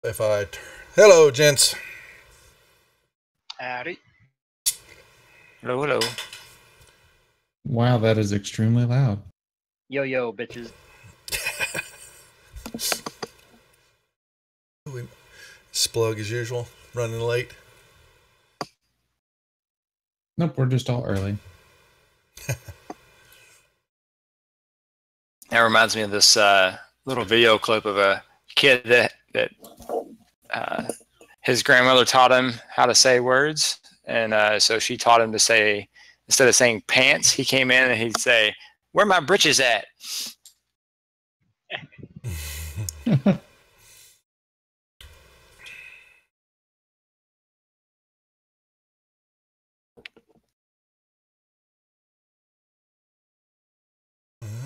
If I hello, gents. Howdy. Hello, hello. Wow, that is extremely loud. Yo, bitches. Splug as usual, running late. Nope, we're just all early. That reminds me of this little video clip of a kid that his grandmother taught him how to say words, and so she taught him to say, instead of saying pants, he came in and he'd say, "Where my britches at?"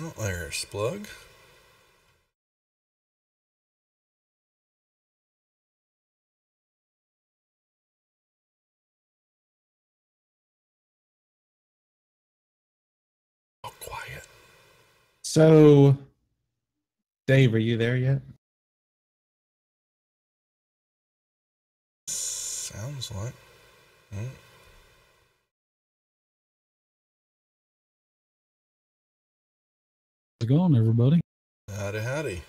Well, there's Splug. Oh, quiet. So, Dave, are you there yet? Sounds like. How's it going, everybody? Howdy, howdy.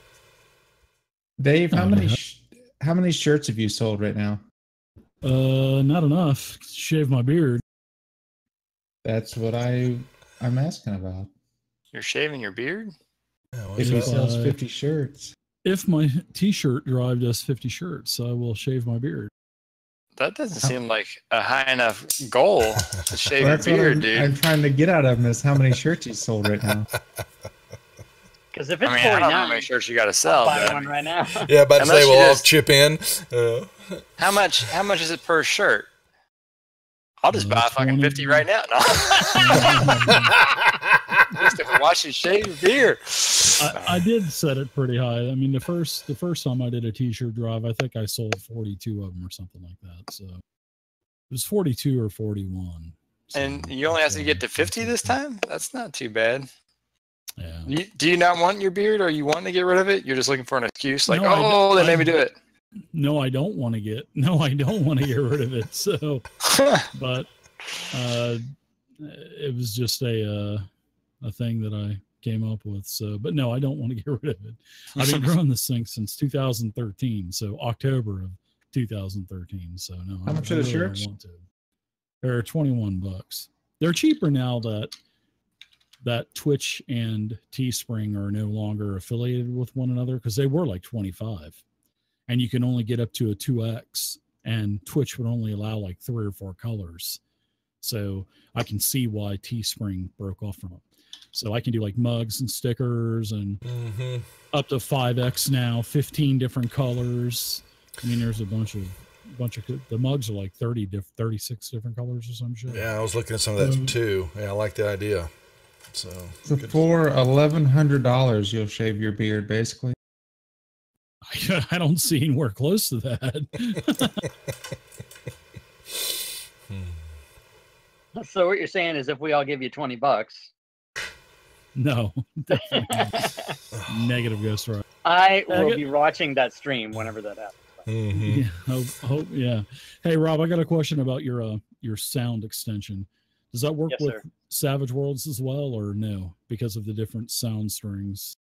Dave, how many shirts have you sold right now? Not enough. Shave my beard. That's what I'm asking about. You're shaving your beard? Yeah, If what's he up? sells 50 shirts. If my t-shirt drive does 50 shirts, I will shave my beard. That doesn't seem like a high enough goal to shave Well, your that's what beard, dude. I'm trying to get out of him is how many shirts he's sold right now. Because if it's I mean, I don't know how 49, many shirts you got to I'll sell. buy But one right now. Yeah, about to Unless say you we'll all just- chip in. how much is it per shirt? I'll just buy fucking 20. 50 right now. No. Just if I watch you shave your beard. I did set it pretty high. I mean, the first time I did a t-shirt drive, I think I sold 42 of them or something like that. So it was 42 or 41. So And you only have to get to 50 this time? That's not too bad. Yeah. Do you not want your beard, or you want to get rid of it? You're just looking for an excuse, like, No, they made me do it. No, I don't want to get rid of it. So, but it was just a thing that I came up with. So, but no, I don't want to get rid of it. I've been growing this thing since 2013. So October of 2013. So no, How much are the shirts? Want to. They're $21. They're cheaper now that Twitch and Teespring are no longer affiliated with one another, because they were like 25. And you can only get up to a 2X, and Twitch would only allow like 3 or 4 colors. So I can see why Teespring broke off from it. So I can do like mugs and stickers and up to 5X now, 15 different colors. I mean, there's a bunch of the mugs are like 36 different colors or some shit. Yeah, I was looking at some of that too. Yeah, I like the idea. So for $1,100, you'll shave your beard, basically. I don't see anywhere close to that. So what you're saying is, if we all give you $20, No, negative Ghost Rider. I will be watching that stream whenever that happens. Yeah, yeah. Hey, Rob, I got a question about your sound extension. Does that work with Savage Worlds as well, or no? Because of the different sound strings.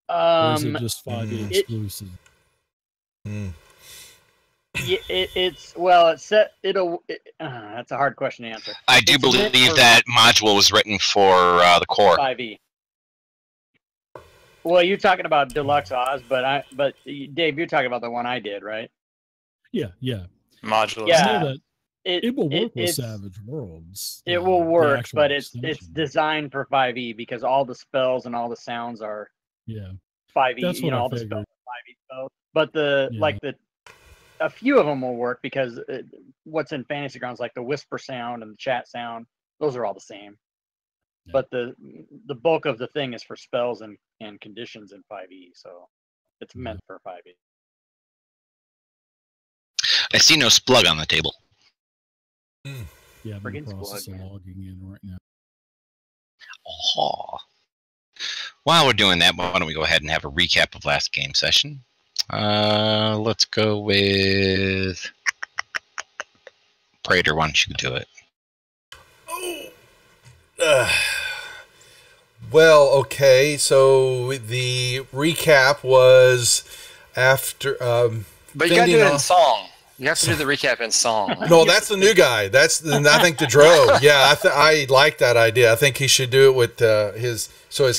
Or is it just 5e exclusive? That's a hard question to answer. I do believe that module was written for the core. 5e. Well, you're talking about Deluxe Oz, but Dave, you're talking about the one I did, right? Yeah. Modules. Yeah. It will work with Savage Worlds. It will work, but it's designed for 5e because all the spells and all the sounds are 5e. That's what all the spells are 5e spells. But a few of them will work because what's in Fantasy Grounds, like the whisper sound and the chat sound, those are all the same. Yeah. But the bulk of the thing is for spells and conditions in 5e, so it's meant for 5e. I see no Splug on the table. Yeah, I'm in the process of logging in right now. Oh. While we're doing that, why don't we go ahead and have a recap of last game session? Let's go with Prater. Why don't you do it? Well, okay. So the recap was after. But you gotta do it in song. You have to do the recap in song. No, that's the new guy. That's I think the Dro. Yeah, I like that idea. I think he should do it with his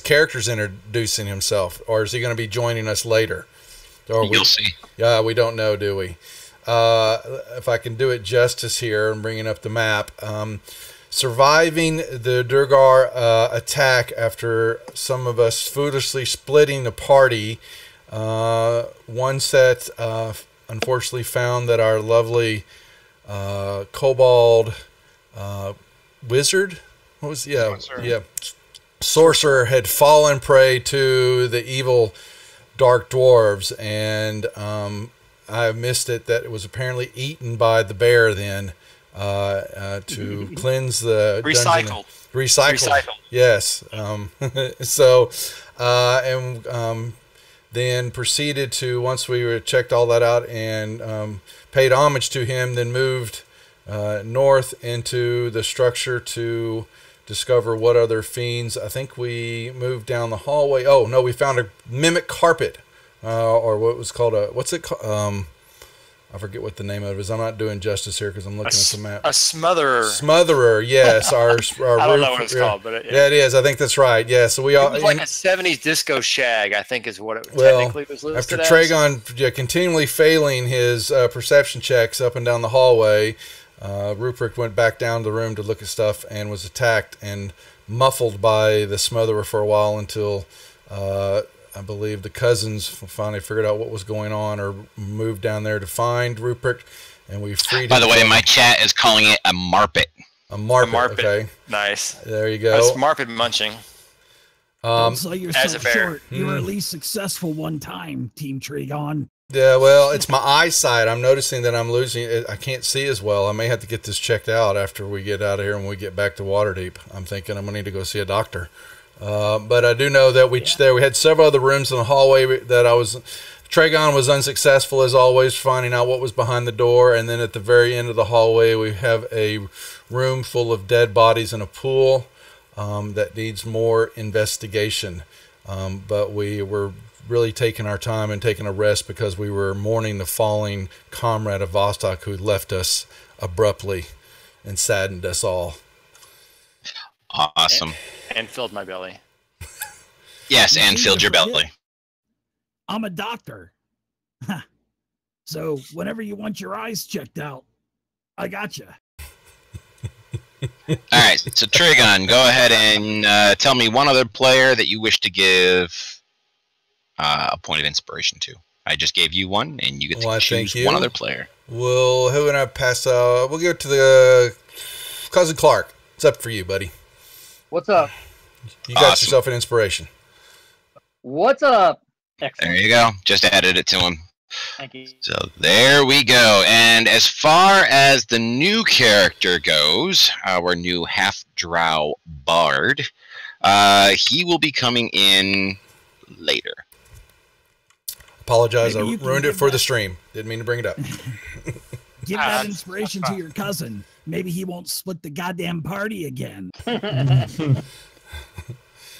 character's introducing himself, or is he going to be joining us later? Or You'll see. Yeah, we don't know, do we? If I can do it justice here and bringing up the map. Surviving the Durgar attack after some of us foolishly splitting the party. One set unfortunately found that our lovely kobold wizard, sorcerer had fallen prey to the evil dark dwarves, and I missed it that it was apparently eaten by the bear then to cleanse the dungeon. Recycled. Yes. Then proceeded to, once we were checked all that out and paid homage to him, then moved north into the structure to discover what other fiends. I think we moved down the hallway. Oh no, we found a mimic carpet, or what was called what's it called? I forget what the name of it is. I'm not doing justice here because I'm looking at the map. A smotherer. Smotherer, yes. Our I don't know what it's called, but yeah, it is. I think that's right. Yeah, so we all. It was like a 70s disco shag, I think, is what it technically was listed after as. Tragon continually failing his perception checks up and down the hallway, Rupert went back down to the room to look at stuff and was attacked and muffled by the smotherer for a while until. I believe the cousins finally figured out what was going on or moved down there to find Rupert, and we freed him. By the way, my chat is calling it a marpet. A marpet. Okay. Nice. There you go. That's marpet munching. Don't sell yourself as a bear. short. You were at least successful one time, Team Tragon. Yeah, well, it's my eyesight. I'm noticing that I'm losing it. I can't see as well. I may have to get this checked out after we get out of here and we get back to Waterdeep. I'm thinking I'm going to need to go see a doctor. But I do know that we had several other rooms in the hallway that Tragon was unsuccessful as always finding out what was behind the door, and then at the very end of the hallway we have a room full of dead bodies in a pool that needs more investigation. But we were really taking our time and taking a rest because we were mourning the falling comrade of Vostok who left us abruptly and saddened us all. Awesome. And filled my belly. Yes, and filled your belly. I'm a doctor. So whenever you want your eyes checked out, I got you. All right, so Tragon, go ahead and tell me one other player that you wish to give a point of inspiration to. I just gave you one, and you get to choose one other player. Well, who and I pass? We'll go to the cousin Clark. It's up for you, buddy. What's up? You got yourself an inspiration. What's up? Excellent. There you go. Just added it to him. Thank you. So there we go. And as far as the new character goes, our new half-drow bard, he will be coming in later. Apologize, I ruined it for the stream. Didn't mean to bring it up. Give that inspiration to your cousin. Maybe he won't split the goddamn party again.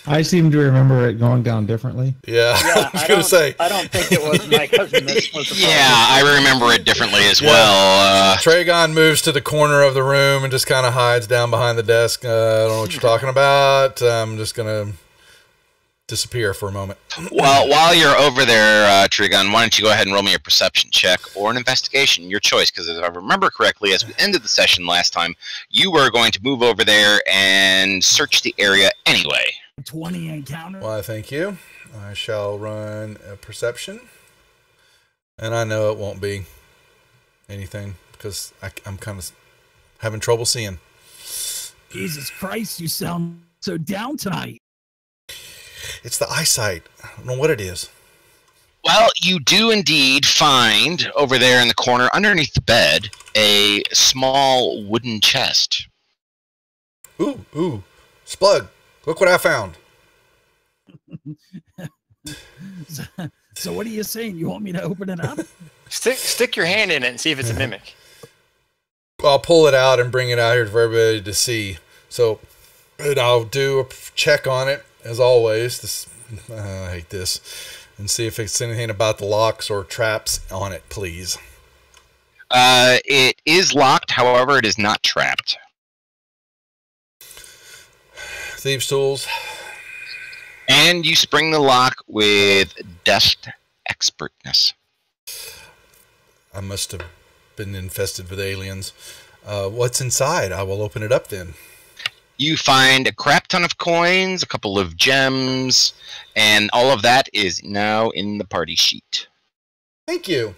I seem to remember it going down differently. Yeah, I was going to say. I don't think it was my cousin that was the party. Yeah, I remember it differently as well. Tragon moves to the corner of the room and just kind of hides down behind the desk. I don't know what you're talking about. I'm just going to disappear for a moment. Well, while you're over there, Tragon, why don't you go ahead and roll me a perception check or an investigation, your choice, because if I remember correctly, as we ended the session last time, you were going to move over there and search the area anyway. 20 encounter. Why, thank you. I shall run a perception. And I know it won't be anything because I'm kind of having trouble seeing. Jesus Christ, you sound so down tonight. It's the eyesight. I don't know what it is. Well, you do indeed find over there in the corner, underneath the bed, a small wooden chest. Ooh. Splug, look what I found. So what are you saying? You want me to open it up? Stick your hand in it and see if it's a mimic. I'll pull it out and bring it out here for everybody to see. So, and I'll do a check on it, as always. I hate this. And see if it's anything about the locks or traps on it, please. It is locked, however, it is not trapped. Thieves' tools. And you spring the lock with deft expertness. I must have been infested with aliens. What's inside? I will open it up then. You find a crap ton of coins, a couple of gems, and all of that is now in the party sheet. Thank you.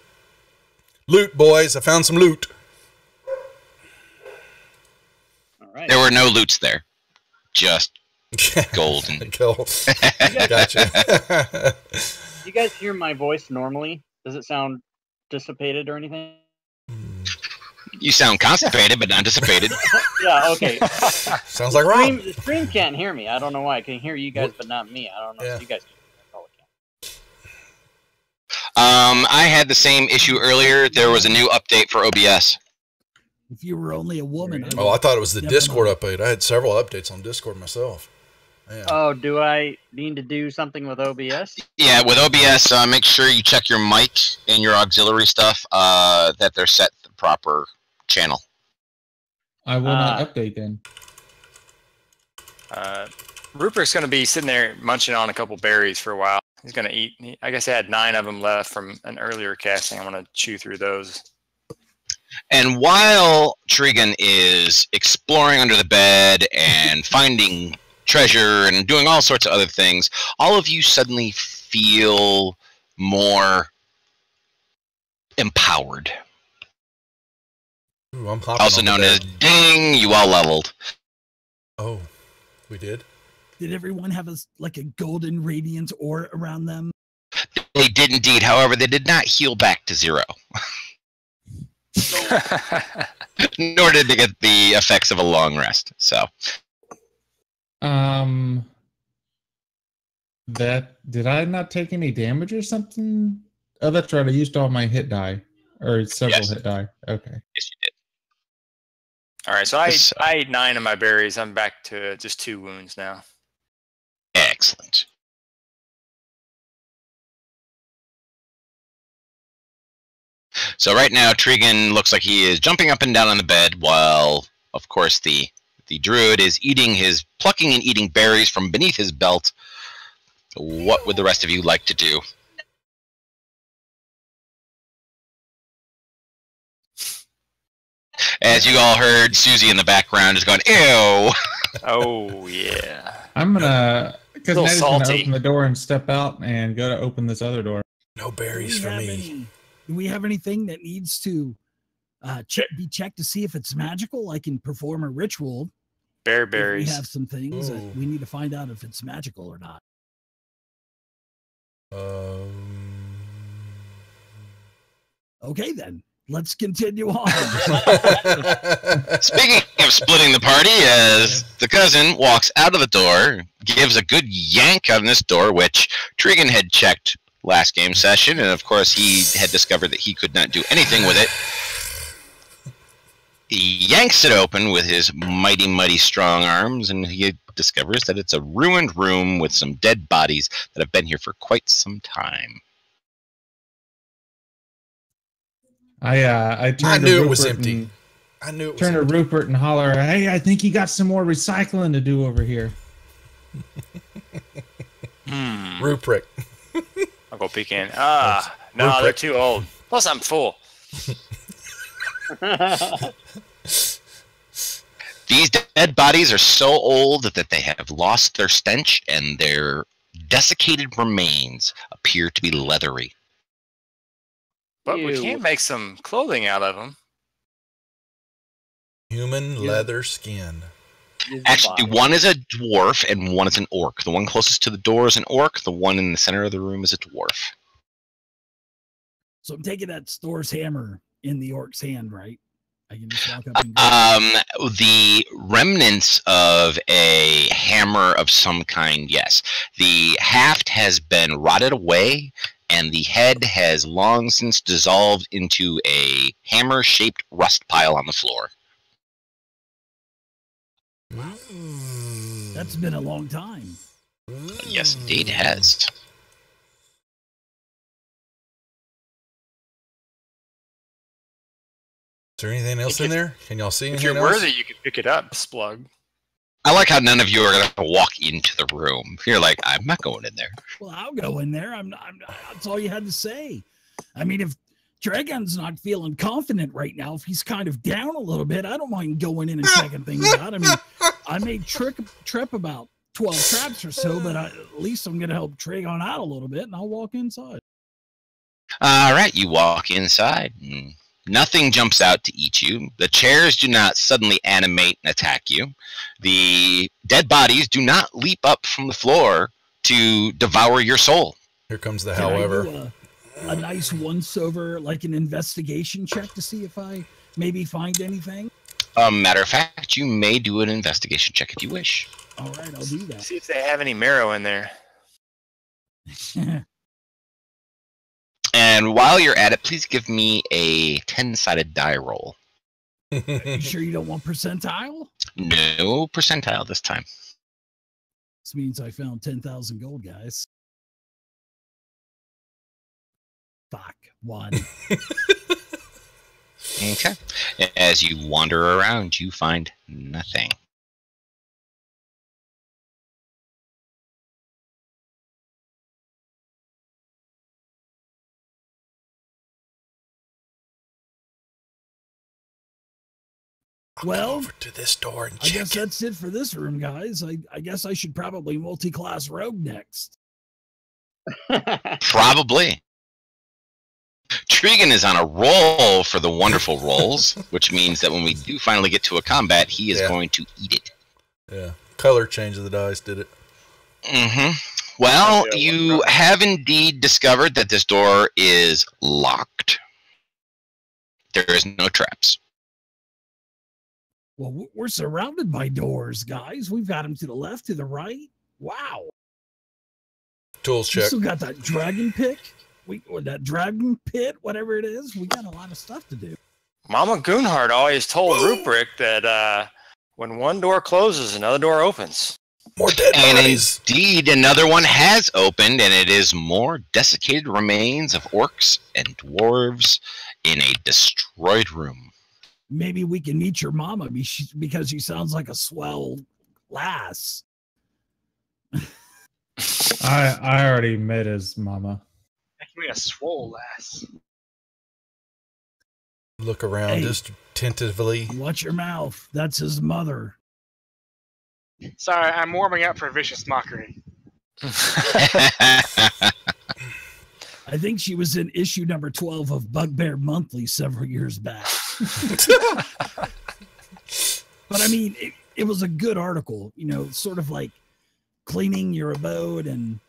Loot, boys. I found some loot. All right. There were no loots there. Just gold and Gold. Gotcha. You guys hear my voice normally? Does it sound dissipated or anything? you sound constipated, but not dissipated. Yeah, okay. Sounds like Rob. The stream can't hear me. I don't know why. I can hear you guys, but not me. I don't know if you guys can. That's all I can. I had the same issue earlier. There was a new update for OBS. If you were only a woman. I thought it was the Discord update. I had several updates on Discord myself. Man. Oh, do I need to do something with OBS? Yeah, with OBS, make sure you check your mic and your auxiliary stuff, that they're set the proper channel. I will not update then. Rupert's going to be sitting there munching on a couple berries for a while. He's going to eat. I guess I had 9 of them left from an earlier casting. I'm going to chew through those. And while Trigan is exploring under the bed and finding treasure and doing all sorts of other things, all of you suddenly feel more empowered. Ooh, I'm hopping Also on the known bed. as ding, you all leveled. Oh, we did? Did everyone have like a golden radiant aura around them? They did indeed. However, they did not heal back to 0. Nor did they get the effects of a long rest. So, did I not take any damage or something? Oh, that's right. I used all my hit die, or several hit die. Okay. Yes, you did. All right, so I ate 9 of my berries. I'm back to just 2 wounds now. Excellent. So right now, Trigan looks like he is jumping up and down on the bed, while, of course, the druid is plucking and eating berries from beneath his belt. What would the rest of you like to do? As you all heard, Susie in the background is going, ew! Oh, yeah. I'm gonna, because Little Maddie's gonna salty. open the door and step out and go to open this other door. No berries for me. Do we have anything that needs to be checked to see if it's magical? I can perform a ritual. Bear We berries. have some things that Ooh. we need to find out if it's magical or not. Okay, then. Let's continue on. Speaking of splitting the party, as the cousin walks out of the door, gives a good yank on this door, which Trigan had checked last game session, and of course he had discovered that he could not do anything with it. He yanks it open with his mighty, mighty strong arms, and he discovers that it's a ruined room with some dead bodies that have been here for quite some time. I turned knew to it was Rupert empty. and- I knew it was Turn to empty. Rupert and holler, "Hey, I think you got some more recycling to do over here." Rupert. I'll go peek in. No, they're Rupert. too old. Plus, I'm full. These dead bodies are so old that they have lost their stench, and their desiccated remains appear to be leathery. But we Ew. can make some clothing out of them. Human leather skin. Actually, one is a dwarf and one is an orc. The one closest to the door is an orc. The one in the center of the room is a dwarf. So I'm taking that Thor's hammer in the orc's hand, right? I can just walk up and go. The remnants of a hammer of some kind, yes. The haft has been rotted away, and the head has long since dissolved into a hammer-shaped rust pile on the floor. That's been a long time. Yes, indeed it has. Is there anything else in there? Can y'all see If anything you're else? worthy, you can pick it up, Splug. I like how none of you are going to walk into the room. You're like, I'm not going in there. Well, I'll go in there. That's all you had to say. I mean, if Dragon's not feeling confident right now, if he's kind of down a little bit, I don't mind going in and checking things out. I mean, I may trip about 12 traps or so, but at least I'm going to help Dragon out a little bit, and I'll walk inside. All right, you walk inside. Nothing jumps out to eat you. The chairs do not suddenly animate and attack you. The dead bodies do not leap up from the floor to devour your soul. Here comes the Can however. I do a nice once-over, like an investigation check to see if I maybe find anything? Matter of fact, you may do an investigation check if you wish. All right, I'll do that. See if they have any marrow in there. And while you're at it, please give me a 10-sided die roll. You sure you don't want percentile? No percentile this time. This means I found 10,000 gold, guys. Fuck, 1. Okay. As you wander around, you find nothing. Well, over to this door and I check guess it. that's it for this room, guys. I guess I should probably multi-class rogue next. Probably. Tregan is on a roll for the wonderful rolls, which means that when we do finally get to a combat, he is going to eat it. Yeah. Color change of the dice did it. Mm-hmm. Well, you have indeed discovered that this door is locked. There is no traps. Well, we're surrounded by doors, guys. We've got them to the left, to the right. Wow. Tools We check. still got that dragon pick. Or that dragon pit, whatever it is. We got a lot of stuff to do. Mama Gunhard always told Ruprecht that when one door closes, another door opens. More dead And bodies. indeed, another one has opened, and it is more desiccated remains of orcs and dwarves in a destroyed room. Maybe we can meet your mama because she sounds like a swell lass. I already met his mama. Give me a swole lass. Look around Hey. just tentatively. Watch your mouth. That's his mother. Sorry, I'm warming up for vicious mockery. I think she was in issue number 12 of Bugbear Monthly several years back. But I mean, it was a good article, you know, sort of like cleaning your abode and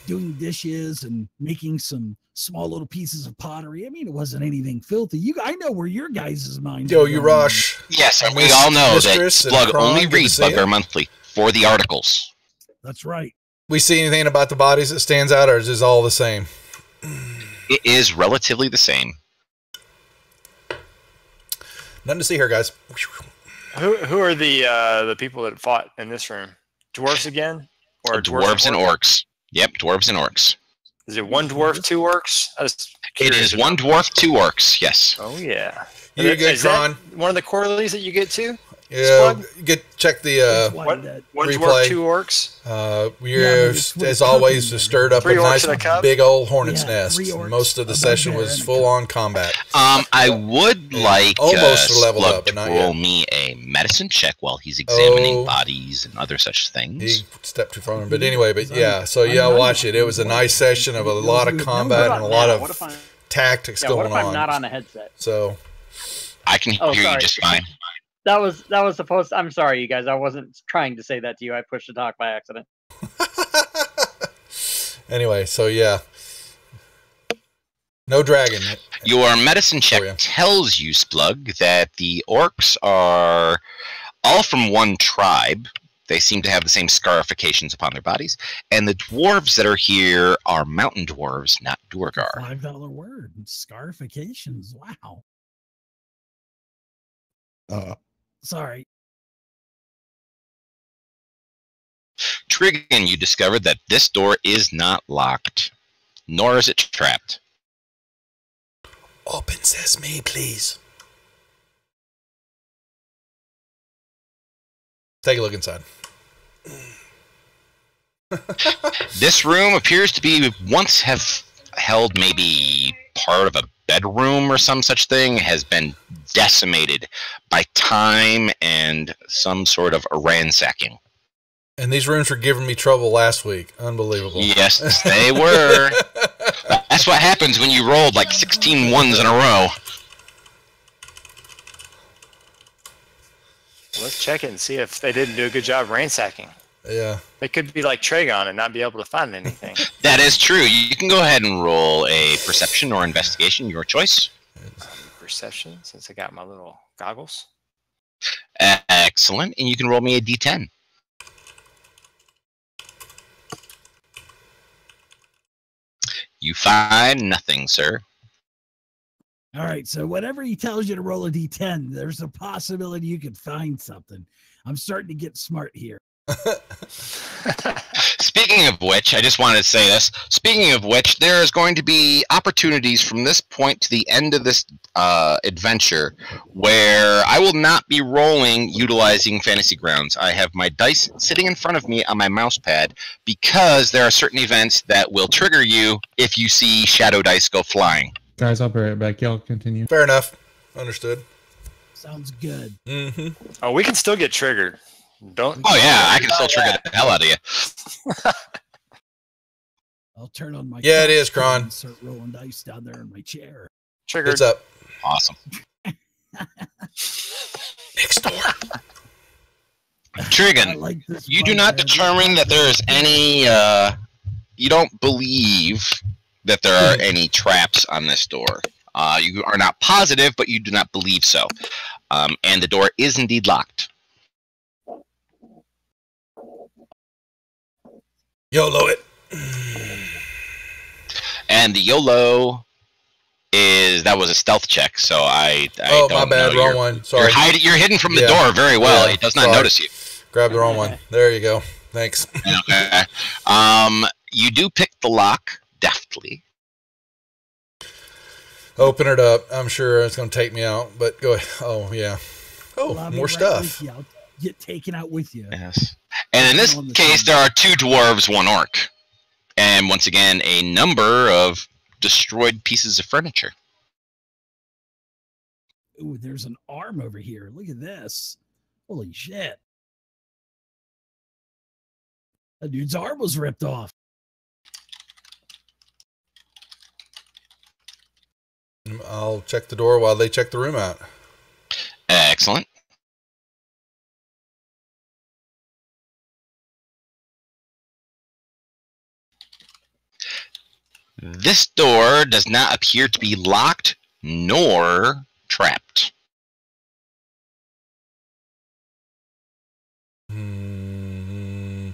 doing dishes and making some small little pieces of pottery. I mean, it wasn't anything filthy. I know where your guys' minds Yo, are you going. Rush. Yes, and we Miss- all know that Mistress and Splug Kron, only good to reads see ya. Bugbear Monthly for the articles. That's right. We see anything about the bodies that stands out, or is this all the same? It is relatively the same. Nothing to see here, guys. Who are the people that fought in this room? Dwarves again? Or Dwarves and orcs. Yep, dwarves and orcs. Is it one dwarf, 2 orcs? I was It curious is about- one dwarf, 2 orcs, yes. Oh yeah. You did good, Is that Kron. one of the quarterlies that you get to? Yeah, Splug? check the That's why What? that- One replay. dwarf, 2 orcs. You're Yeah, but it's with as a cup always in there. stirred up 3 a orcs nice in a cup? big old hornet's Yeah, nest. 3 orcs, Most of the a session bugbear, was and a full cup. on combat. I would like Almost leveled Splug up, but to not roll yet. me a medicine check while he's examining Oh. bodies and other such things. He stepped too far, but anyway, but yeah. So yeah, watch it. It was a nice session of a lot of combat and a lot What of if I'm, tactics yeah, what going if I'm on. not on a headset? So I can Oh, hear you sorry. just fine. That was supposed. I'm sorry, you guys. I wasn't trying to say that to you. I pushed the talk by accident. anyway, so yeah, no dragon. Your medicine check Oh, yeah. tells you, Splug, that the orcs are all from one tribe. They seem to have the same scarifications upon their bodies. And the dwarves that are here are mountain dwarves, not Duergar. $5 word. Scarifications. Wow. Sorry. Trigon, you discovered that this door is not locked, nor is it trapped. Open sesame, please. Take a look inside. This room appears to be once have held maybe part of a bedroom or some such thing, has been decimated by time and some sort of a ransacking. And these rooms were giving me trouble last week. Unbelievable. Yes, they were. That's what happens when you rolled like 16 ones in a row. Let's check it and see if they didn't do a good job ransacking. Yeah. They could be like Tragon and not be able to find anything. That is true. You can go ahead and roll a perception or investigation, your choice. Perception, since I got my little goggles. Excellent. And you can roll me a d10. You find nothing, sir. All right. So whatever he tells you to roll a D10, there's a possibility you could find something. I'm starting to get smart here. Speaking of which, I just wanted to say this. Speaking of which, there is going to be opportunities from this point to the end of this adventure where I will not be rolling utilizing Fantasy Grounds. I have my dice sitting in front of me on my mouse pad because there are certain events that will trigger you if you see shadow dice go flying. Guys, I'll be right back. Y'all continue. Fair enough. Understood. Sounds good. Mm-hmm. Oh, we can still get triggered. Don't. Oh yeah, I can still trigger the hell out of you. I'll turn on my. Yeah, it is, Kron. And start rolling dice down there in my chair. Triggered. What's up? Awesome. Next door. Trigon, like this you do not determine that there is any. You don't believe that there are any traps on this door. You are not positive, but you do not believe so. And the door is indeed locked. YOLO it. And the YOLO is that was a stealth check, so I Oh, don't my bad. know. Wrong one. Sorry. You're hidden from the Yeah. door very well. Yeah, It does not sorry. notice you. Grab the wrong one. There you go. Thanks. Okay. You do pick the lock deftly. Open it up. I'm sure it's going to take me out, but go ahead. Oh, yeah. Oh, Well, I'll be more right stuff. with you. I'll get taken out with you. Yes. And in this case, there are 2 dwarves, 1 orc. And once again, a number of destroyed pieces of furniture. Ooh, there's an arm over here. Look at this. Holy shit. That dude's arm was ripped off. I'll check the door while they check the room out. Excellent. This door does not appear to be locked nor trapped. Hmm.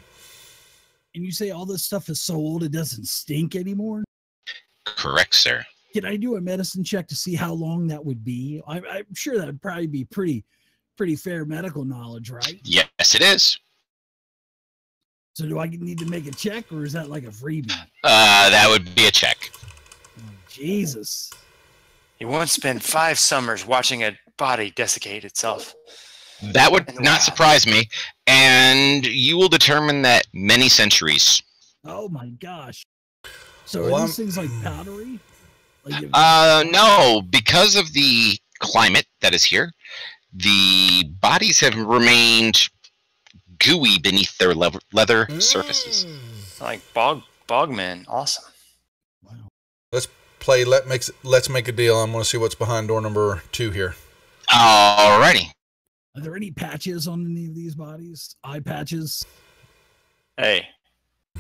And you say all this stuff is so old it doesn't stink anymore? Correct, sir. Can I do a medicine check to see how long that would be? I'm sure that would probably be pretty fair medical knowledge, right? Yes, it is. So do I need to make a check, or is that like a freebie? That would be a check. Oh, Jesus. You won't spend 5 summers watching a body desiccate itself. That would not surprise me. And you will determine that many centuries. Oh my gosh. So Well, are these things like powdery? Like No, because of the climate that is here, the bodies have remained gooey beneath their leather surfaces. Like bogmen. Awesome. Wow. Let's play. Let's make a deal. I'm going to see what's behind door number 2 here. Alrighty. Are there any patches on any of these bodies? Eye patches? Hey.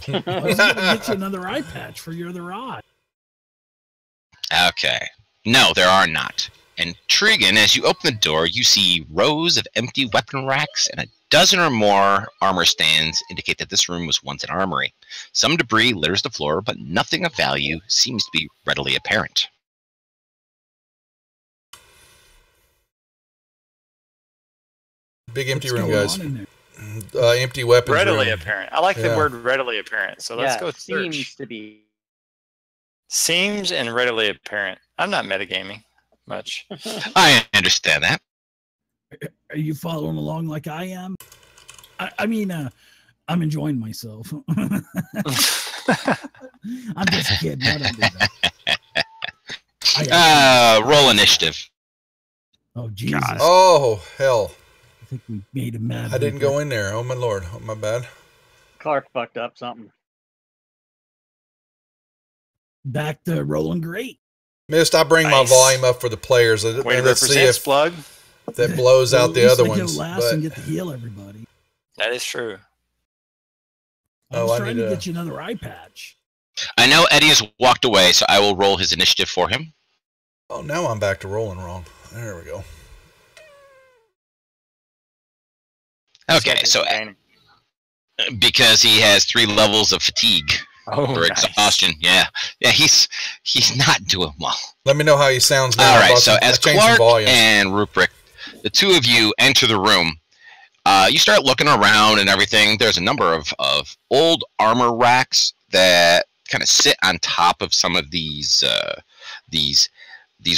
I was going to get you another eye patch for your other eye. Okay. No, there are not. And Trigan, as you open the door, you see rows of empty weapon racks and a dozen or more armor stands indicate that this room was once an armory. Some debris litters the floor, but nothing of value seems to be readily apparent. Big empty What's room, going guys. on in there? Empty weapons Readily room. apparent. I like the Yeah. word readily apparent. So let's go seems search. to be. Seems and readily apparent. I'm not metagaming much. I understand that. Are you following along like I am? I mean, I'm enjoying myself. I'm just kidding. I don't do that. Roll initiative. Oh, Jesus. God. Oh, hell. I think we made him mad. I didn't go in there. Oh, my Lord. Oh, my bad. Clark fucked up something. Back to rolling great. Missed, I bring my Nice. volume up for the players. Way to Let's see represent if Splug. that blows Well, out at the least other I ones. go last But and get to heal everybody. That is true. I Oh, was I trying need to to- get you another eye patch. I know Eddie has walked away, so I will roll his initiative for him. oh, now I'm back to rolling wrong. There we go. Okay, so because he has 3 levels of fatigue or exhaustion, yeah, he's not doing well. Let me know how he sounds now. All I right, brought so some- I as changed some Clark volumes. and Ruprecht, the two of you enter the room. You start looking around and everything. There's a number of old armor racks that kind of sit on top of some of these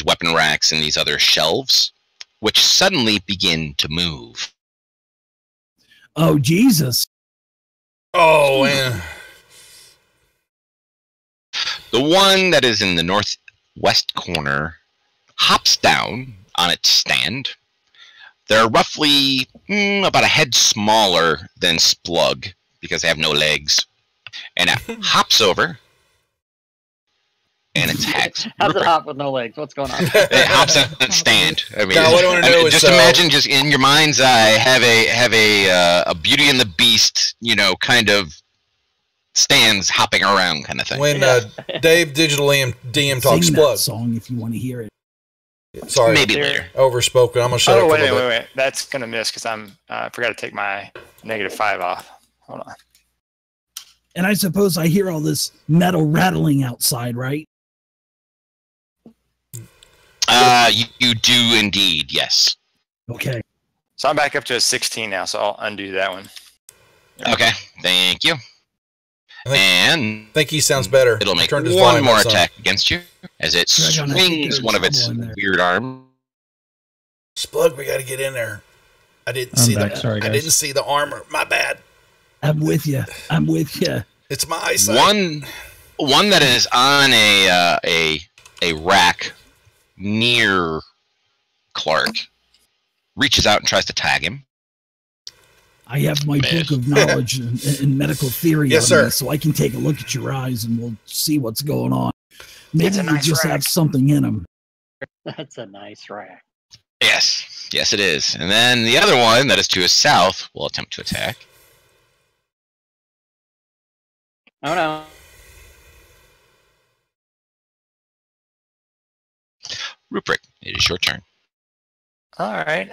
weapon racks and these other shelves, which suddenly begin to move. Oh, Jesus. Oh, man. The one that is in the northwest corner hops down on its stand. They're roughly about a head smaller than Splug because they have no legs. And it hops over and attacks. How's it Rupert. hop with no legs? What's going on? It hops on its stand. I mean, Now, what I wanna know is, just imagine, just in your mind's eye, have a Beauty and the Beast, kind of stands hopping around kind of thing. When Dave Digital DM talks Sing that Splug. song if you want to hear it. Sorry, Maybe There- later. overspoken. I'm gonna shut Oh, up. wait. For a little bit. That's gonna miss because I forgot to take my -5 off. Hold on. And I suppose I hear all this metal rattling outside, right? You do indeed, yes. Okay. So I'm back up to a 16 now, so I'll undo that one. Okay, thank you. I think- And I think he sounds better. it'll make Turned his one volume more up some. attack against you as it Dragon, I think swings there's one of its trouble in there. weird arms. Splug, we got to get in there. I didn't I'm see back. the. Sorry, I guys. didn't see the armor. My bad. I'm with you. I'm with you. It's my eyesight. One that is on a rack near Clark reaches out and tries to tag him. I have my book of knowledge in medical theory Yes, on me, sir. so I can take a look at your eyes and we'll see what's going on. Maybe It's a you nice just rack. have something in them. That's a nice rack. Yes, it is. And then the other one that is to his south will attempt to attack. Oh no. Rupert, it is your turn. All right.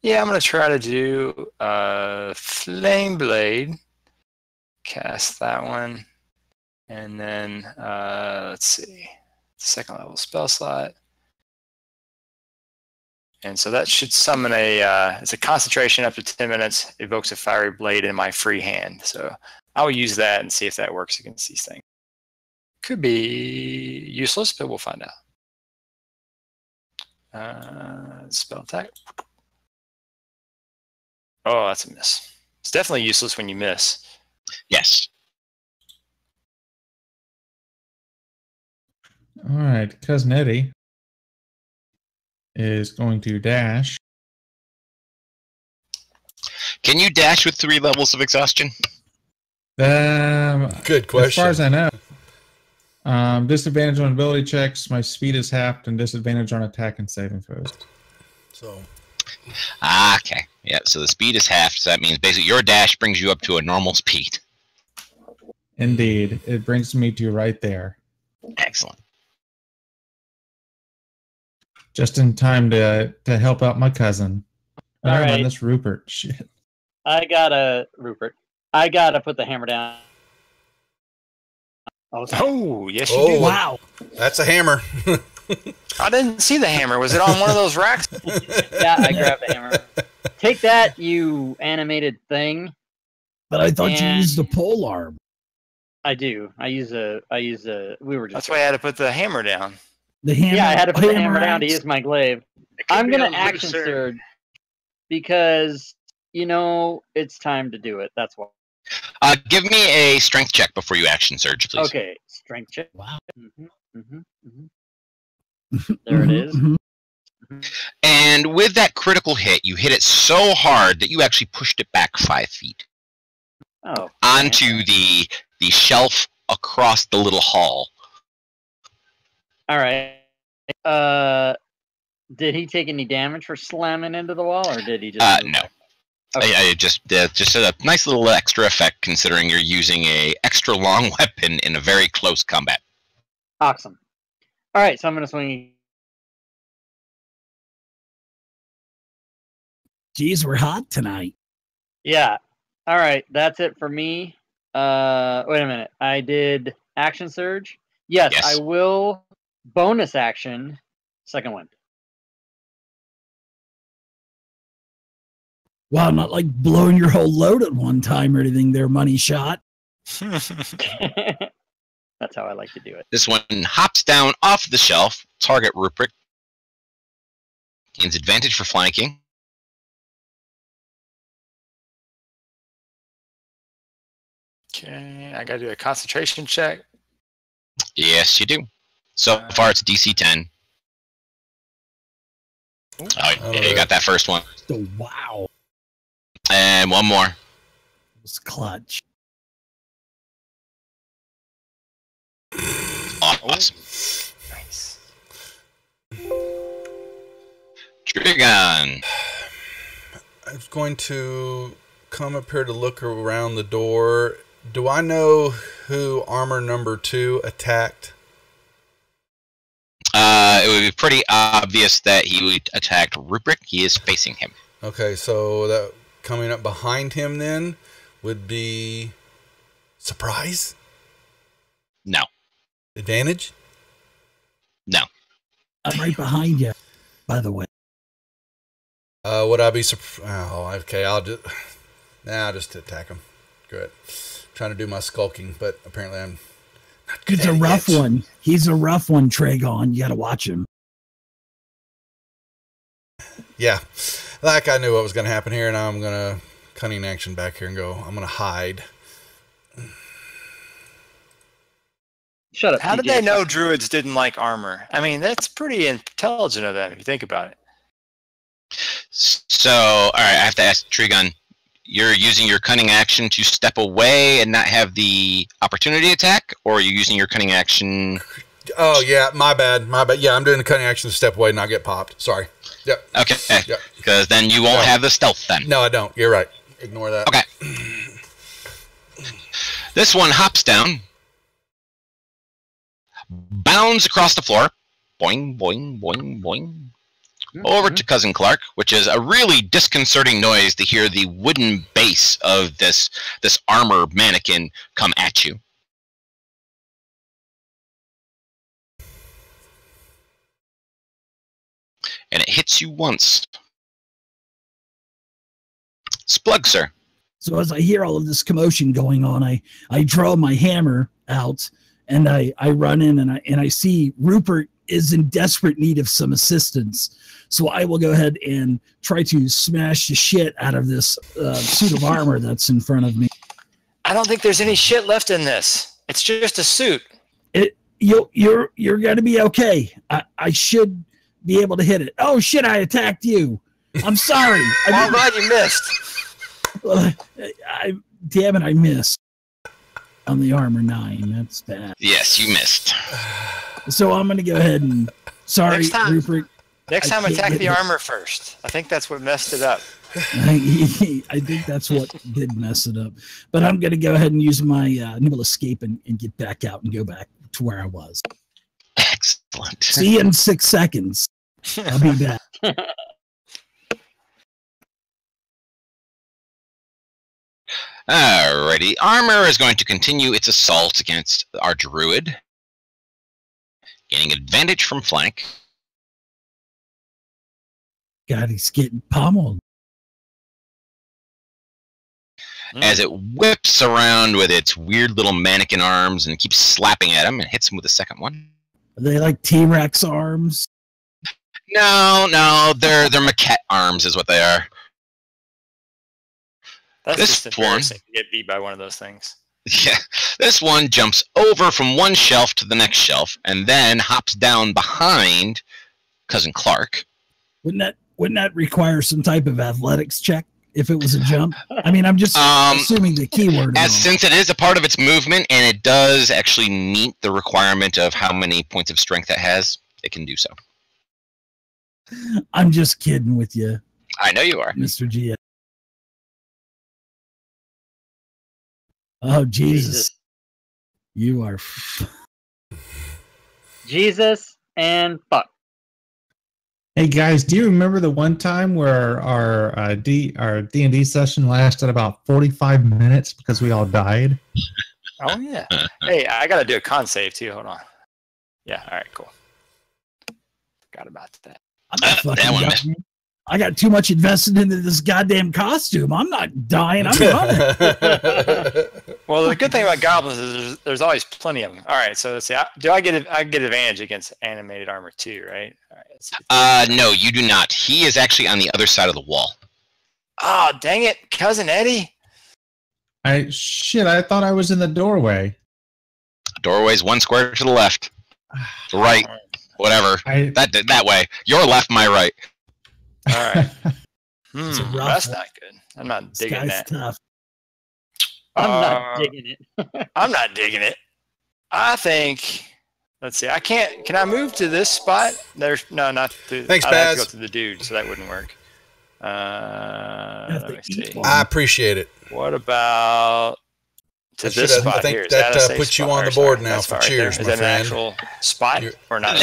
I'm gonna try to do Flame Blade. Cast that one, and then let's see, 2nd level spell slot. And so that should summon it's a concentration up to 10 minutes, evokes a fiery blade in my free hand. So I'll use that and see if that works against these things. Could be useless, but we'll find out. Spell attack. Oh, that's a miss. It's definitely useless when you miss. Yes. All right, Cousin Eddie is going to dash. Can you dash with 3 levels of exhaustion? Good As question. far as I know. Disadvantage on ability checks. My speed is halved, and disadvantage on attack and saving throws. So Okay. Yeah, so the speed is half, so that means basically your dash brings you up to a normal speed. Indeed, it brings me to right there. Excellent. Just in time to help out my cousin. All Never right. mind, this Rupert. Shit. I gotta put the hammer down. Oh, Oh, yes, you Oh. do. Wow. That's a hammer. I didn't see the hammer. Was it on one of those racks? yeah, I grabbed the hammer. Take that, you animated thing. But I thought you And- used a pole arm. I do. I use a. We were just. That's why I had to put the hammer down. The hammer. Yeah, I had to put the hammer down to axe. use my glaive. It could I'm be gonna on action looser. surge because it's time to do it. That's why. Give me a strength check before you action surge, please. Okay, strength check. Wow. There it is. Mhm. And with that critical hit, you hit it so hard that you actually pushed it back 5 feet Oh. onto the shelf across the little hall. All right. Did he take any damage for slamming into the wall, or did he just? move No. back? Okay. I just a nice little extra effect considering you're using a extra long weapon in a very close combat. Awesome. All right, so I'm gonna swing. Geez, we're hot tonight. Yeah. All right, that's it for me. Wait a minute. I did action surge. Yes, Yes. I will bonus action second wind. Wow, not like blowing your whole load at one time or anything there, money shot. That's how I like to do it. This one hops down off the shelf. Target Rupert. Gains advantage for flanking. Okay, I gotta do a concentration check. Yes, you do. So far, it's DC 10. Oh, yeah, you got that first one. So, wow. And one more. It was clutch. Awesome. Nice. Trigon. I was going to come up here to look around the door. Do I know who armor number 2 attacked? It would be pretty obvious that he would attack Rupert. He is facing him. Okay, so that coming up behind him then would be surprise? No. Advantage? No. I'm right behind you, by the way. Would I be surprised? Oh, okay, I'll just attack him. Good. Trying to do my skulking, but apparently I'm not good It's at a it rough yet. one. He's a rough one, Tragon. You got to watch him. Yeah, like I knew what was going to happen here, and I'm going to cunning action back here and go, I'm going to hide. Shut up. How did DJ. they know druids didn't like armor? I mean, that's pretty intelligent of them if you think about it. So, all right, I have to ask Trigon. You're using your cunning action to step away and not have the opportunity attack, or are you using your cunning action? Oh, yeah, my bad. Yeah, I'm doing the cunning action to step away and not get popped. Sorry. Yep. Okay, Yep. because then you won't No. have the stealth then. No, I don't. You're right. Ignore that. Okay. This one hops down, bounds across the floor, boing, boing, boing, boing, over to Cousin Clark, which is a really disconcerting noise to hear the wooden base of this armor mannequin come at you. And it hits you once. Splug, sir. So as I hear all of this commotion going on, I draw my hammer out and I run in and I see Rupert is in desperate need of some assistance. So I will go ahead and try to smash the shit out of this suit of armor that's in front of me. I don't think there's any shit left in this. It's just a suit. You're gonna be okay. I should be able to hit it. Oh shit! I attacked you. I'm sorry. I'm glad you missed. Damn it! I missed on the armor 9. That's bad. Yes, you missed. So I'm gonna go ahead and sorry, Next time. Rupert. Next I time, can't attack get the it. armor first. I think that's what messed it up. I think that's what did mess it up. But I'm gonna go ahead and use my nimble escape and get back out and go back to where I was. See you in 6 seconds. I'll be back. Alrighty, armor is going to continue its assault against our druid, gaining advantage from flank. God, he's getting pummeled. As it whips around with its weird little mannequin arms and keeps slapping at him and hits him with a second one. Are they like T-Rex arms? No, they're maquette arms is what they are. That's This just one- embarrassing to get beat by one of those things. Yeah, this one jumps over from one shelf to the next shelf and then hops down behind Cousin Clark. Wouldn't that require some type of athletics check if it was a jump? I mean, I'm just assuming the keyword. Since it is a part of its movement and it does actually meet the requirement of how many points of strength it has, it can do so. I'm just kidding with you, I know you are. Mr. G. Oh, Jesus. You are. Jesus and fuck. Hey guys, do you remember the one time where our D&D session lasted about 45 minutes because we all died? Oh, yeah. Hey, I got to do a con save, too. Hold on. Yeah, all right, cool. Forgot about that. I'm not fucking that one dying. missed. I got too much invested into this goddamn costume. I'm not dying. I'm running. Well, the good thing about goblins is there's always plenty of them. All right, so let's see. I get advantage against animated armor too, right? All right. Let's see. No, you do not. He is actually on the other side of the wall. Oh, dang it, Cousin Eddie. I thought I was in the doorway. Doorway's one square to the left. Right. Whatever. That way. Your left, my right. All right. It's a rough That's one. not good. I'm not This digging guy's that. tough. I'm not digging it. I'm not digging it. I think. Let's see. I can't. Can I move to this spot? There's no, not through. Thanks, I'd have to Baz. go to the dude, so that wouldn't work. Let me see. I appreciate it. What about to That this should- spot I think here? Is that, a safe puts you spot? on the Or sorry, board now that for spot right cheers, there. Is my that friend. an actual spot You're- or not?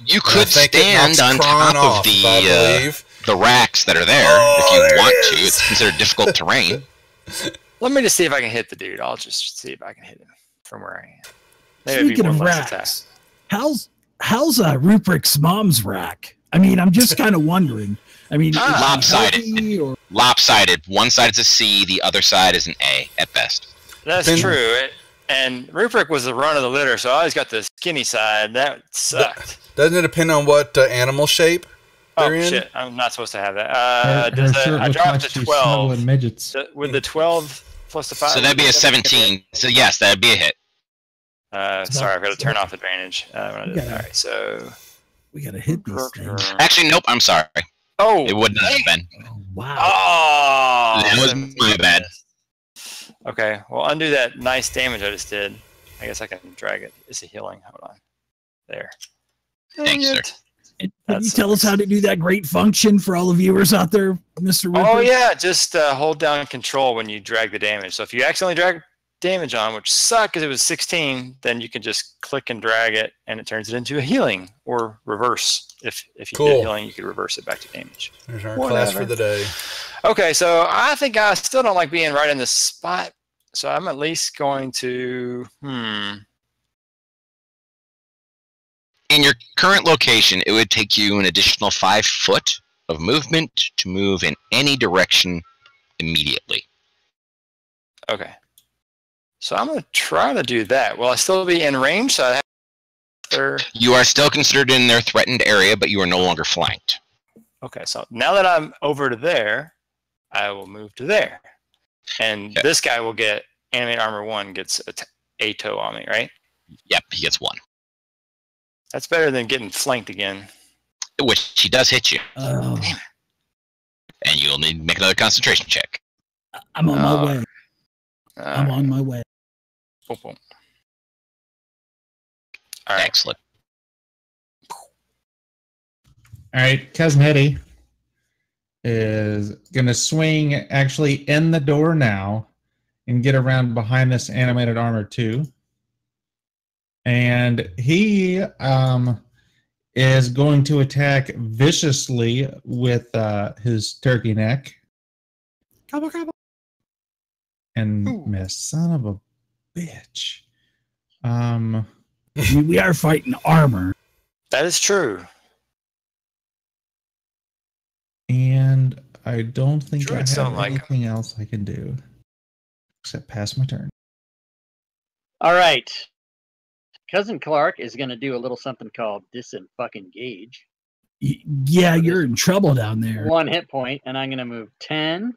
You could I think it stand knocks on Kron top off, of I believe. the racks that are there Oh, if you there want it to. is. It's considered difficult terrain. Let me just see if I can hit the dude. I'll just see if I can hit him from where I am. Maybe it'd be Speaking of one less racks, how's Rupert's mom's rack? I mean, I'm just kind of wondering. I mean, is she Lopsided. healthy or Lopsided. One side is a C, the other side is an A at best. That's Then- true. And Rupert was the run of the litter, so I always got the skinny side. That sucked. Doesn't it depend on what animal shape Oh they're in? shit! I'm not supposed to have that. Her shirt I looks dropped like to she's 12. snuggling midgets. With the 12 plus the 5. So that'd be a 17. So yes, that'd be a hit. Sorry, I've got to turn off advantage. All Yeah. right, so. we gotta hit these things? Actually, nope. I'm sorry. Oh, It would not have been. Oh, wow. Oh, That was my bad. Okay, well, undo that nice damage I just did. I guess I can drag it. It's a healing. Hold on. There. Thanks, Dang sir. it. And That can you tell us sucks. how to do that great function for all the viewers out there, Mr. Rupert? Oh yeah, just hold down control when you drag the damage. So if you accidentally drag damage on, which sucked because it was 16, then you can just click and drag it, and it turns it into a healing or reverse. If you Cool. did healing, you could reverse it back to damage. There's our class for Whatever. the day. Okay, so I think I still don't like being right in this spot. So I'm at least going to In your current location, it would take you an additional 5 foot of movement to move in any direction immediately. Okay. So I'm gonna try to do that. Will I still be in range? So I have You are still considered in their threatened area, but you are no longer flanked. Okay, so now that I'm over to there, I will move to there. And Yeah. this guy will get animate armor 1 gets a toe on me, right? Yep, he gets 1. That's better than getting flanked again. Which he does hit you, Oh, and you'll need to make another concentration check. I'm on my way. Uh, I'm on my way. boom, boom. All right. Excellent. All right, Cousin Eddie is going to swing actually in the door now and get around behind this animated armor too. And he is going to attack viciously with his turkey neck. Gobble, gobble. And miss. Son of a bitch. We are fighting armor. That is true. And I don't think Druids I have don't like 'em. anything else I can do except pass my turn. All right. Cousin Clark is going to do a little something called disengage. Yeah, you're in trouble down there. 1 hit point, and I'm going to move 10,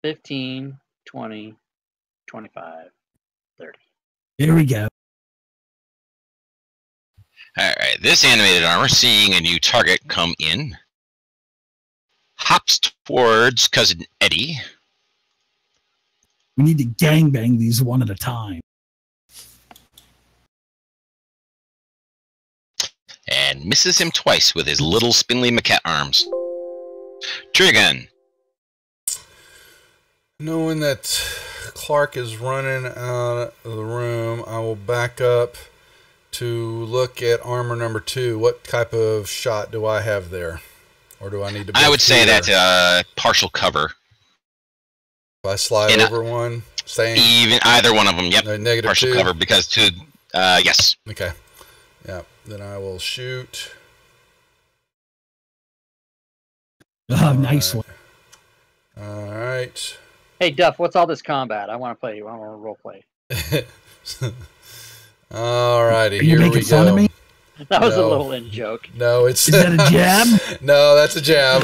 15, 20, 25, 30. Here we go. All right, this animated armor, seeing a new target come in, hops towards Cousin Eddie. We need to gangbang these one at a time. And misses him twice with his little spindly maquette arms. Trigun. Knowing that Clark is running out of the room, I will back up to look at armor number 2. What type of shot do I have there? Or do I need to... I would say that's partial cover. If I slide over one, staying... Even either one of them, yep. Negative partial 2. cover, because yes. Okay. Yeah, then I will shoot. Oh, nice one. All right. Hey, Duff, what's all this combat? I want to play. I want to role play. All righty, Are you here we making fun go. of me? That was No. a little in joke. No, it's... Is that a jab? No, that's a jab.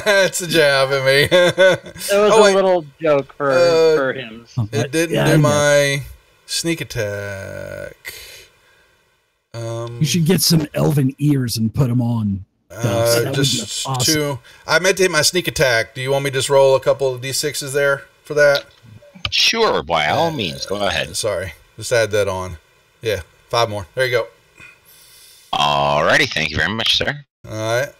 It's a jab at me. It was a little joke for him. It didn't Yeah, I do know. my sneak attack. You should get some elven ears and put them on. That would be Just awesome. 2. I meant to hit my sneak attack. Do you want me to just roll a couple of d6s there for that? Sure, by all means. Go ahead. Sorry. Just add that on. Yeah, 5 more. There you go. Alrighty, thank you very much, sir. All right.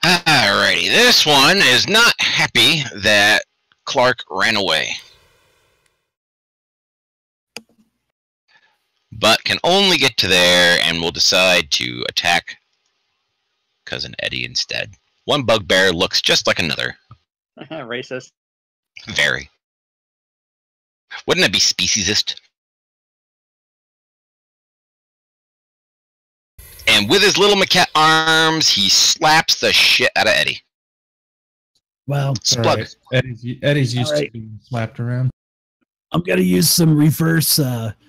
Alrighty, this one is not happy that Clark ran away, but can only get to there and will decide to attack Cousin Eddie instead. One bugbear looks just like another. Racist. Very. Wouldn't it be speciesist? And with his little maquette arms, he slaps the shit out of Eddie. Well, Splug. Right. Eddie's used All to right. being slapped around. I'm going to use some reverse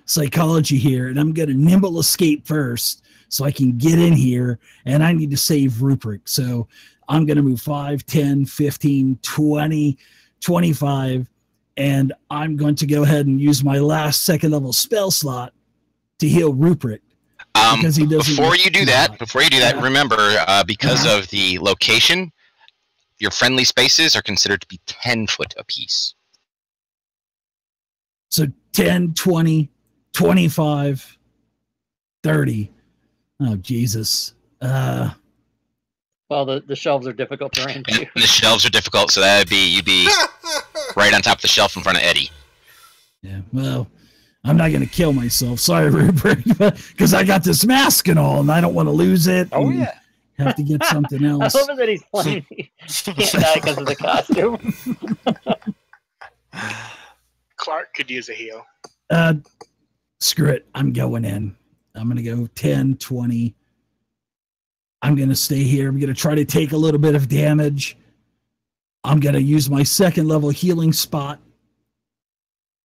psychology here, and I'm going to nimble escape first so I can get in here, and I need to save Rupert. So I'm going to move 5, 10, 15, 20, 25, and I'm going to go ahead and use my last second level spell slot to heal Rupert. Because he doesn't before you do that, Yeah. remember, because of the location, your friendly spaces are considered to be 10 foot apiece. So 10, 20, 25, 30. Oh, Jesus. Well, the shelves are difficult to range And too. the shelves are difficult, so that'd be you'd be right on top of the shelf in front of Eddie. Yeah, well, I'm not going to kill myself. Sorry, Rupert, because I got this mask and all, and I don't want to lose it. Oh, and yeah. Have to get something I else. love it that he's playing. He can't die because of the costume. Clark could use a heal. Screw it. I'm going in. I'm going to go 10, 20. I'm going to stay here. I'm going to try to take a little bit of damage. I'm going to use my second level healing spot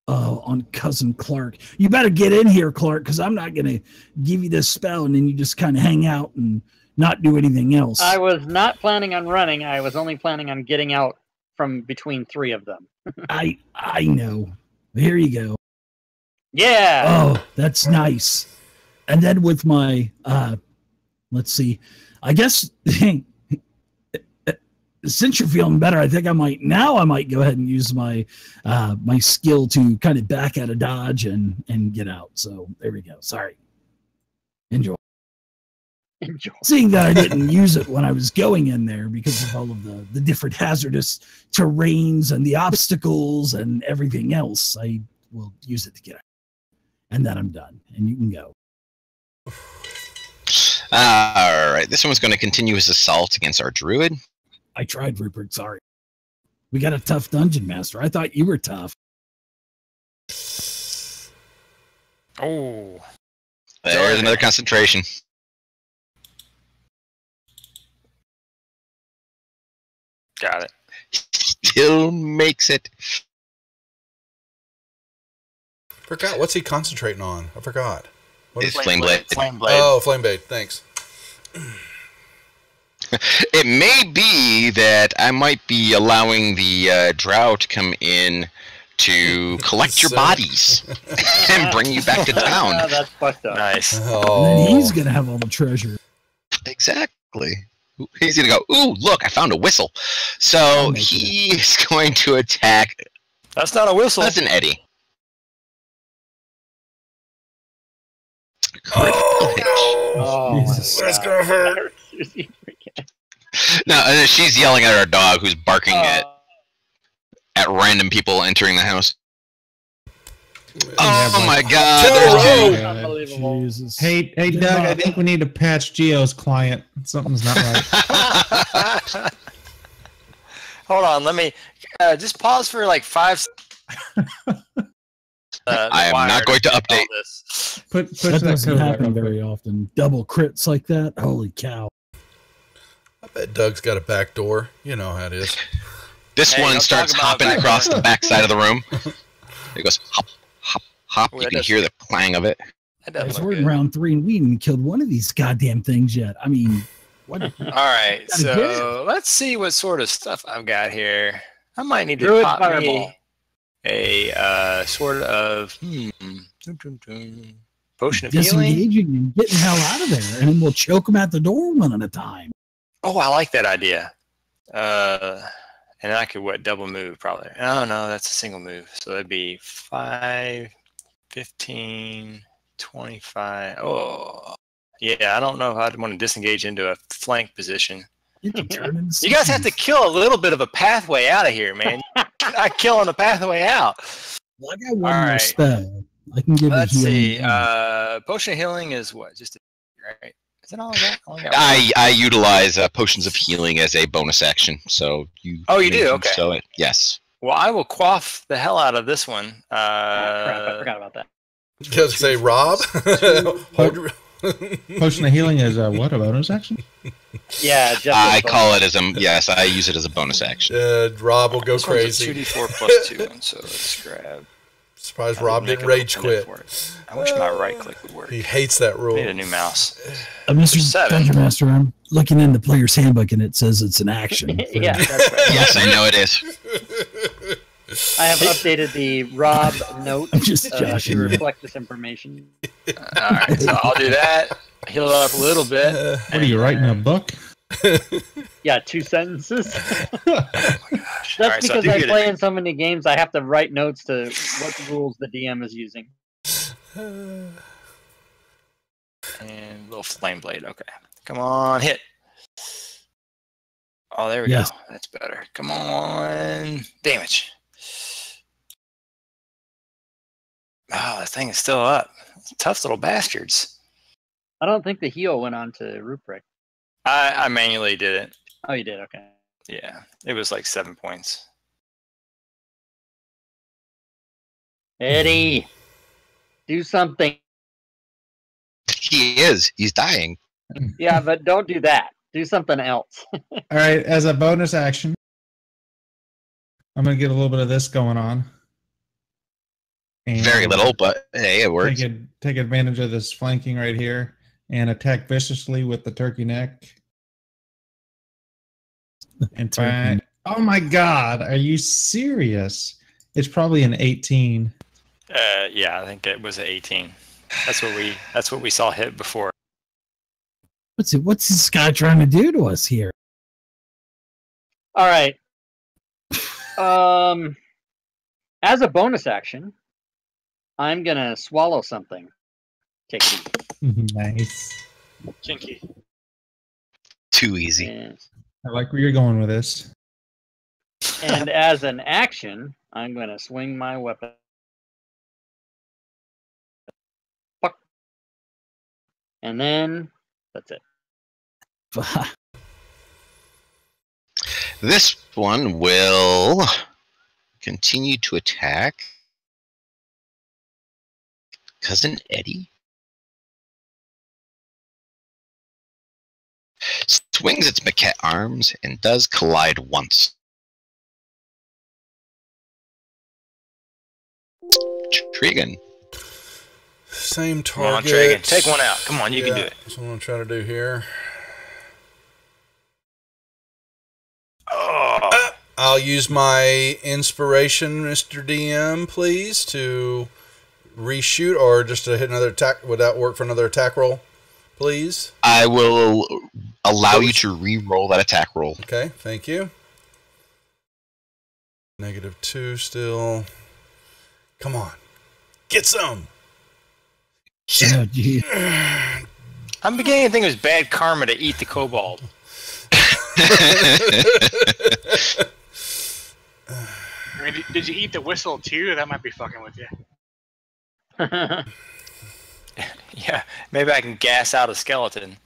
on Cousin Clark. You better get in here, Clark, because I'm not going to give you this spell and then you just kind of hang out and not do anything else. I was not planning on running. I was only planning on getting out from between 3 of them. I know. Here you go. Yeah. Oh, that's nice. And then with my let's see. I guess since you're feeling better, I think I might go ahead and use my my skill to kind of back out of dodge and get out. So there we go. Sorry. Enjoy. Enjoy. Seeing that I didn't use it when I was going in there because of all of the different hazardous terrains and the obstacles and everything else, I will use it to get out. And then I'm done, and you can go. All right, this one's going to continue his assault against our druid. I tried, Rupert. Sorry. We got a tough dungeon master. I thought you were tough. Oh, There's another concentration. got it. Still makes it. Forgot. What's he concentrating on? I forgot. What It's is- Flame Blade. Flame blade. Oh, Flame Blade. Thanks. It may be that I might be allowing the drow to come in to collect your So- bodies and bring you back to town. That's fucked up. Nice. Oh. And then he's going to have all the treasure. Exactly. He's gonna go, ooh, look, I found a whistle. So I'll make he is going to attack. That's not a whistle. That's an Eddie. Oh, Jesus. my That's God. gonna hurt. No, she's yelling at our dog who's barking at random people entering the house. Oh my God! Two There's row. Unbelievable. Jesus. Hey, Doug, I think we need to patch Geo's client. Something's not right. Hold on, let me just pause for like 5 I am not going to update. this. Push That that doesn't code back happen real quick. very often. Double crits like that. Holy cow. I bet Doug's got a back door. You know how it is. This Hey, one don't starts talk about hopping back across door. the back side of the room. It goes hop, hop, hop. Ooh, You that can does- hear the clang of it. That Guys, doesn't we're look in good. round 3 and we haven't even killed one of these goddamn things yet. I mean, what? All right, Gotta get so let's see what sort of stuff I've got here. I might need to Druid pop fireball. me a sort of potion of healing. Disengaging and getting the hell out of there, and then we'll choke them at the door one at a time. Oh, I like that idea. And I could double move probably. Oh no, that's a single move. So that'd be 5, 15, 25. Oh, yeah. I don't know if I'd want to disengage into a flank position. You can turn into You guys have to kill a little bit of a pathway out of here, man. You're not killing the pathway out. Well, I got one All more right. spell. I can give Let's you healing. see. now. Potion of healing is what? Just right? Is that all I got? I only got one. I utilize potions of healing as a bonus action. So you. Oh, you may do? do Okay. So yes. Well, I will quaff the hell out of this one. Oh, crap, I forgot about that. Just say Rob. Hold your- Potion of healing is what, a bonus action? Yeah, just I call it as a yes. I use it as a bonus action. Rob will go This one's a crazy. 2d4 plus 2, and so let's grab. Surprised I Rob make didn't a little rage pin quit. for it. I wish my right click would work. He hates that I rule. need a new mouse. Mr. 7. Dungeon Master, I'm looking in the player's handbook and it says it's an action. Yeah, that's right. Yes, I know it is. I have updated the Rob note I'm just to joshing you. reflect this information. All right, so I'll do that. Heal it up a little bit. What are you writing, a book? Yeah, 2 sentences. That's All right, so I because do I get play it. in so many games, I have to write notes to what rules the DM is using. And little flame blade. Okay. Come on, hit. Oh, there we Yes. go. That's better. Come on. Damage. Oh, that thing is still up. Tough little bastards. I don't think the heal went on to Ruprecht. I manually did it. Oh, you did? Okay. Yeah. It was like 7 points. Eddie, do something. He is. He's dying. Yeah, but don't do that. Do something else. All right, as a bonus action, I'm going to get a little bit of this going on. And Very little, but hey, it works. take advantage of this flanking right here and attack viciously with the turkey neck. In fact, oh my God, are you serious? It's probably an 18. Yeah, I think it was an 18. That's what we saw hit before. What's this guy trying to do to us here? All right. As a bonus action, I'm gonna swallow something. Take it easy. Nice. Kinky. Too easy. And, I like where you're going with this. and as an action, I'm going to swing my weapon. Fuck. And then that's it. This one will continue to attack Cousin Eddie. Swings its maquette arms and does collide once. Trigan. Same Come on, target. Trigan. Take one out. Come on, you can do it. That's what I'm going to try to do here. Oh. I'll use my inspiration, Mr. DM, please, to reshoot or just to hit another attack. Would that work for another attack roll, please? I will allow you to re-roll that attack roll. Okay, thank you. -2 still. Come on. Get some. Oh, geez. I'm beginning to think it was bad karma to eat the kobold. I mean, did you eat the whistle too? That might be fucking with you. Yeah, maybe I can gas out a skeleton.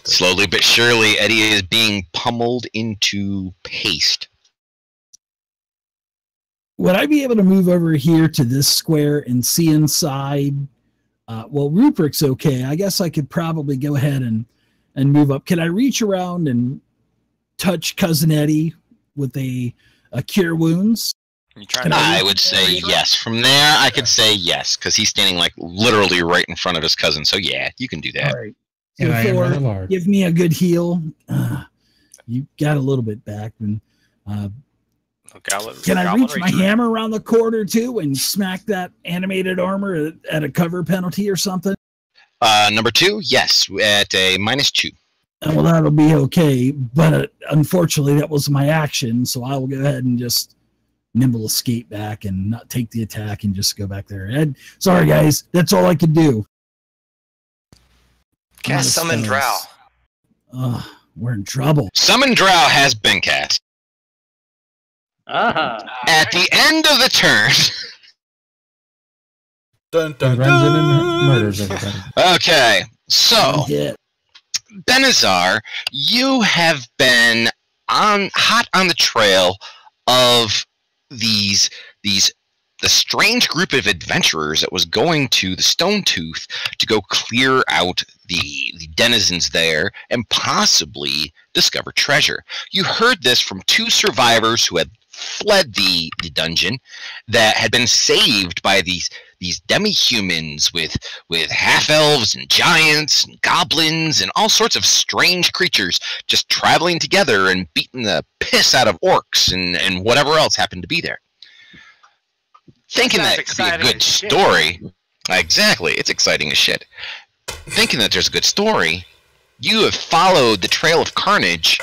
Slowly but surely, Eddie is being pummeled into paste. Would I be able to move over here to this square and see inside? Well, Rupert's okay. I guess I could probably go ahead and move up. Can I reach around and touch Cousin Eddie with a cure wounds? I would say yes. From there, I could say yes, because he's standing like literally right in front of his cousin. So yeah, you can do that. All right. And I am rather large. Give me a good heal. You got a little bit back. And, can I reach my hammer around the corner too and smack that animated armor at a cover penalty or something? Number 2, yes, at a -2. Well, that'll be okay. But unfortunately, that was my action. So I will go ahead and just nimble escape back and not take the attack and just go back there. And sorry, guys. That's all I could do. Cast Summon Drow. We're in trouble. Summon Drow has been cast. At the end of the turn. Dun, dun, Runs in and dun. murders everybody. Okay, so Yeah. Benazar, you have been hot on the trail of the strange group of adventurers that was going to the Stone Tooth to go clear out the denizens there and possibly discover treasure. You heard this from 2 survivors who had fled the dungeon that had been saved by these demi-humans with half-elves and giants and goblins and all sorts of strange creatures just traveling together and beating the piss out of orcs and whatever else happened to be there. Thinking that could be a good story. Exactly, it's exciting as shit. Thinking that there's a good story, you have followed the trail of carnage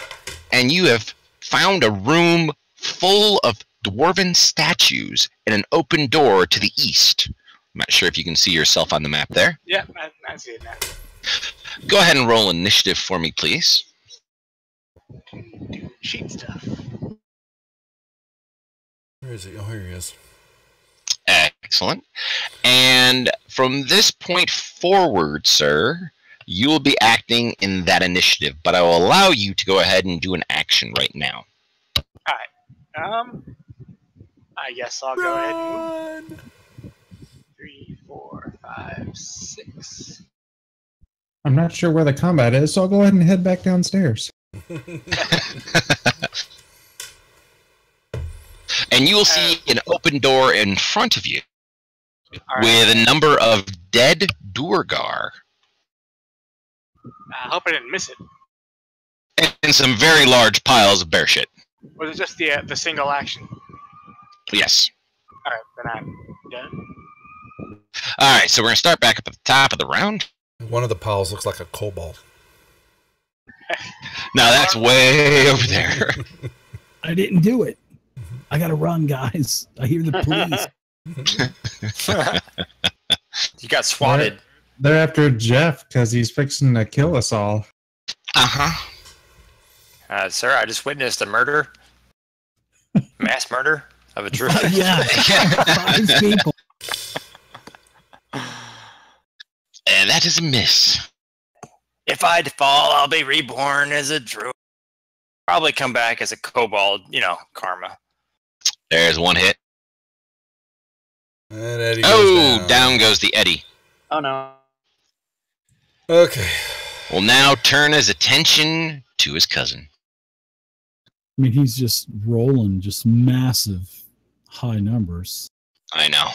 and you have found a room full of dwarven statues and an open door to the east. I'm not sure if you can see yourself on the map there. Yeah, I see it now. Go ahead and roll initiative for me, please. Sheet stuff. Where is he? Oh, here he is. Excellent. And from this point forward, sir, you will be acting in that initiative, but I will allow you to go ahead and do an action right now. I guess I'll go ahead and move. 3, 4, 5, 6. I'm not sure where the combat is, so I'll go ahead and head back downstairs. And you will see an open door in front of you with a number of dead Durgar. I hope I didn't miss it. And some very large piles of bear shit. Was it just the single action? Yes. Alright, then I'm done. Alright, so we're going to start back up at the top of the round. One of the piles looks like a kobold. Now that's way over there. I didn't do it. I gotta run, guys. I hear the police. You You got swatted. They're after Jeff because he's fixing to kill us all. Sir, I just witnessed a murder. Mass murder of a druid. Yeah. 5 people. And that is a miss. If I fall, I'll be reborn as a druid. Probably come back as a kobold, you know, karma. There's one hit. And Eddie Oh, down goes the Eddie. Oh no. Okay. Will now turn his attention to his cousin. I mean, he's just rolling just massive high numbers. I know.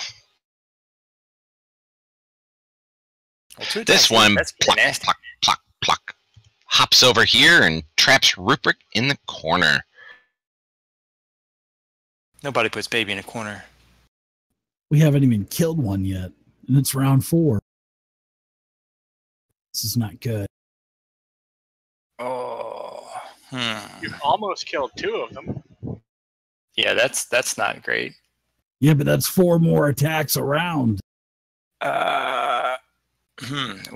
Well, This one, that's pluck, nasty. pluck, pluck, pluck, hops over here and traps Rupert in the corner. Nobody puts baby in a corner. We haven't even killed one yet, and it's round 4. This is not good. Oh. You've almost killed 2 of them. Yeah, that's not great. Yeah, but that's 4 more attacks around. Well,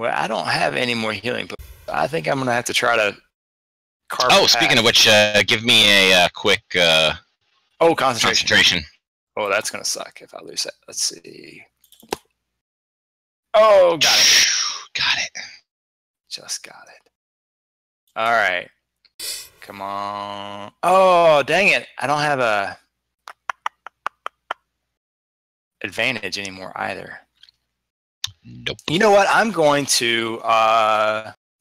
I don't have any more healing, but I think I'm gonna have to try to carve. Oh, speaking of which, give me a quick concentration. Oh, that's gonna suck if I lose that. Let's see. Oh, got it. Got it. Just got it. All right. Come on. Oh, dang it. I don't have a advantage anymore either. Nope. You know what? I'm going to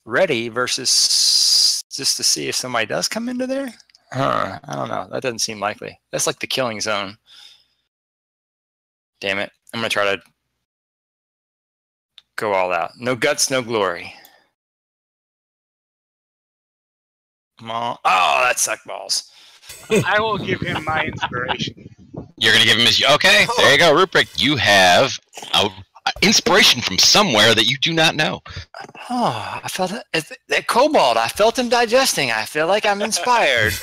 ready versus just to see if somebody does come into there. I don't know. That doesn't seem likely. That's like the killing zone. Damn it. I'm going to try to go all out. No guts, no glory. Come on. Oh, that sucked balls. I will give him my inspiration. You're going to give him his... Okay, there you go, Rupert. You have a inspiration from somewhere that you do not know. Oh, I felt it. That kobold. I felt him digesting. I feel like I'm inspired.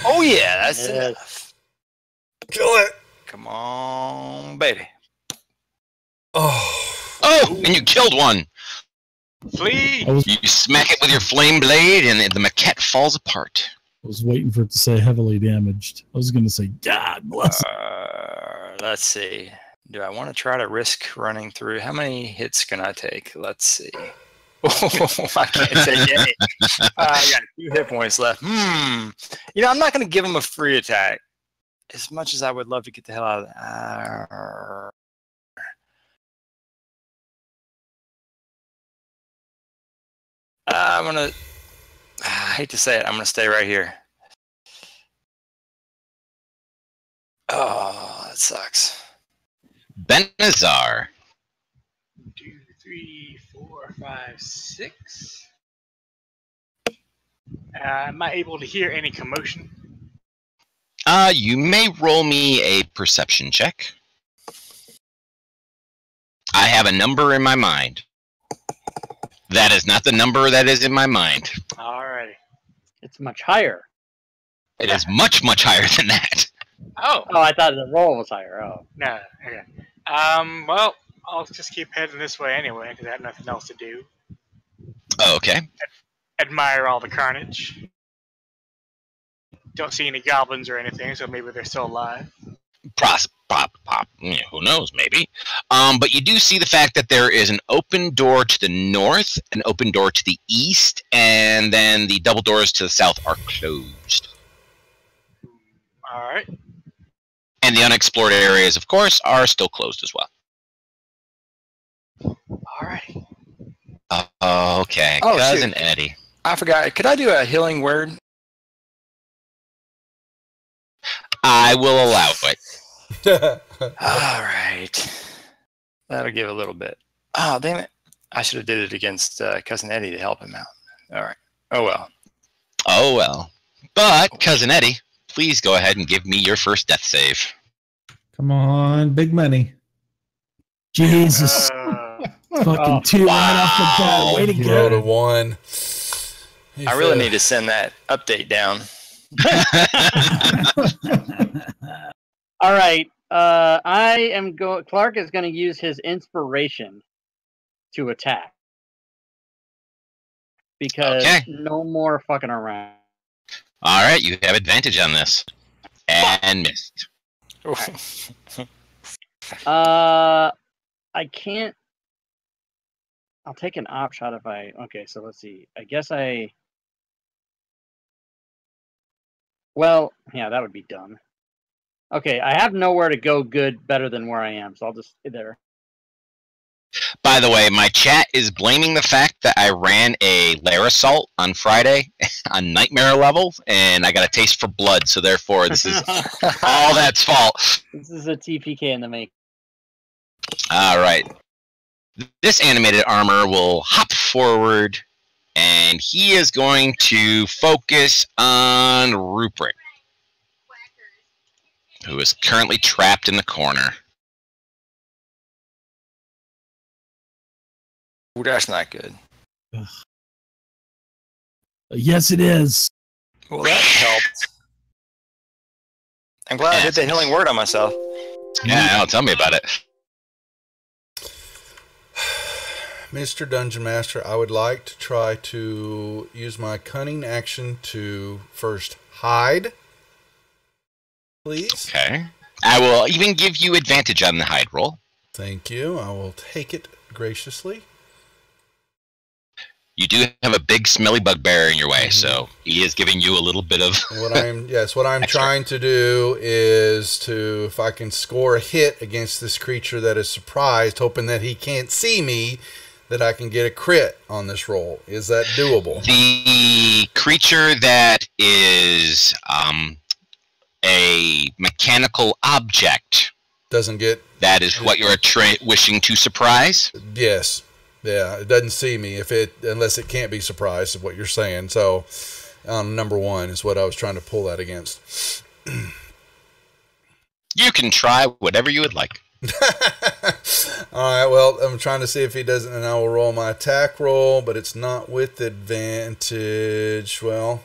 Oh, yeah. That's it. Kill it. Come on, baby. Oh, and you killed one. Flee! You smack it with your flame blade, and the maquette falls apart. I was waiting for it to say heavily damaged. I was going to say, God bless it. Let's see. Do I want to try to risk running through? How many hits can I take? Let's see. Oh, I can't take any. I got 2 hit points left. You know, I'm not going to give him a free attack. As much as I would love to get the hell out of that. I'm going to... I hate to say it. I'm going to stay right here. Oh, that sucks. Benazar. 2, 3, 4, 5, 6. Am I able to hear any commotion? You may roll me a perception check. I have a number in my mind. That is not the number that is in my mind. Alrighty. It's much higher. It is much, much higher than that. Oh. Oh, I thought the roll was higher. Oh. No. Okay. Well, I'll just keep heading this way anyway because I have nothing else to do. Okay. Admire all the carnage. Don't see any goblins or anything, so maybe they're still alive. Who knows, maybe. But you do see the fact that there is an open door to the north, an open door to the east, and then the double doors to the south are closed. Alright. And the unexplored areas, of course, are still closed as well. Alright. Okay, Oh, Cousin shoot. Eddie. I forgot. Could I do a healing word? I will allow it. All right. That'll give a little bit. Oh, damn it. I should have did it against Cousin Eddie to help him out. All right. Oh, well. Oh, well. But, Cousin Eddie, please go ahead and give me your first death save. Come on, big money. Jesus. Fucking 2 right off the bat. Way to Roll to go. 1. I really need to send that update down. All right. I am going. Clark is going to use his inspiration to attack because no more fucking around. All right, you have advantage on this, and missed. I can't. I'll take an op shot if I. Okay, so let's see. I guess I. Well, yeah, that would be dumb. Okay, I have nowhere to go good better than where I am, so I'll just stay there. By the way, my chat is blaming the fact that I ran a lair assault on Friday on nightmare level, and I got a taste for blood, so therefore this is all that's fault. This is a TPK in the make. All right. This animated armor will hop forward, and he is going to focus on Rupert, who is currently trapped in the corner. Ooh, that's not good. Yes, it is. Well, that helped. I'm glad I did the healing word on myself. Yeah, tell me about it. Mr. Dungeon Master, I would like to try to use my cunning action to first hide. Please. Okay. I will even give you advantage on the hide roll. Thank you. I will take it graciously. You do have a big smelly bugbear in your way, so he is giving you a little bit of what I'm trying to do is to, if I can score a hit against this creature that is surprised, hoping that he can't see me, that I can get a crit on this roll. Is that doable? The creature that is a mechanical object doesn't get. That is what you're wishing to surprise? Yes. Yeah, it doesn't see me unless it can't be surprised of what you're saying. So, number one is what I was trying to pull that against. You can try whatever you would like. All right, well, I'm trying to see if he doesn't, and I will roll my attack roll, but it's not with advantage. Well,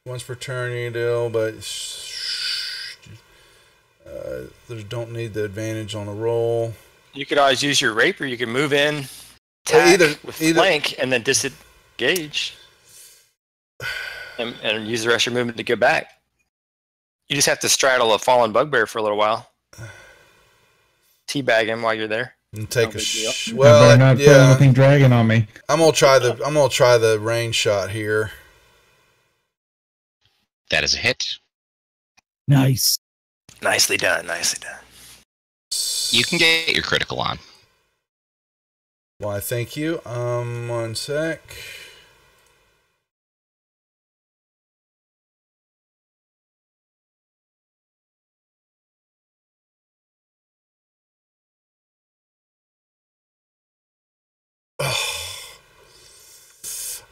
once per turn you deal, but they don't need the advantage on a roll. You could always use your rapier. You can move in, attack with flank, and then disengage, and use the rest of your movement to get back. You just have to straddle a fallen bugbear for a little while. Teabag him while you're there. And take well, I'm not putting anything dragon on me. I'm gonna try the range shot here. That is a hit. Nice. Nicely done. Nicely done. You can get your critical on. Why, thank you. 1 sec.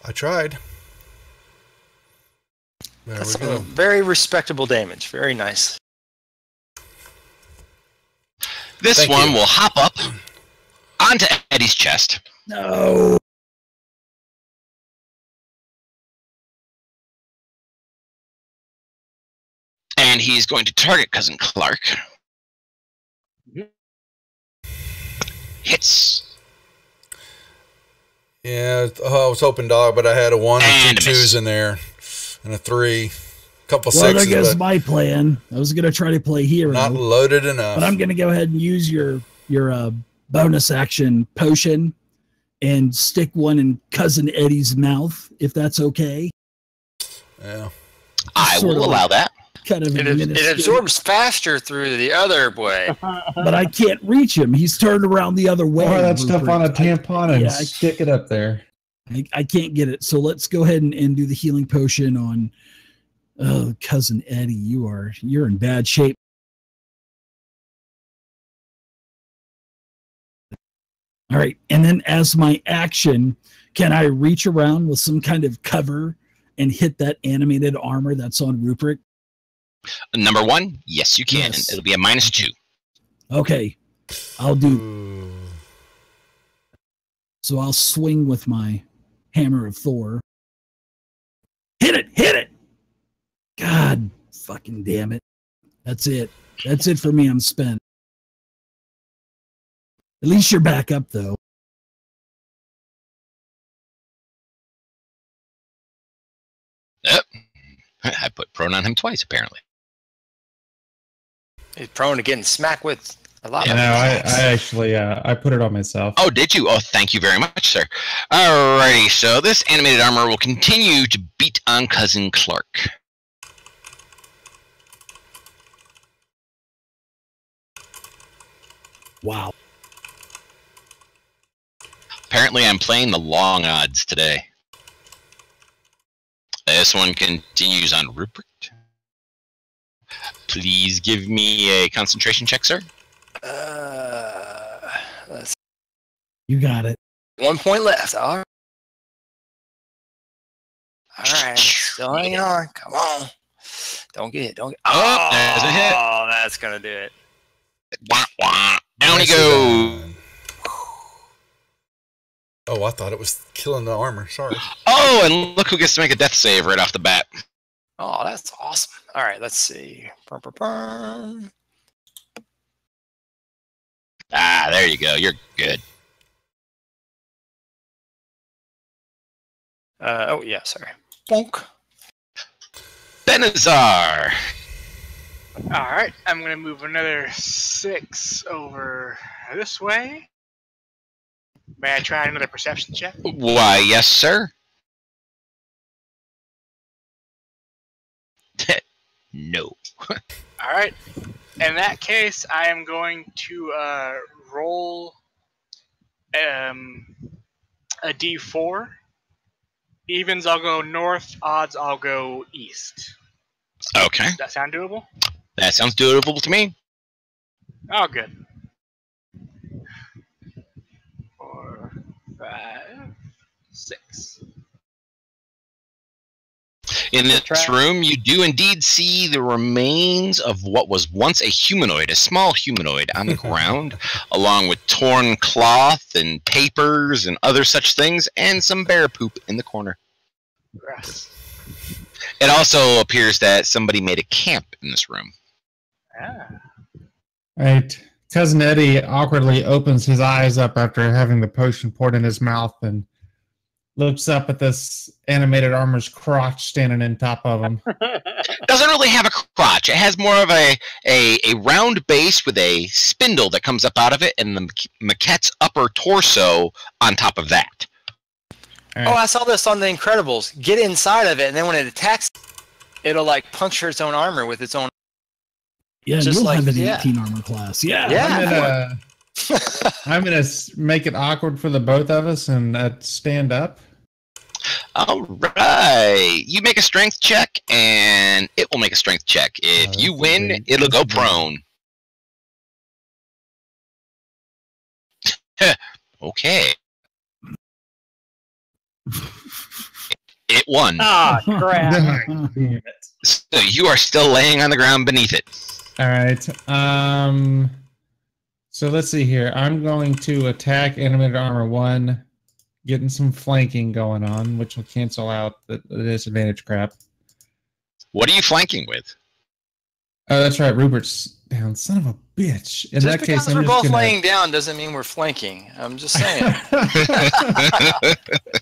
I tried. There That's we go. Very respectable damage. Very nice. This one will hop up onto Eddie's chest. No. And he's going to target Cousin Clark. Hits. Yeah, I was hoping dog, but I had a 1 and 2 2s in there, and a 3, couple well, 6s. Well, there goes my plan. I was gonna try to play hero. Not loaded enough. But I'm gonna go ahead and use your bonus action potion and stick one in Cousin Eddie's mouth, if that's okay. Yeah, I will allow that. Kind of it absorbs faster through the other way. But I can't reach him. He's turned around the other way. Pour that stuff on a tampon and stick it up there. I can't get it. So let's go ahead and do the healing potion on Cousin Eddie. You're in bad shape. All right. And then as my action, can I reach around with some kind of cover and hit that animated armor that's on Rupert? Number 1, yes, you can. Yes. It'll be a -2. Okay. I'll do. So I'll swing with my Hammer of Thor. Hit it! Hit it! God fucking damn it. That's it. That's it for me. I'm spent. At least you're back up, though. Yep. I put prone on him twice, apparently. He's prone to getting smacked with a lot No, of I actually I put it on myself. Oh, did you? Oh, thank you very much, sir. Alrighty, so this animated armor will continue to beat on Cousin Clark. Wow. Apparently, I'm playing the long odds today. This one continues on Rupert. Please give me a concentration check, sir. You got it. 1 point left. All right. Still hanging on. Come on. Don't get it. Don't get. Oh, there's a hit. Oh, that's gonna do it. Wah, wah. Down he goes. Oh, I thought it was killing the armor. Sorry. Oh, and look who gets to make a death save right off the bat. Oh, that's awesome. All right, let's see. Ah, there you go. You're good. Oh yeah, sorry. Bonk. Benazar. All right, I'm gonna move another 6 over this way. May I try another perception check? Why, yes, sir. No. All right. In that case, I am going to roll a d4. Evens, I'll go north. Odds, I'll go east. Okay. Does that sound doable? That sounds doable to me. Oh, good. 4, 5, 6. In this room, you do indeed see the remains of what was once a humanoid, a small humanoid, on the ground, along with torn cloth and papers and other such things, and some bear poop in the corner. Grass. It also appears that somebody made a camp in this room. Ah. Right. Cousin Eddie awkwardly opens his eyes up after having the potion poured in his mouth and looks up at this animated armor's crotch standing in top of him. Doesn't really have a crotch. It has more of a round base with a spindle that comes up out of it, and the maquette's upper torso on top of that. Right. Oh, I saw this on The Incredibles. Get inside of it, and then when it attacks, it'll like puncture its own armor with its own. Yeah, Just you'll like- have an yeah. 18 armor class. Yeah. Yeah. I'm gonna make it awkward for the both of us and stand up. All right. You make a strength check, and it will make a strength check. If Oh, you that's win, great. it'll go That's great. prone. Okay. It won. Ah, crap. Damn it. So you are still laying on the ground beneath it. All right. So let's see here. I'm going to attack animated armor 1, getting some flanking going on, which will cancel out the disadvantage crap. What are you flanking with? Oh, that's right. Rupert's down. Son of a bitch. In Just that because case, I'm we're just both gonna... laying down doesn't mean we're flanking. I'm just saying.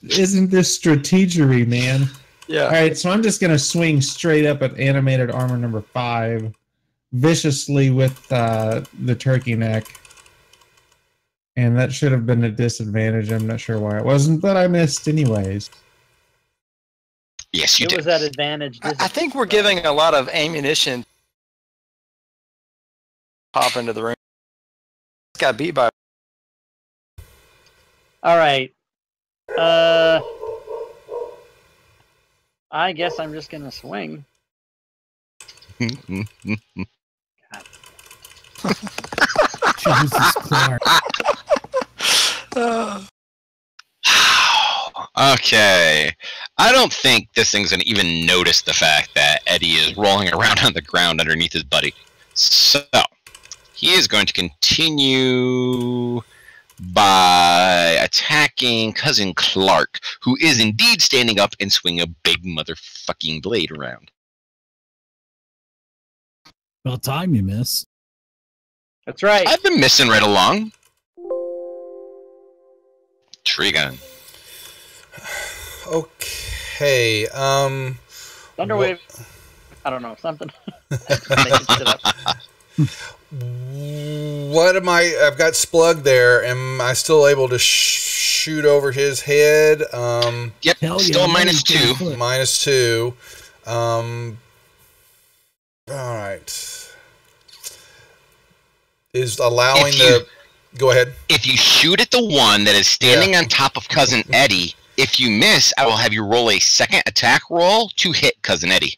Isn't this strategery, man? Yeah. All right, so I'm just going to swing straight up at animated armor number 5, viciously with the turkey neck. And that should have been a disadvantage. I'm not sure why it wasn't, but I missed anyways. Yes, you It did. was that advantage. I think we're giving a lot of ammunition. Pop into the room. Got beat by. All right. I guess I'm just gonna swing. Jesus Christ. Okay. I don't think this thing's going to even notice the fact that Eddie is rolling around on the ground underneath his buddy. So, he is going to continue by attacking Cousin Clark, who is indeed standing up and swinging a big motherfucking blade around. About time you miss. That's right. I've been missing right along. Trigon. Okay. Thunderwave. I don't know, something. Making shit up. What am I? I've got Splug there. Am I still able to shoot over his head? Yep, Hell yeah, still minus -2. foot. -2. All right. Is allowing the... Go ahead. If you shoot at the one that is standing on top of Cousin Eddie, if you miss, I will have you roll a second attack roll to hit Cousin Eddie.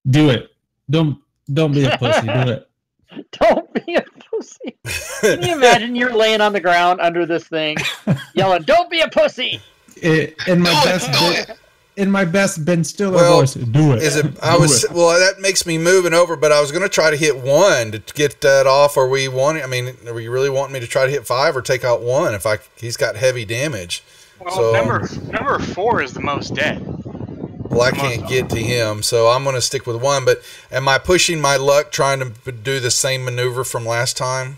Do it. Don't be a pussy. Do it. Don't be a pussy. Can you imagine you're laying on the ground under this thing, yelling, "Don't be a pussy"? In my best Ben Stiller voice, do it. Is it? Do it. That makes me moving over, but I was going to try to hit 1 to get that off. Are we wanting? I mean, are you really wanting me to try to hit 5 or take out 1? He's got heavy damage. Well, So- number 4 is the most dead. Well, I can't get to him, so I'm going to stick with 1. But am I pushing my luck trying to do the same maneuver from last time?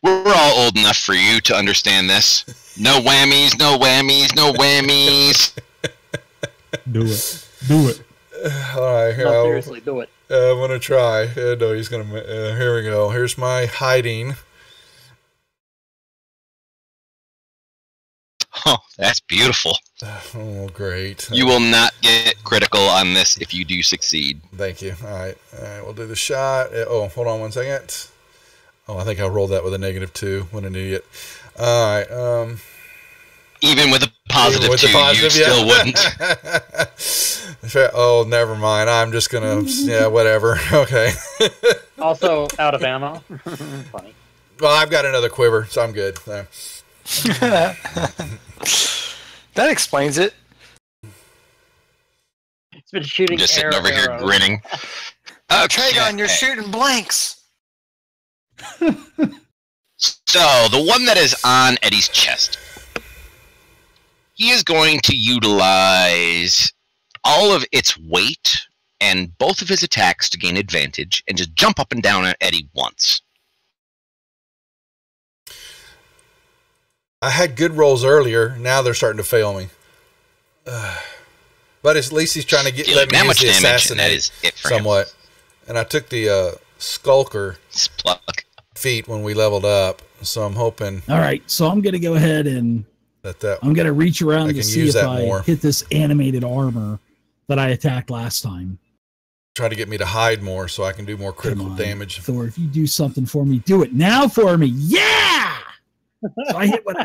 We're all old enough for you to understand this. No whammies, no whammies, no whammies. Do it. Do it. All right, here No, seriously, do it. I'm going to try. No, he's going to... here we go. Here's my hiding. Oh, that's beautiful. Oh, great. You will not get critical on this if you do succeed. Thank you. All right, we'll do the shot. Oh, hold on 1 second. Oh, I think I rolled that with a -2. What an idiot. All right. Even with a positive Even with the 2, positive, you still wouldn't. Oh, never mind. I'm just going to... Yeah, whatever. Okay. Also, out of ammo. Funny. Well, I've got another quiver, so I'm good. That explains it. It's been shooting Just sitting over here arrows. grinning. Trigon, you're shooting blanks. So, the one that is on Eddie's chest. He is going to utilize all of its weight and both of his attacks to gain advantage and just jump up and down at Eddie once. I had good rolls earlier. Now they're starting to fail me. But at least he's trying to let me that use much the damage, and that assassinate is it for him. somewhat. And I took the skulker Spluck. feat when we leveled up, so I'm hoping All right, so I'm gonna go ahead and that I'm gonna reach around I to can see use if that I more. hit this animated armor that I attacked last time. try to get me to hide more so I can do more critical Come on, damage. Thor, if you do something for me, do it now for me. Yeah. So I hit with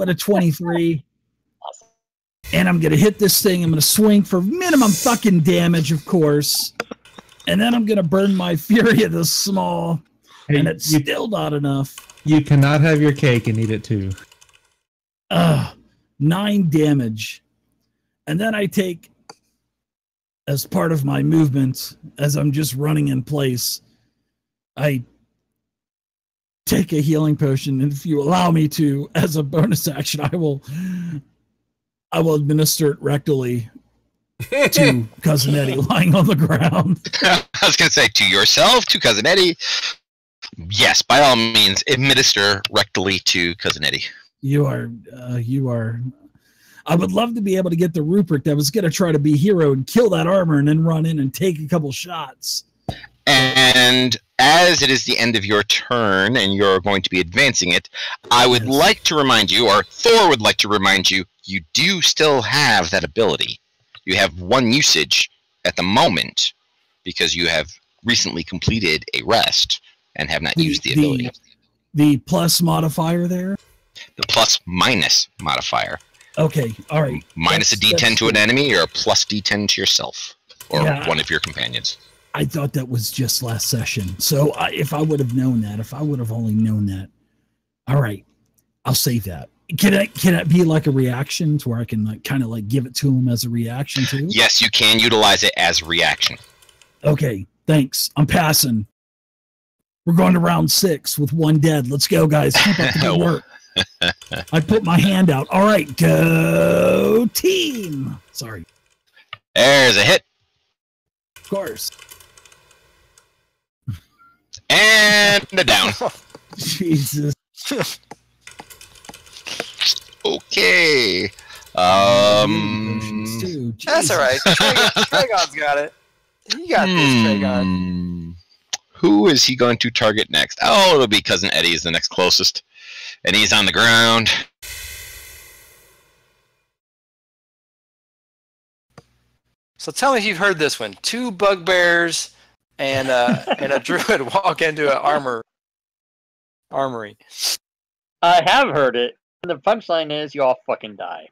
a 23. And I'm gonna hit this thing. I'm gonna swing for minimum fucking damage, of course. And then I'm gonna burn my fury of the small. Hey, and it's still not enough. You cannot have your cake and eat it too. 9 damage. And then I take, as part of my movement, as I'm just running in place, I take a healing potion, and if you allow me to, as a bonus action, I will administer it rectally to Cousin Eddie lying on the ground. I was going to say, to yourself, to Cousin Eddie. Yes, by all means, administer rectally to Cousin Eddie. You are. I would love to be able to get the Rupert that was going to try to be hero and kill that armor and then run in and take a couple shots. And as it is the end of your turn and you're going to be advancing it, I would like to remind you, or Thor would like to remind you, you do still have that ability. You have 1 usage at the moment because you have recently completed a rest and have not used the ability. The plus modifier there? The plus minus modifier. Okay, all right. Minus a D10 to an enemy or a plus D10 to yourself or one of your companions. I thought that was just last session. So if I would have known that, if I would have only known that. All right, I'll save that. Can it be like a reaction to where I can kind of give it to him as a reaction too? Yes, you can utilize it as a reaction. Okay, thanks. I'm passing. We're going to round 6 with 1 dead. Let's go, guys. Keep up the good work. I put my hand out. All right, go team. Sorry. There's a hit. Of course. And a down. Jesus. Okay. That's all right. Tragon's got it. You got this, Tragon. Who is he going to target next? Oh, it'll be Cousin Eddie is the next closest. And he's on the ground. So tell me if you've heard this one. 2 bugbears and a druid walk into an armory. I have heard it. The punchline is you all fucking die.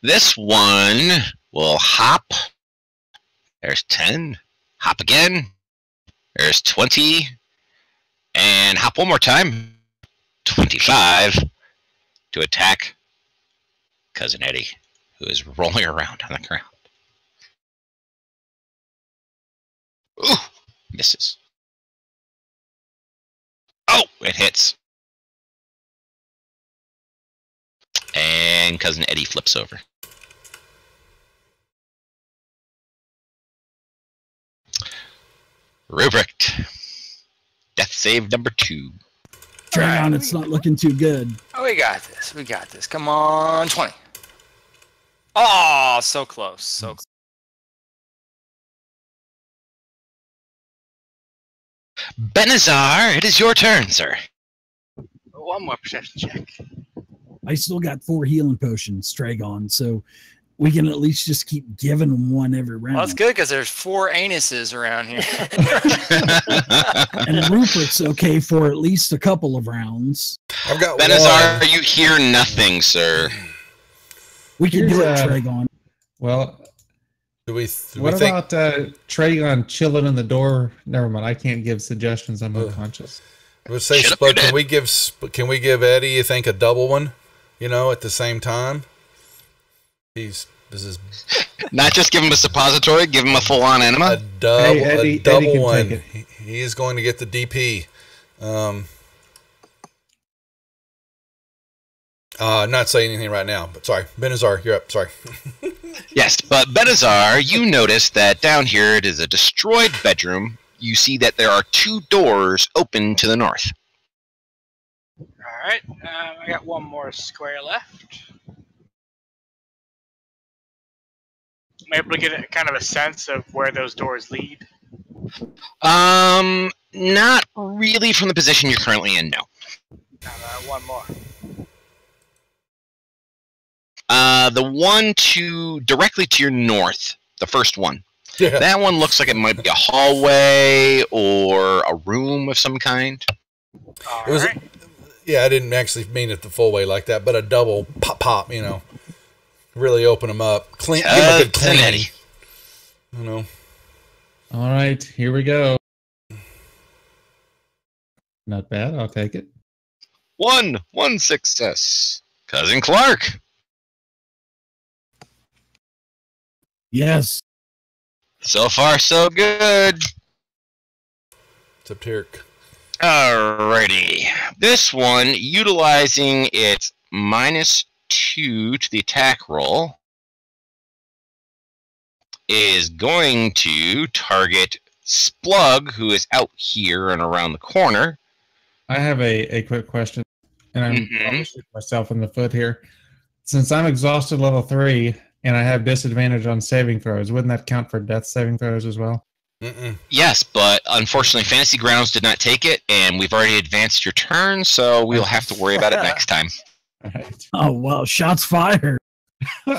This one will hop. There's 10. Hop again. There's 20. And hop one more time. 25 to attack Cousin Eddie, who is rolling around on the ground. Ooh, misses. Oh, it hits. And Cousin Eddie flips over. Rubric. Death save number 2. Dragon, it's not looking too good. Oh, we got this. We got this. Come on, 20. Oh, so close. So close. Benazar, it is your turn, sir. One more perception check. I still got 4 healing potions, Stragon, so we can at least just keep giving them one every round. Well, that's good because there's 4 anuses around here. And Rupert's okay for at least a couple of rounds. I've got Benazar, one. you hear nothing, sir. We can do it, Here's, Stragon. Well, Do we what think, about Tragon chilling in the door? Never mind. I can't give suggestions. I'm unconscious. Let's say, Shut up, but you're can we give Eddie, you think, a double one? You know, at the same time. This is Not just give him a suppository, give him a full-on enema. a double, Eddie a double can one. take He is going to get the DP. Not saying anything right now, but sorry, Benazar, you're up. Sorry. Yes, but Benazar, you notice that down here it is a destroyed bedroom. You see that there are 2 doors open to the north. Alright, I got one more square left. I'm able to get a, kind of a sense of where those doors lead. Not really from the position you're currently in, no. One more. The one directly to your north, the first one. Yeah. That one looks like it might be a hallway or a room of some kind. It was, Alright. yeah, I didn't actually mean it the full way like that, but a double pop, you know. Really open them up. Clean, give them a good clean. Eddie. You know. All right, here we go. Not bad. I'll take it. One success. Cousin Clark. Yes. So far, so good. Septeric. Alrighty. This one, utilizing its -2 to the attack roll, is going to target Splug, who is out here and around the corner. I have a quick question, and I'm I'll shoot myself in the foot here. Since I'm exhausted level 3 and I have disadvantage on saving throws, wouldn't that count for death saving throws as well? Yes, but unfortunately, Fantasy Grounds did not take it, and we've already advanced your turn, so we'll have to worry about it next time. All right. Oh, well, shots fired. I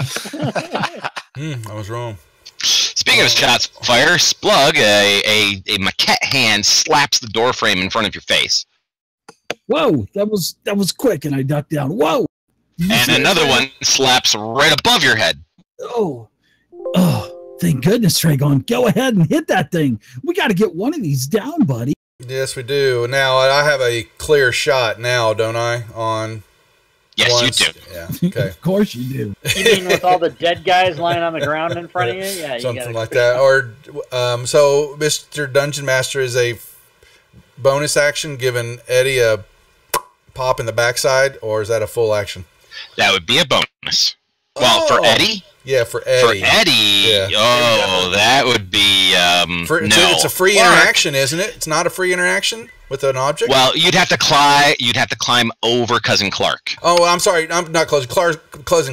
was wrong. Speaking of shots fire, Splug, a maquette hand slaps the door frame in front of your face. Whoa, that was quick, and I ducked down. Whoa. And another one slaps right above your head. Oh, thank goodness, Tragon. Go ahead and hit that thing. We got to get one of these down, buddy. Yes, we do. Now, I have a clear shot now, don't I? On. Yes, once. you do. Yeah. Okay. Of course you do. You mean with all the dead guys lying on the ground in front of you? Yeah, you Something gotta like that. Or so Mr. Dungeon Master is a bonus action giving Eddie a pop in the backside, or is that a full action? That would be a bonus. Well, for Eddie? Yeah, for Eddie. For Eddie, Yeah. oh, that would be no. It's a free interaction, isn't it? It's not a free interaction with an object. Well, you'd have to climb over Cousin Clark. Oh, I'm sorry. I'm not Cousin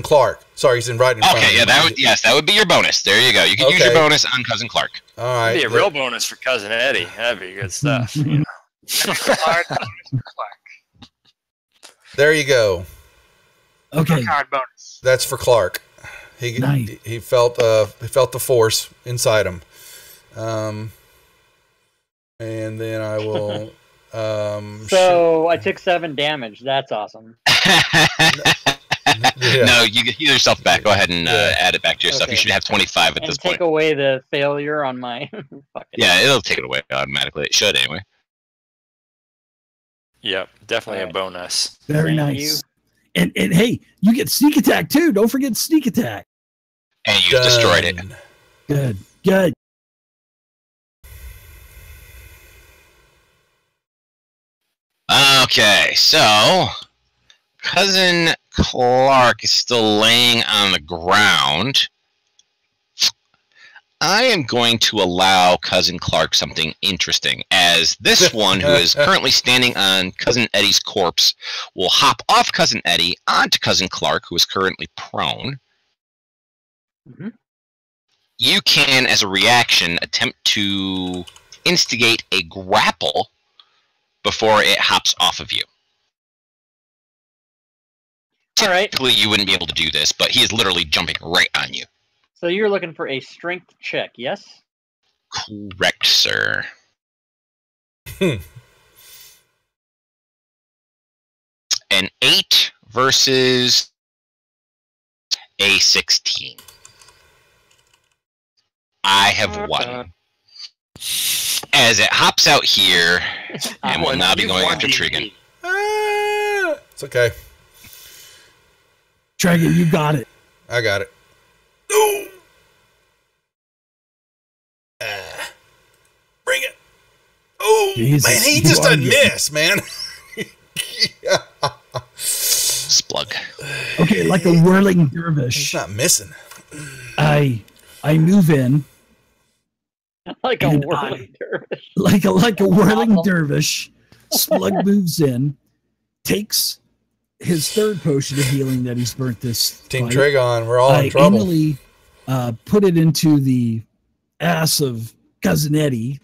Clark. Sorry, he's right in front of me. Okay, yeah, that would be your bonus. There you go. You can use your bonus on Cousin Clark. All right. That'd be a real bonus for Cousin Eddie. That'd be good stuff. Hard bonus for Clark. There you go. Okay. Hard bonus. That's for Clark. He Nice. he felt the force inside him. And then I will. So I took 7 damage. That's awesome. Yeah. No, you heal yourself back. Go ahead and add it back to yourself. Okay. You should have 25 at And this take point. away the failure on my. Yeah, it'll take it away automatically. It should anyway. Yep, definitely a Alright. bonus. Very Thank nice. And hey, you get sneak attack too. Don't forget sneak attack. And you've destroyed it. Good. Good. Okay, so Cousin Clark is still laying on the ground. I am going to allow Cousin Clark something interesting, as this one, who is currently standing on Cousin Eddie's corpse, will hop off Cousin Eddie onto Cousin Clark, who is currently prone. Mhm. You can, as a reaction, attempt to instigate a grapple before it hops off of you. All right. Typically, you wouldn't be able to do this, but he is literally jumping right on you. So you're looking for a strength check, yes? Correct, sir. An 8 versus a 16. I have won. As it hops out here, and will now be going after Trigon. It's okay. Dragon, you got it. I got it. No. Bring it. Oh, Jesus, man, he you just are doesn't getting- miss, man. Splug. Okay, like a whirling He's dervish. not missing. I move in Like a And whirling dervish. like a whirling Awesome. dervish. Slug moves in, takes his third potion of healing that he's burnt this Team fight. Trigon, we're all I in trouble. anally put it into the ass of Cousin Eddie.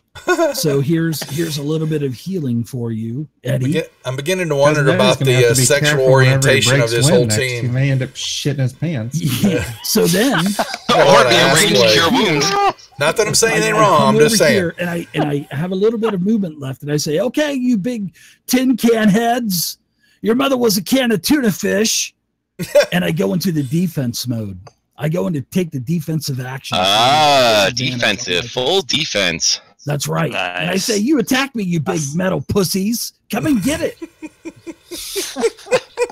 So here's a little bit of healing for you, Eddie. I'm beginning to wonder Cousin Eddie's about gonna have the to be sexual careful whenever he orientation of breaks this wind whole next. He team. may end up shitting his pants. Yeah. So then Or be a range cure wounds. Not that I'm saying anything I wrong. come I'm just over saying. here and I have a little bit of movement left, and I say, "Okay, you big tin can heads, your mother was a can of tuna fish," and I go into the defense mode. I go into take the defensive action. Defensive. Full defense. That's right. And I Nice. say, "You attack me, you big metal pussies! Come and get it!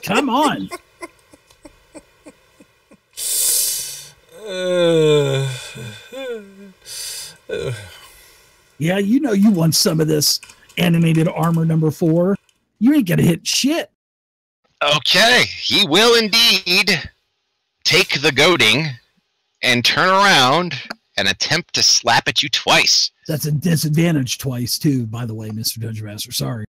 Come on!" Yeah, you know you want some of this animated armor number 4. You ain't gonna hit shit. Okay, he will indeed take the goading and turn around and attempt to slap at you twice. That's a disadvantage twice too, by the way, Mr. Dungeon Master. Sorry.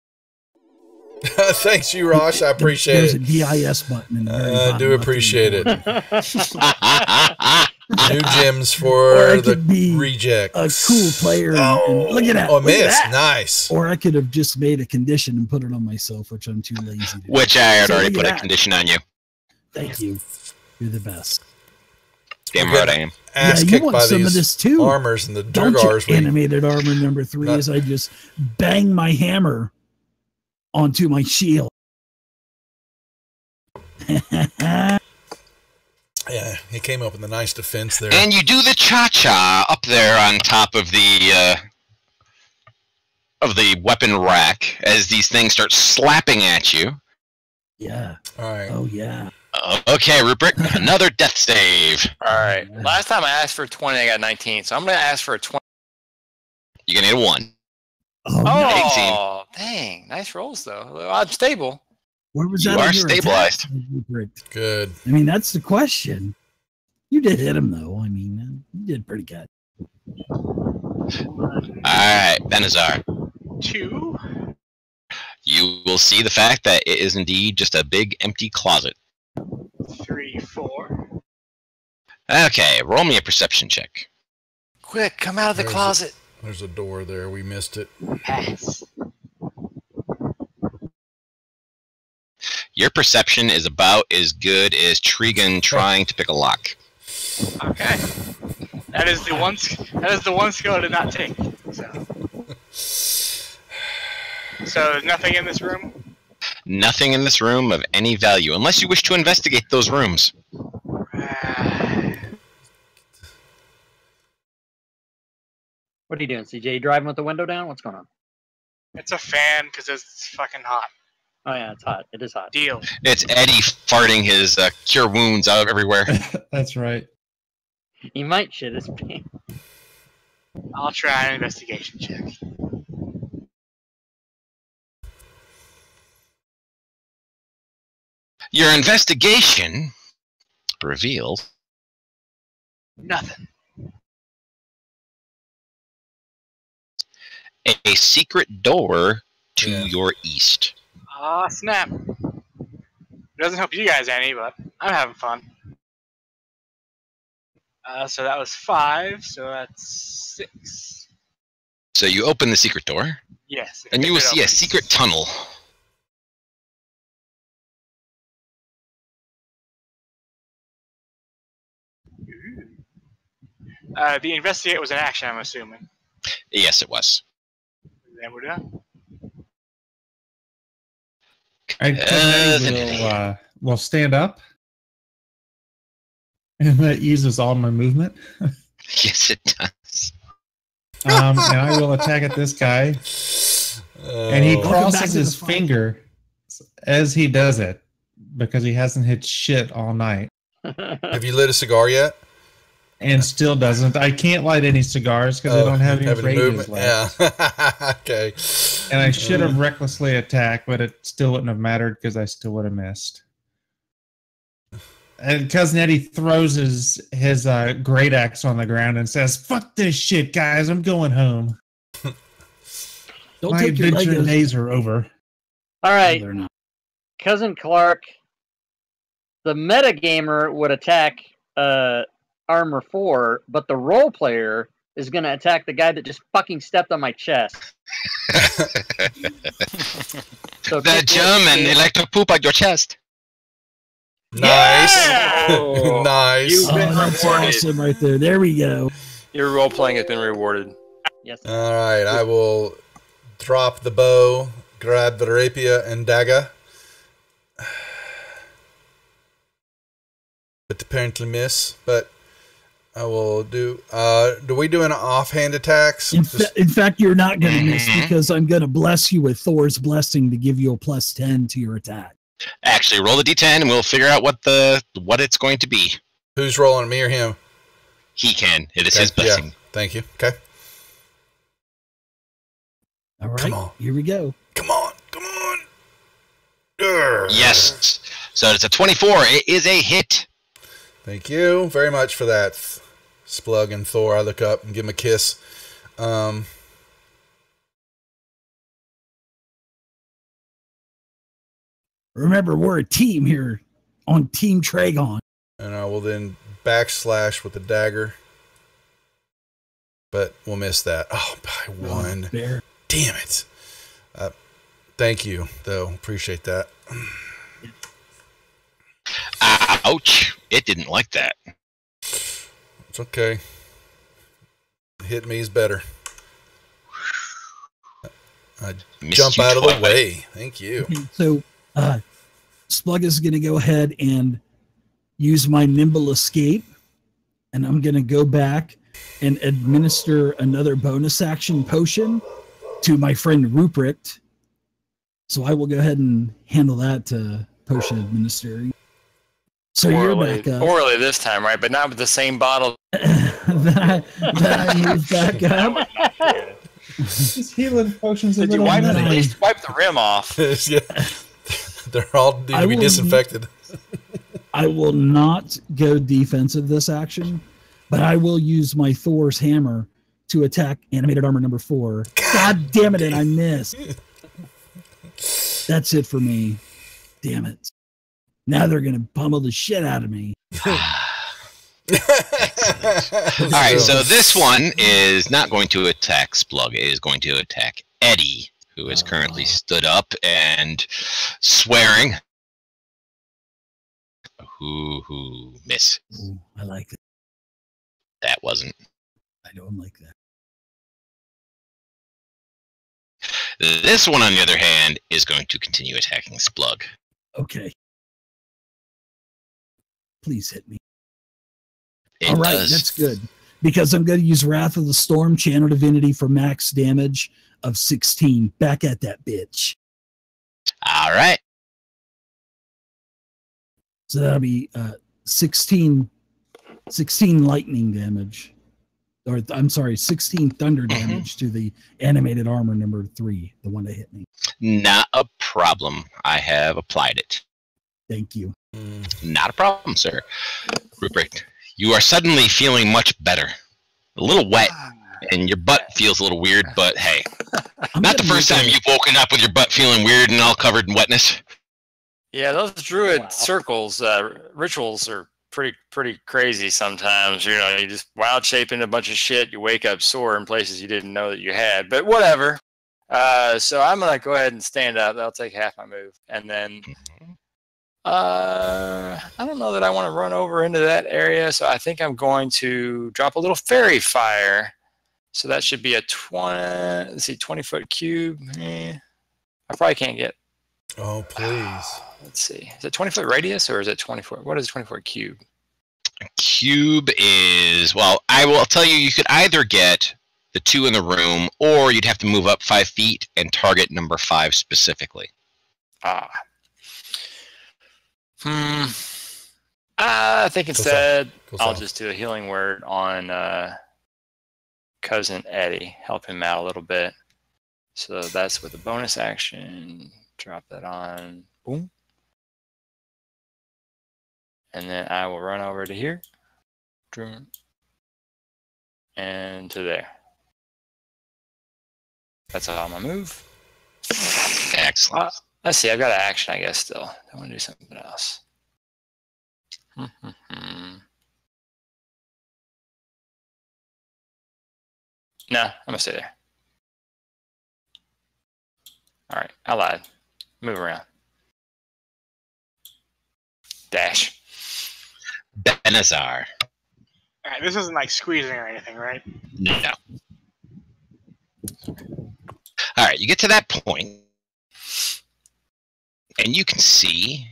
Thanks, you, Rosh. I appreciate There's it. a DIS button in the very I bottom do left appreciate hand it. corner. New gems Or I for the could be reject. A cool player. And look at that. Oh, look at miss. that. Nice. Or I could have just made a condition and put it on myself, which I'm too lazy to do. Which I had So already look put at a that. condition on you. Thank you. You're the best. Damn We're right gonna I am. Ass yeah, you kicked want by some of these this too. armors and the Don't Durgars. you? Animated armor number 3 Not- is I just bang my hammer onto my shield. Yeah, he came up with a nice defense there. And you do the cha-cha up there on top of the weapon rack as these things start slapping at you. Yeah. All right. Oh yeah. Okay, Rupert, another death save. All right. Last time I asked for 20, I got 19. So I'm going to ask for a 20. You're gonna need a 1. Oh, nice. Oh, dang. Nice rolls, though. I'm stable. Where was You that? are on your stabilized. attack, Rupert? Good. I mean, that's the question. You did hit him, though. I mean, you did pretty good. All right, Benazar. 2. You will see the fact that it is indeed just a big empty closet. 3, 4. Okay, roll me a perception check. Quick, come out of the There's closet. There's a door there. We missed it. Pass. Your perception is about as good as Trigon trying to pick a lock. Okay. That is the one skill I did not take. So there's nothing in this room? Nothing in this room of any value, unless you wish to investigate those rooms. What are you doing, CJ? You driving with the window down? What's going on? It's a fan because it's fucking hot. Oh yeah, it's hot. It is hot. Deal. It's Eddie farting his cure wounds out everywhere. That's right. He might shit his pants. I'll try an investigation check. Your investigation revealed Nothing. a secret door to Yeah. your east. Ah, snap. It doesn't help you guys any, but I'm having fun. So that was 5, so that's 6. So you open the secret door, Yes. and you will it see a opens. secret tunnel. The investigate was an action, I'm assuming. Yes, it was. Then we're done. I will stand up, and that uses all my movement. Yes, it does. And I will attack at this guy, and he Oh, Welcome back crosses to the his fight. finger as he does it because he hasn't hit shit all night have you lit a cigar yet? and still doesn't. I can't light any cigars because I don't have any rages left. Yeah. Okay. And I should have recklessly attacked, but it still wouldn't have mattered because I still would have missed. And Cousin Eddie throws his great axe on the ground and says, "Fuck this shit, guys! I'm going home. Don't My take your adventure Legos. days are over." All No, right, they're not. Cousin Clark. The metagamer would attack Armor 4, but the role player is going to attack the guy that just fucking stepped on my chest. So The German, they like to poop out your chest. Nice. Oh. Nice. You've been Oh, that's rewarded. awesome right there. There we go. Your role playing has been rewarded. Yes. All right. I will drop the bow, grab the rapier and dagger. But apparently miss. But I will do. Do we do an offhand attacks? In Just- fact, you're not going to miss Mhm. because I'm going to bless you with Thor's blessing to give you a +10 to your attack. Actually, roll the d10 and we'll figure out what it's going to be. who's rolling, me or him? He can. It is Okay, his blessing. Yeah, thank you. Okay. All right, Come on. here we go. Come on. Come on. Urgh. Yes. So it's a 24. It is a hit. Thank you very much for that, Splug and Thor. I look up and give him a kiss. Remember, we're a team here on Team Tragon. And I will then backslash with the dagger. But we'll miss that. Oh, by one. There. Damn it. Thank you, though. Appreciate that. Ouch. It didn't like that. It's okay. Hit me is better. I Missed jump you out of the twice. way. Thank you. So, Splug is going to go ahead and use my nimble escape, and I'm going to go back and administer another bonus action potion to my friend Ruprecht. So I will go ahead and handle that to potion administering. So you're back up. Orally this time, right? But not with the same bottle. then I move back up. Just healing potions. Did you wipe at least wipe the rim off? Yeah. They're all need to be disinfected. I will not go defensive this action, but I will use my Thor's hammer to attack animated armor number 4. God damn it, and I missed. That's it for me. Damn it. Now they're going to pummel the shit out of me. All right, so this one is not going to attack Splug. It is going to attack Eddie, who is currently stood up and swearing. Who miss? Ooh, I like that. That wasn't. I don't like that. This one, on the other hand, is going to continue attacking Splug. Okay. Please hit me. It All right, does. that's good. Because I'm going to use Wrath of the Storm, Channel Divinity for max damage of 16. Back at that bitch. All right. So that'll be 16 lightning damage. Or, I'm sorry, 16 thunder damage to the animated armor number 3, the one that hit me. Not a problem. I have applied it. Thank you. Not a problem, sir. Rupert, you are suddenly feeling much better. A little wet, and your butt feels a little weird, but hey. Not the first time you've woken up with your butt feeling weird and all covered in wetness. Yeah, those druid circles, rituals are pretty crazy sometimes. You know, you just wild shaping a bunch of shit. You wake up sore in places you didn't know that you had, but whatever. So I'm going to go ahead and stand up. That'll take half my move. And then I don't know that I want to run over into that area, so I think I'm going to drop a little fairy fire. So that should be a 20-foot cube. I probably can't get. Oh, please. Let's see. Is it 20-foot radius or is it 24? What is 24 cube? A cube is, well, I will tell you, you could either get the 2 in the room, or you'd have to move up 5 feet and target number 5 specifically. I think instead I'll just do a healing word on cousin Eddie, help him out a little bit. So that's with a bonus action. Drop that on. Boom. And then I will run over to here. And to there. That's all my move. Excellent. Let's see, I've got an action, I guess, still. I want to do something else. No, I'm going to stay there. All right, I lied. Move around. Dash. Benazar. All right, this isn't like squeezing or anything, right? No. All right, you get to that point, and you can see